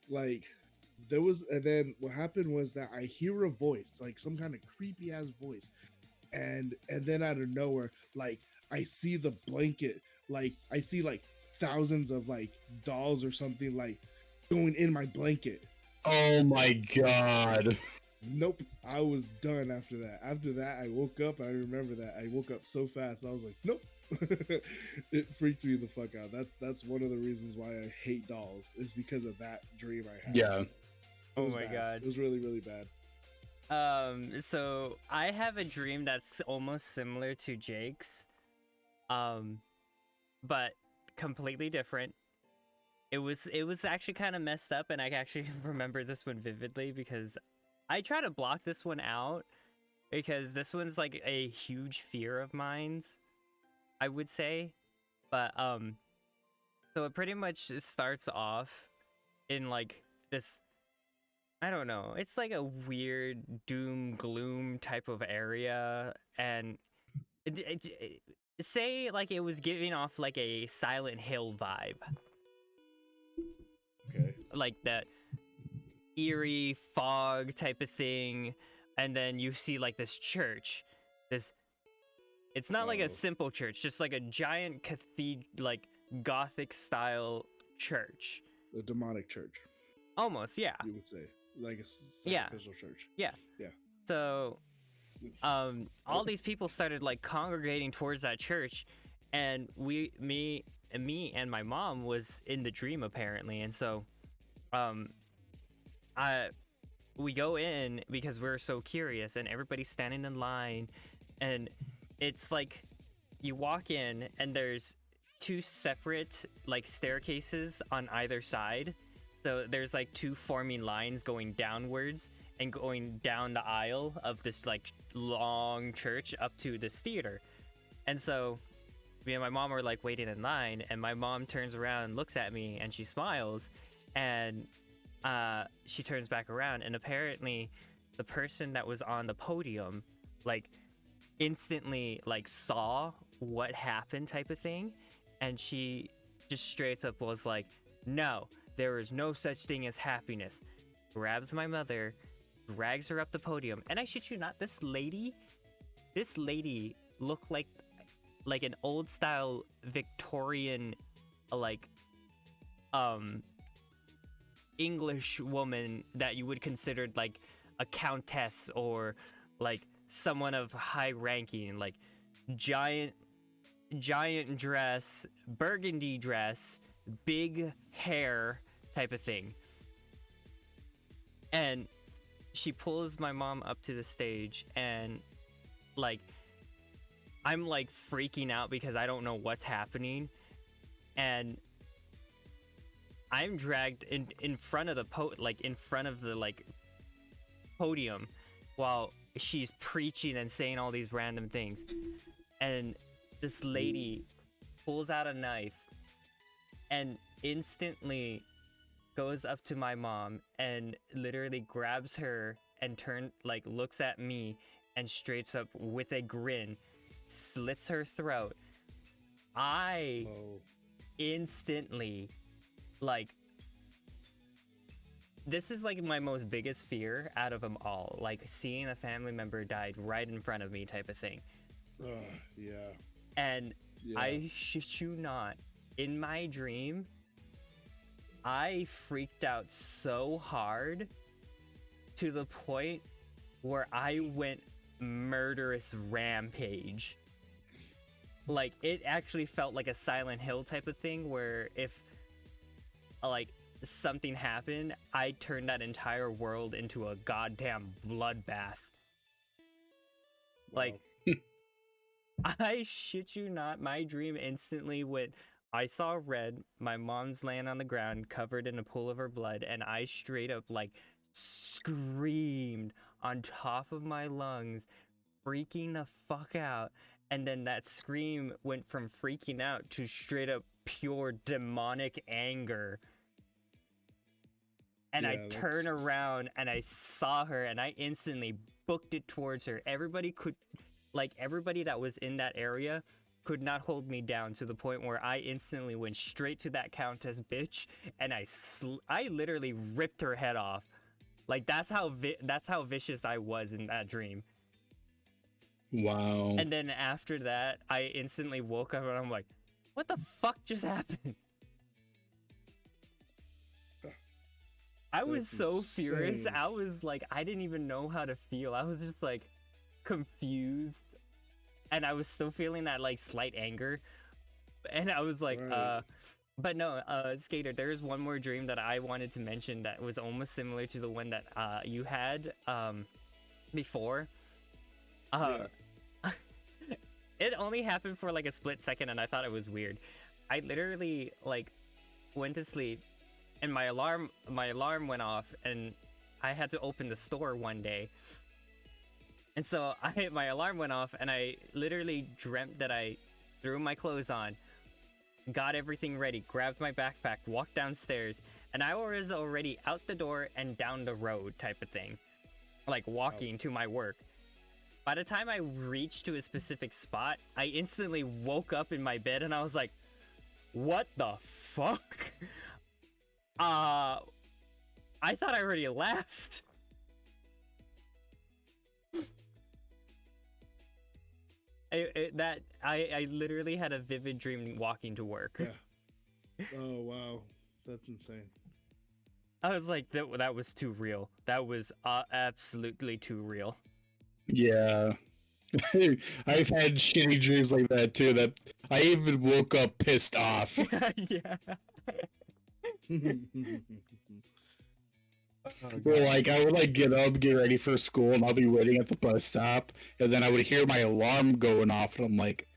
like. And then what happened was that I hear a voice, like some kind of creepy ass voice, and then out of nowhere, like I see the blanket, like I see like thousands of like dolls or something like going in my blanket. Oh my god. Nope, I was done after that. After that, I woke up. I remember that I woke up so fast. I was like, nope. It freaked me the fuck out. That's one of the reasons why I hate dolls, is because of that dream I had. Yeah. Oh my god. It was really, really bad. So I have a dream that's almost similar to Jake's, but completely different. It was actually kind of messed up, and I actually remember this one vividly because I try to block this one out because this one's like a huge fear of mine's, I would say. But so it pretty much starts off in like this, I don't know, it's like a weird doom gloom type of area, and say like it was giving off like a Silent Hill vibe. Okay. Like that eerie fog type of thing, and then you see like this church. It's not like a simple church, just like a giant cathedral, like Gothic style church. A demonic church. Almost, yeah. You would say. Like a sacrificial church. Yeah. Yeah. So all these people started like congregating towards that church, and me and my mom was in the dream apparently, and so we go in because we're so curious, and everybody's standing in line, and it's like you walk in and there's two separate like staircases on either side. So there's like two forming lines going downwards and going down the aisle of this like long church up to this theater. And so me and my mom are like waiting in line, and my mom turns around and looks at me, and she smiles, and she turns back around, and apparently the person that was on the podium like instantly like saw what happened type of thing, and she just straight up was like, no, there is no such thing as happiness. Grabs my mother, drags her up the podium, and I shit you not, this lady looked like an old style Victorian like English woman that you would consider like a countess or like someone of high ranking, like giant dress, burgundy dress, big hair type of thing. And she pulls my mom up to the stage, and like I'm like freaking out because I don't know what's happening, and I'm dragged in front of the in front of the like podium while she's preaching and saying all these random things, and this lady pulls out a knife and instantly goes up to my mom and literally grabs her and looks at me and straight up with a grin slits her throat. I instantly, like, this is like my most biggest fear out of them all, like seeing a family member died right in front of me type of thing. Yeah. And I shit you not, in my dream I freaked out so hard to the point where I went murderous rampage. Like, it actually felt like a Silent Hill type of thing, where if like something happened, I turned that entire world into a goddamn bloodbath. Like, I shit you not, my dream instantly went, I saw red, my mom's laying on the ground covered in a pool of her blood, and I straight up like screamed on top of my lungs, freaking the fuck out. And then that scream went from freaking out to straight up pure demonic anger. And I turn around and I saw her and I instantly booked it towards her. Everybody that was in that area could not hold me down, to the point where I instantly went straight to that countess bitch and I literally ripped her head off. Like, that's how vicious I was in that dream. Wow. And then after that, I instantly woke up and I'm like, what the fuck just happened? I was so furious. I was like, I didn't even know how to feel. I was just like confused. And I was still feeling that like slight anger. And I was like, but no, Skater, there is one more dream that I wanted to mention that was almost similar to the one that you had before. It only happened for like a split second and I thought it was weird. I literally like went to sleep and my alarm went off and I had to open the store one day. And so my alarm went off and I literally dreamt that I threw my clothes on, got everything ready, grabbed my backpack, walked downstairs, and I was already out the door and down the road type of thing, like walking to my work. By the time I reached to a specific spot, I instantly woke up in my bed and I was like, what the fuck? I thought I already left. I literally had a vivid dream walking to work. Yeah. Oh wow, that's insane. I was like, that was too real. That was absolutely too real. Yeah. I've had shitty dreams like that too, that I even woke up pissed off. Yeah. Where like I would like get up, get ready for school, and I'll be waiting at the bus stop, and then I would hear my alarm going off, and I'm like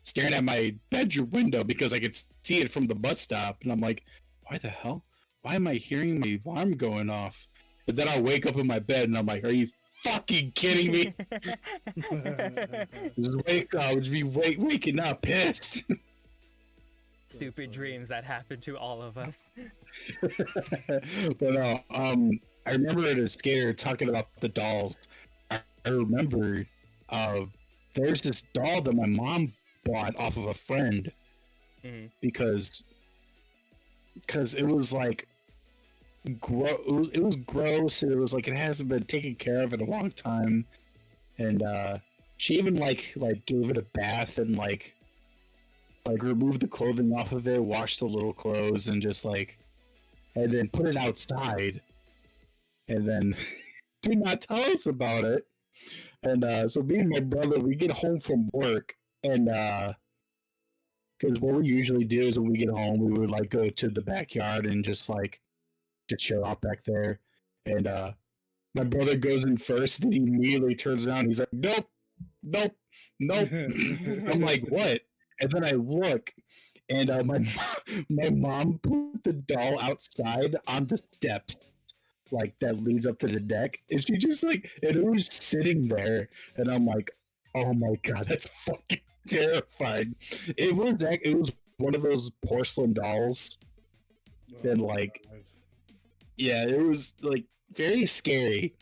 staring at my bedroom window because I could see it from the bus stop, and I'm like, why the hell? Why am I hearing my alarm going off? And then I wake up in my bed, and I'm like, are you fucking kidding me? Just wake up, just be waking up pissed. Stupid dreams that happen to all of us. But no, I remember at a Skater talking about the dolls. I remember there's this doll that my mom bought off of a friend because it was like it was gross, and it was like it hasn't been taken care of in a long time, and she even like gave it a bath and like remove the clothing off of it, wash the little clothes, and just like, and then put it outside, and then did not tell us about it. And so me and my brother, we get home from work, and because what we usually do is when we get home, we would like go to the backyard and just chill out back there. And My brother goes in first, then he immediately turns around. He's like, nope, nope, nope. I'm like, what? And then I look, and my mom put the doll outside on the steps, like that leads up to the deck, and she just like, and it was sitting there, and I'm like, oh my god, that's fucking terrifying. It was one of those porcelain dolls, and like, yeah, it was like very scary,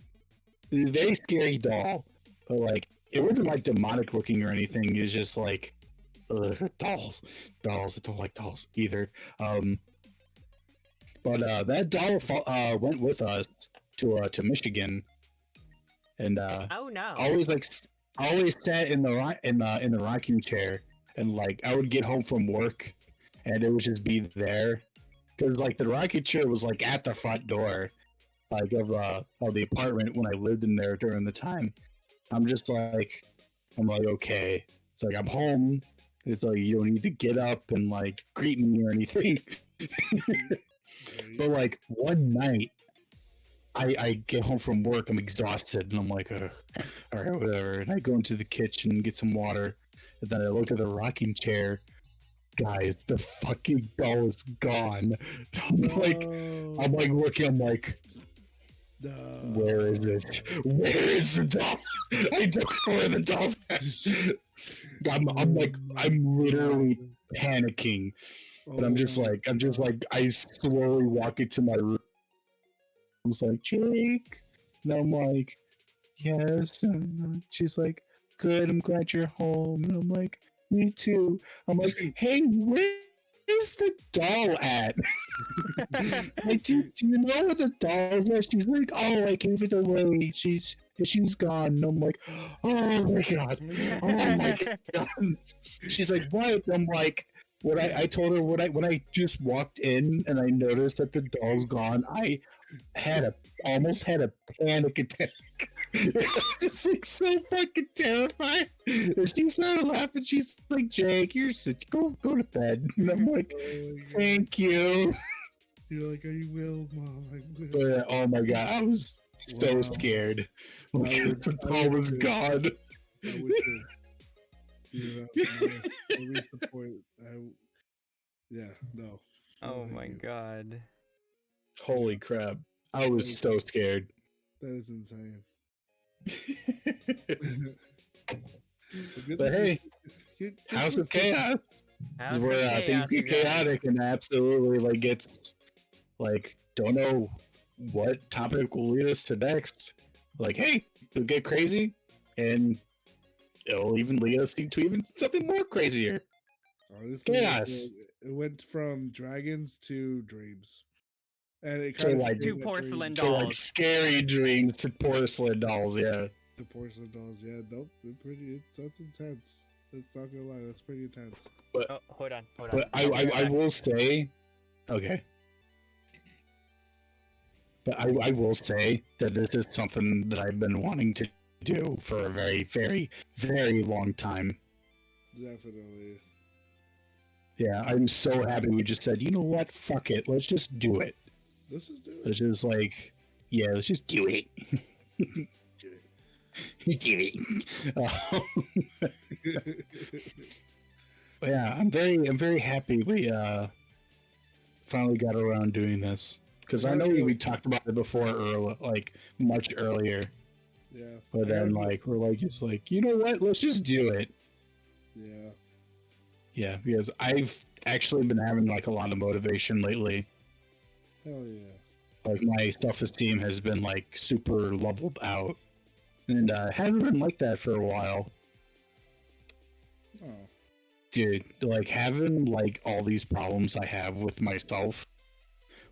very scary doll, but like it wasn't like demonic looking or anything. It was just like dolls. I don't like dolls either. But that doll went with us to Michigan, and Oh no. always sat in the rocking chair, and like I would get home from work, and it would just be there, because like the rocking chair was like at the front door, like of the apartment when I lived in there during the time. I'm like, okay, it's like I'm home. It's like you don't need to get up and like greet me or anything. But like one night, I get home from work, I'm exhausted, and I'm like, all right, whatever. And I go into the kitchen and get some water, and then I look at the rocking chair. Guys, the fucking doll is gone. I'm like looking, I'm like, where is it? Where is the doll? I don't know where the doll's at. I'm literally panicking. But I'm just like, I slowly walk into my room. I was like, Jake. And I'm like, yes. And she's like, good, I'm glad you're home. And I'm like, me too. I'm like, hey, where's the doll at? Like, do you know where the doll is at? She's like, oh, I gave it away. She's gone. And I'm like, oh my god. Oh my god. She's like, what? I'm like, when I told her when I just walked in and I noticed that the doll's gone, I almost had a panic attack. It was just like so fucking terrifying. And she started laughing. She's like, Jake, you're sick. Go to bed. And I'm like, thank you. You're like, I will, Mom. I will. But, oh my god, I was so scared. The doll was gone. I would too. Yeah, every support. Yeah, no. Oh my god. Holy crap. I was so scared. That is insane. But hey, House of Chaos is where things get chaotic and absolutely like gets like don't know what topic will lead us to next. Like, hey, it'll get crazy, and it'll even lead us into even something more crazier. Honestly, Chaos. It went from dragons to dreams, and it So, kind of like, Two porcelain So like dolls. scary dreams to porcelain dolls, yeah. the porcelain dolls. Yeah, nope, they're pretty. That's intense. That's not gonna lie, that's pretty intense. Oh, hold on. But I will say, okay. But I will say that this is something that I've been wanting to do for a very, very, very long time. Definitely. Yeah, I'm so happy we just said, you know what? Fuck it. Let's just do it. Let's just do it. Let's just like, yeah, let's just do it. Do it. But yeah, I'm very happy we finally got around doing this, because I know we talked about it before, like much earlier. Yeah. But then like we're like, it's like, you know what? Let's just do it. Yeah. Yeah, because I've actually been having like a lot of motivation lately. Hell yeah. Like my self-esteem has been like super leveled out, and haven't been like that for a while. Oh. Dude, like having like all these problems I have with myself,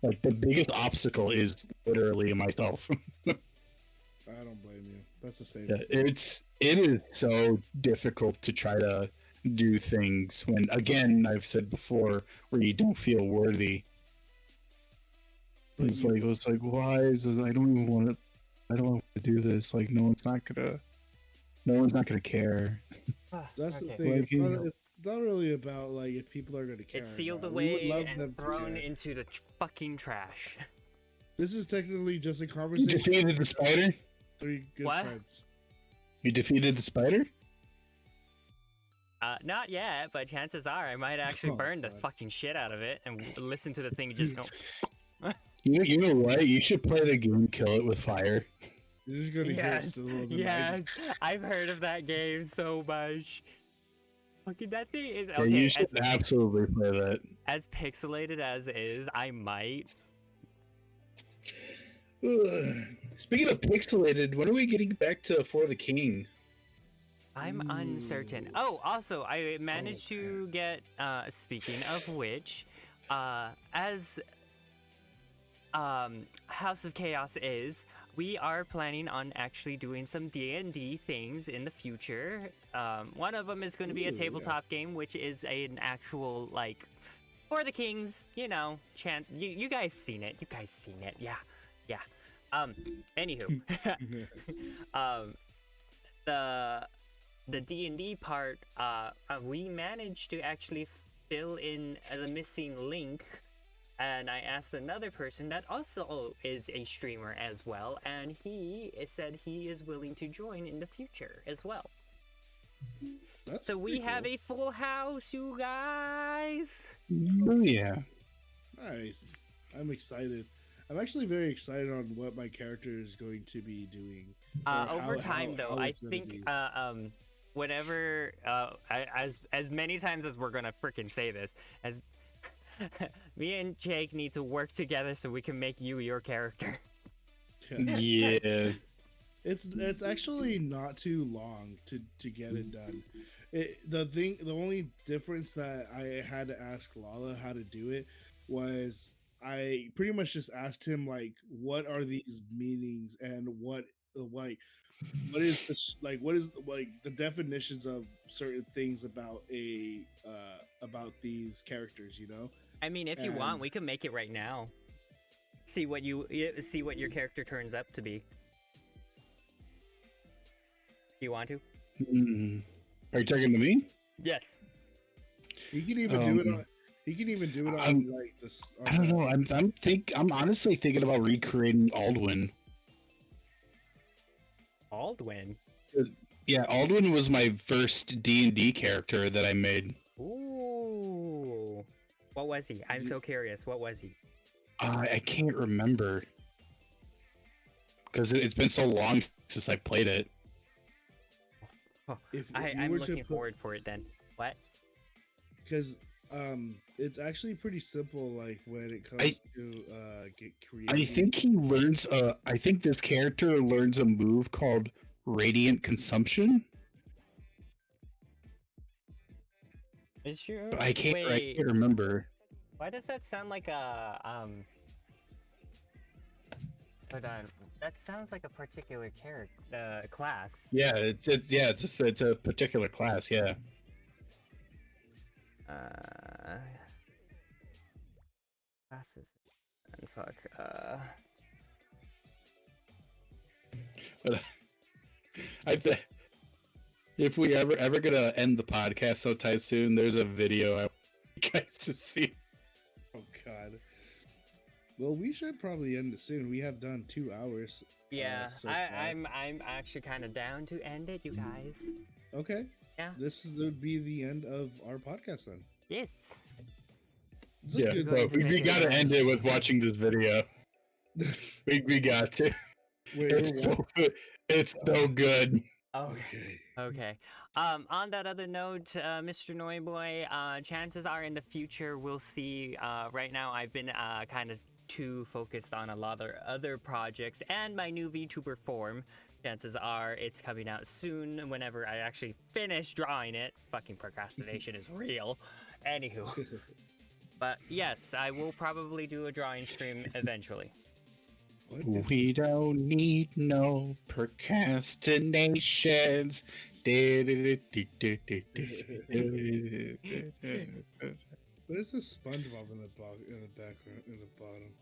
like the biggest obstacle is literally myself. I don't blame you. That's the same. Yeah, it is so difficult to try to do things when, again, I've said before, where you don't feel worthy. It's like why is this? I don't want to do this. Like no one's not gonna care. That's the Okay. thing. Like, It's not really about like if people are going to care. It's sealed or not. We would away love and them to thrown care. into the fucking trash. This is technically just a You conversation. defeated the spider? Three good What? friends. You defeated the spider? Not yet, but chances are I might actually Oh, burn the God. fucking shit out of it and listen to the thing just go. You know what? You should play the game, kill it with fire. You're just gonna hear it Yes, sizzle in the mic. yes, I've heard of that game so much. Fucking that thing is Yeah, okay. you should absolutely play that. As pixelated as is, I might. Ugh. Speaking of pixelated, when are we getting back to For the King? I'm uncertain. Ooh. Oh, also, I managed to get. Speaking of which, as House of Chaos is, we are planning on actually doing some D&D things in the future. One of them is going to be a Ooh, tabletop game, which is an actual like For the Kings. You know, you guys seen it. You guys seen it. Yeah. Anywho, the D&D part, we managed to actually fill in the missing link, and I asked another person that also is a streamer as well, and he said he is willing to join in the future as well. That's So we pretty have cool. a full house, you guys. Oh yeah. Nice. I'm excited. I'm actually very excited on what my character is going to be doing. Or Over time, though, I it's gonna think be. whenever as many times as we're gonna freaking say this, as me and Jake need to work together so we can make you your character. Yeah. It's actually not too long to get it done. The only difference that I had to ask Lala how to do it was I pretty much just asked him like, what are these meanings and what is this, like what is like the definitions of certain things about about these characters, you know? I mean, if you want, And- we can make it right now. See what your character turns up to be. Do you want to? Hmm. Are you talking to me? Yes. He can even do it Um, on. He can even do it on I'm- like this. On I don't the- know. I'm honestly thinking about recreating Aldwin. Aldwin. Yeah, Aldwin was my first D&D character that I made. Ooh. What was he? I'm so curious. What was he? I can't remember because it's been so long since I played it. If I'm looking forward for it then. What? because it's actually pretty simple. Like when it comes to get creative. I think he learns. I think this character learns a move called Radiant Consumption. Is your But I can't Wait, remember. why does that sound like a Hold on. That sounds like a particular character class. Yeah, it's a particular class. Yeah. Classes. And fuck. But I bet if we ever gonna end the podcast sometime soon, there's a video I want you guys to see. Oh God. Well, we should probably end it soon. We have done 2 hours. Yeah, so far. I'm actually kind of down to end it, you guys. Okay. Yeah. This would be the end of our podcast then. Yes. It's a Yeah, good- but we gotta end it with watching this video. We got to. Wait, It's so good. Okay. okay. Okay. On that other note, Mr. Noiboy, chances are in the future we'll see. Right now, I've been kind of too focused on a lot of other projects and my new VTuber form. Chances are it's coming out soon whenever I actually finish drawing it. Fucking procrastination is real. Anywho. But yes, I will probably do a drawing stream eventually. What? We don't need no procrastinations. What is this SpongeBob in the background in the bottom?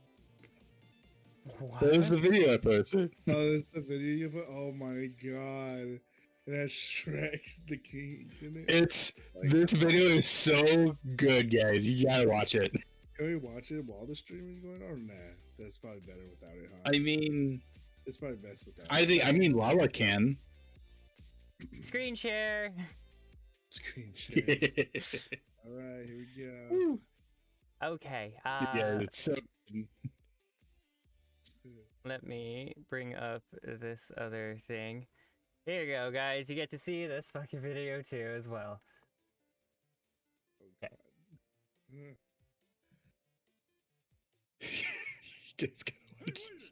That was the video I posted. Oh, that's the video you put. Oh my God! It has Shrek the King in it. This video is so good, guys. You gotta watch it. Can we watch it while the stream is going on? Nah. That's probably better without it, huh? I mean, It's probably best without I mean, Lala can. Screen share. screen share. All right, here we go. Okay. Yeah, it's so. Let me bring up this other thing. Here you go, guys. You get to see this fucking video too, as well. Okay. It's gonna watch this.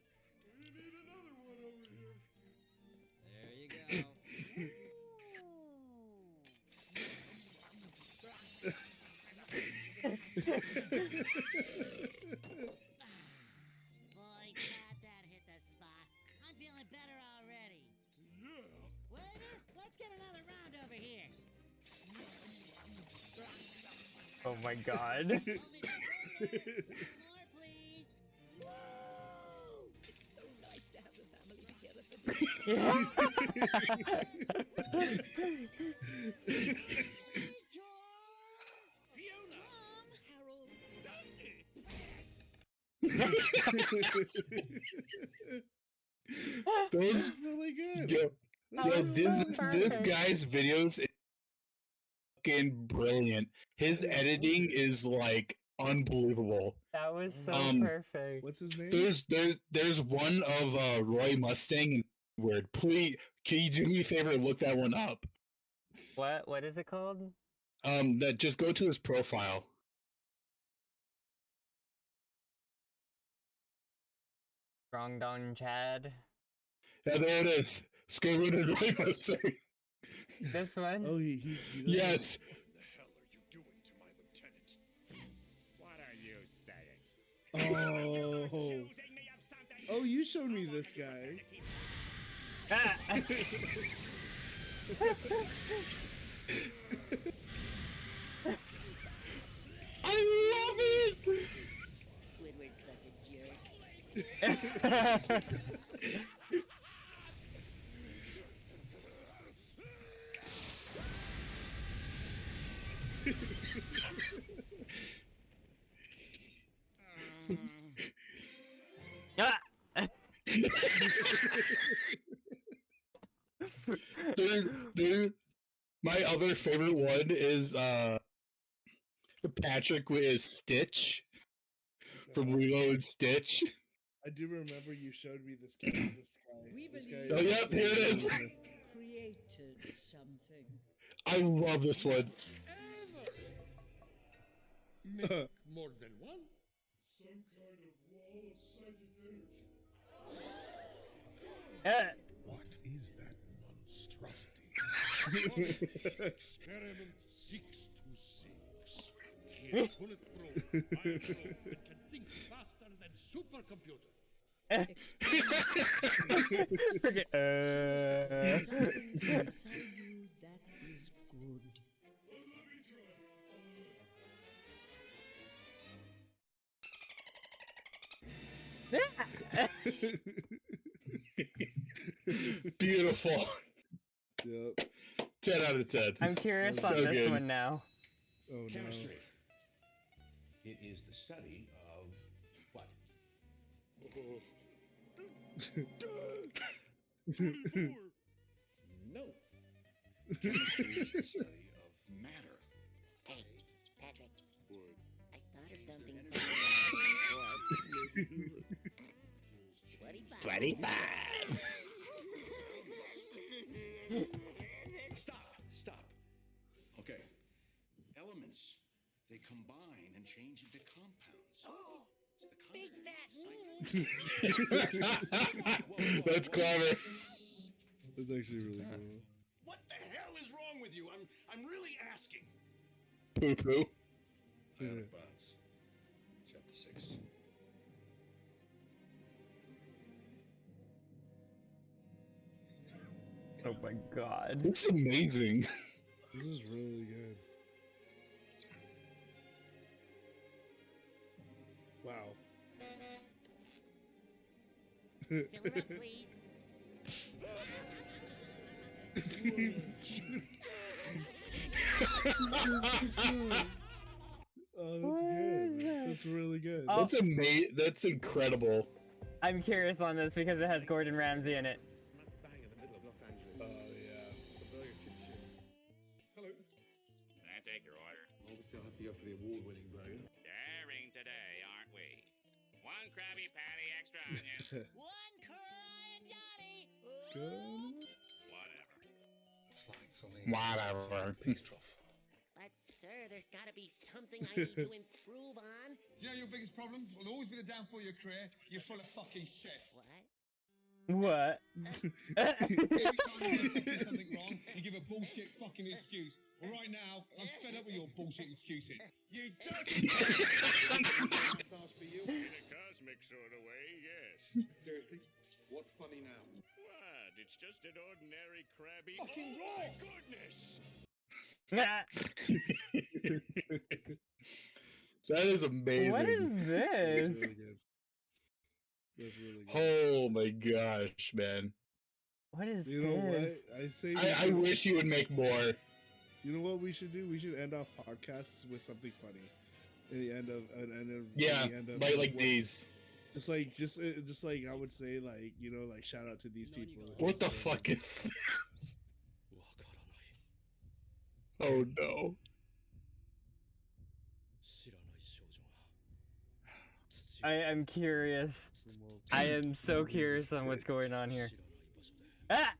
There you go. Boy, God, that hit the spot. I'm feeling better already. Yeah. Waiter, let's get another round over here. Oh my god. Want me to order more, please? Whoa! It's so nice to have the family together for dinner. Fiona! Mom! Harold! Those That's really good. yo, That yo, was this so this perfect. guy's videos is fucking brilliant. His editing is like unbelievable. That was so Um, perfect. What's his name? There's one of Roy Mustang. Word, please, can you do me a favor and look that one up? What is it called? That just go to his profile. Strong Don Chad. Yeah, there it is. Skateboard and Roy Mustang. This one? Oh, he does Yes. What the hell are you doing to my lieutenant? What are you saying? it. Oh, you showed me this guy. Ah! I love it. Squidward's such a jerk. Ah! My other favorite one is Patrick with his Stitch from Lilo and Stitch. I do remember you showed me this guy. This guy. Oh, yep, here it is. Created something. I love this one. Make more than one? Some kind of wall of psychic energy. Ah! What is that monstrosity? Experiment 626. It's bulletproof, fireproof, and can think faster than supercomputer. Forget. Something inside you that is good. Beautiful. Yep. 10 out of 10. I'm curious So on this good. one now. Oh no. Chemistry. It is the study of what? No. Chemistry is the study of matter. Hey, Patrick. What? I thought of something Your funny. energy 25. Stop. Okay. Elements, they combine and change into compounds. Oh, It's the big constant fat cycle. That's clever. That's actually really cool. What the hell is wrong with you? I'm really asking. Poo poo. Bionic Bonds, Chapter 6. Oh my god. This is amazing. This is really good. Wow. Fill her up, please. Oh, that's good. That's really good. Oh. That's That's incredible. I'm curious on this because it has Gordon Ramsay in it. Smack bang in the middle of Los Angeles. Oh yeah. The Burger Kitchen. Hello. Can I take your order? Obviously, I have to go for the award-winning burger. Daring today, aren't we? One Krabby Patty, extra onion. One crying Johnny. Good. Whatever. Looks like something. Whatever. Pig's trough. But, sir, there's gotta be something I need to improve on. Do you know your biggest problem? Will always be the downfall of your career. You're full of fucking shit. What? What? Every time you do something wrong, you give a bullshit fucking excuse. Well, right now, I'm fed up with your bullshit excuses. You dirty. Massage for you. In a cosmic sort of way, yes. Seriously? What's funny now? What? It's just an ordinary Krabby. Fucking oh raw. my goodness! That is amazing. What is That's this? really good. That's really good. Oh my gosh, man. What is You know what? this? I'd say I wish you would make more. You know what we should do? We should end off podcasts with something funny. At the end of Yeah, the end of like these. just like I would say, like, you know, like shout out to these people. What the fuck is this? Oh no. I am curious. I am so curious on what's going on here. Ah!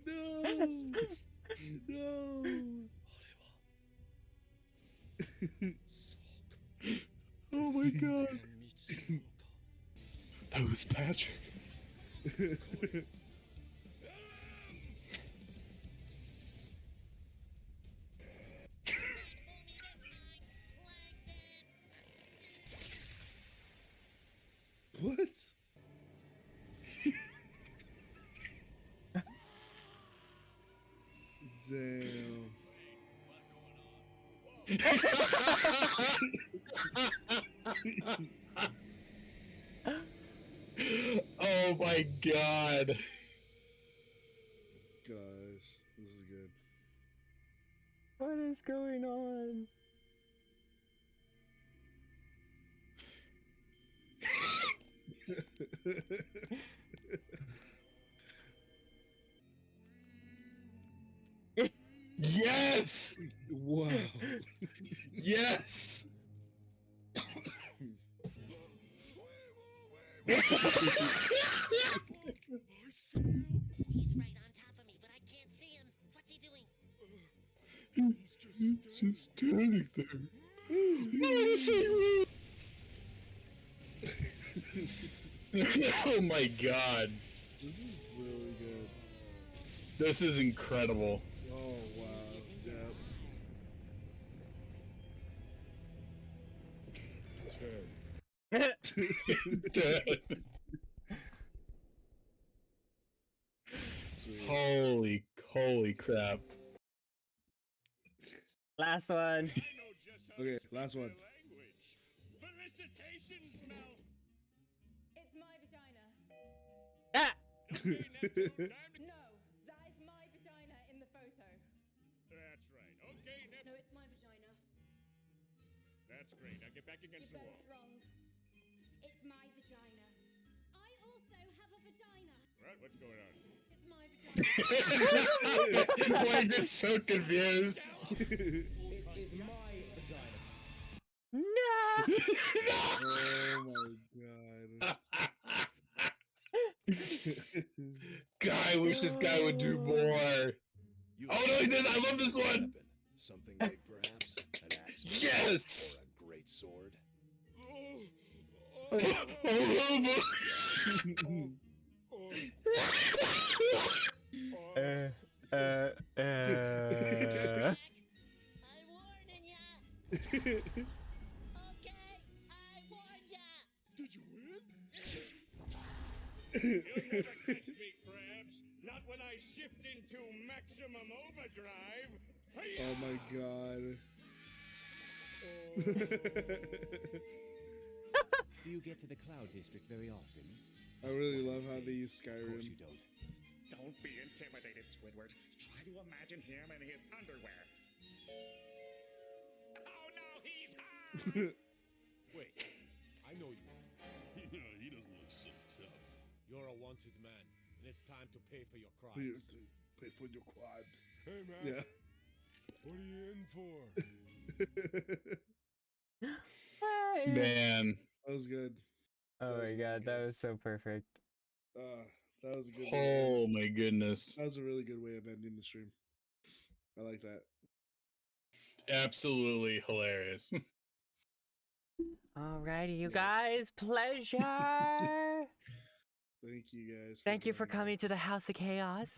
No! No! Oh my god. That was Patrick. What? Damn. Oh my god. Gosh, this is good. What is going on? Yes! Wow. Yes! He's right on top of me, but I can't see him. What's he doing? He's just standing there. Oh my god. This is really good. This is incredible. Oh wow. Yep. Dead. Sweet. Holy crap. Last one. I know just how Okay, to speak last their one. language. Felicitations, Mel. It's my vagina. Ah! Okay, Neptune, time to... No, that is my vagina in the photo. That's right. Okay, No, Neptune. it's my vagina. That's great. Now get back against the You're wall. both wrong. It's my vagina. I also have a vagina. What? What's going on? It's my vagina. Why is it so confused? No! Oh my god. God, I wish this guy would do more. Oh no, he did! I love this one! Something big, perhaps? An axe? Yes! Or a great sword? I'm warning ya. Okay, I warned ya. Did you win? You'll never catch me, Krabs. Not when I shift into maximum overdrive. Oh my god. Do you get to the Cloud District very often? I really love how they use Of course Skyrim. you don't. Don't be intimidated, Squidward. Try to imagine him in his underwear. Wait, I know you. Yeah, he doesn't look so tough. You're a wanted man, and it's time to pay for your We crimes. have to pay for your crimes. Hey, man. Yeah. What are you in for? Man, That was good. Oh my god, that was so perfect. That was a good. oh my goodness. That was a really good way of ending the stream. I like that. Absolutely hilarious. Alrighty, you guys, pleasure. Thank you guys. Thank you for joining coming us. to the House of Chaos.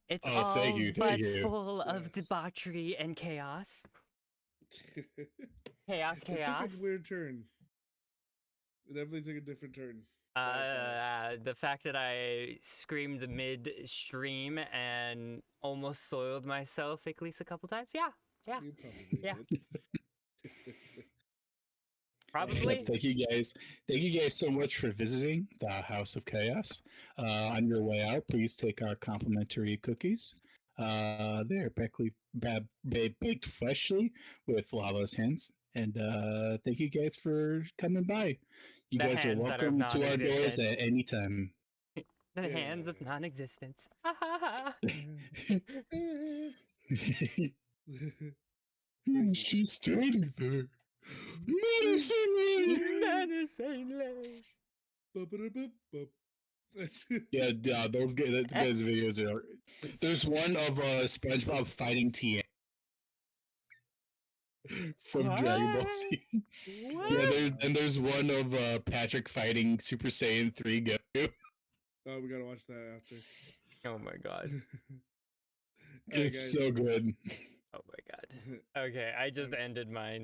It's Oh, all thank you, but thank you. full of Yes. debauchery and chaos. Chaos, It took chaos. a weird turn. It definitely took a different turn. The fact that I screamed mid-stream and almost soiled myself at least a couple times. Yeah. You probably Yeah. did. Probably. Thank you guys. Thank you guys so much for visiting the House of Chaos. On your way out, please take our complimentary cookies. They're baked freshly with Lava's hands. And thank you guys for coming by. You The guys are hands that are welcome to our doors non-existent. at any time. The hands of non-existence. She's standing there. Menacingly. Yeah, those guys' videos are. There's one of SpongeBob fighting Tien from Dragon Ball Z. Yeah, there's one of Patrick fighting Super Saiyan 3 Goku. Oh, we gotta watch that after. Oh my god. It's so good. Oh my god. Okay, I just ended mine.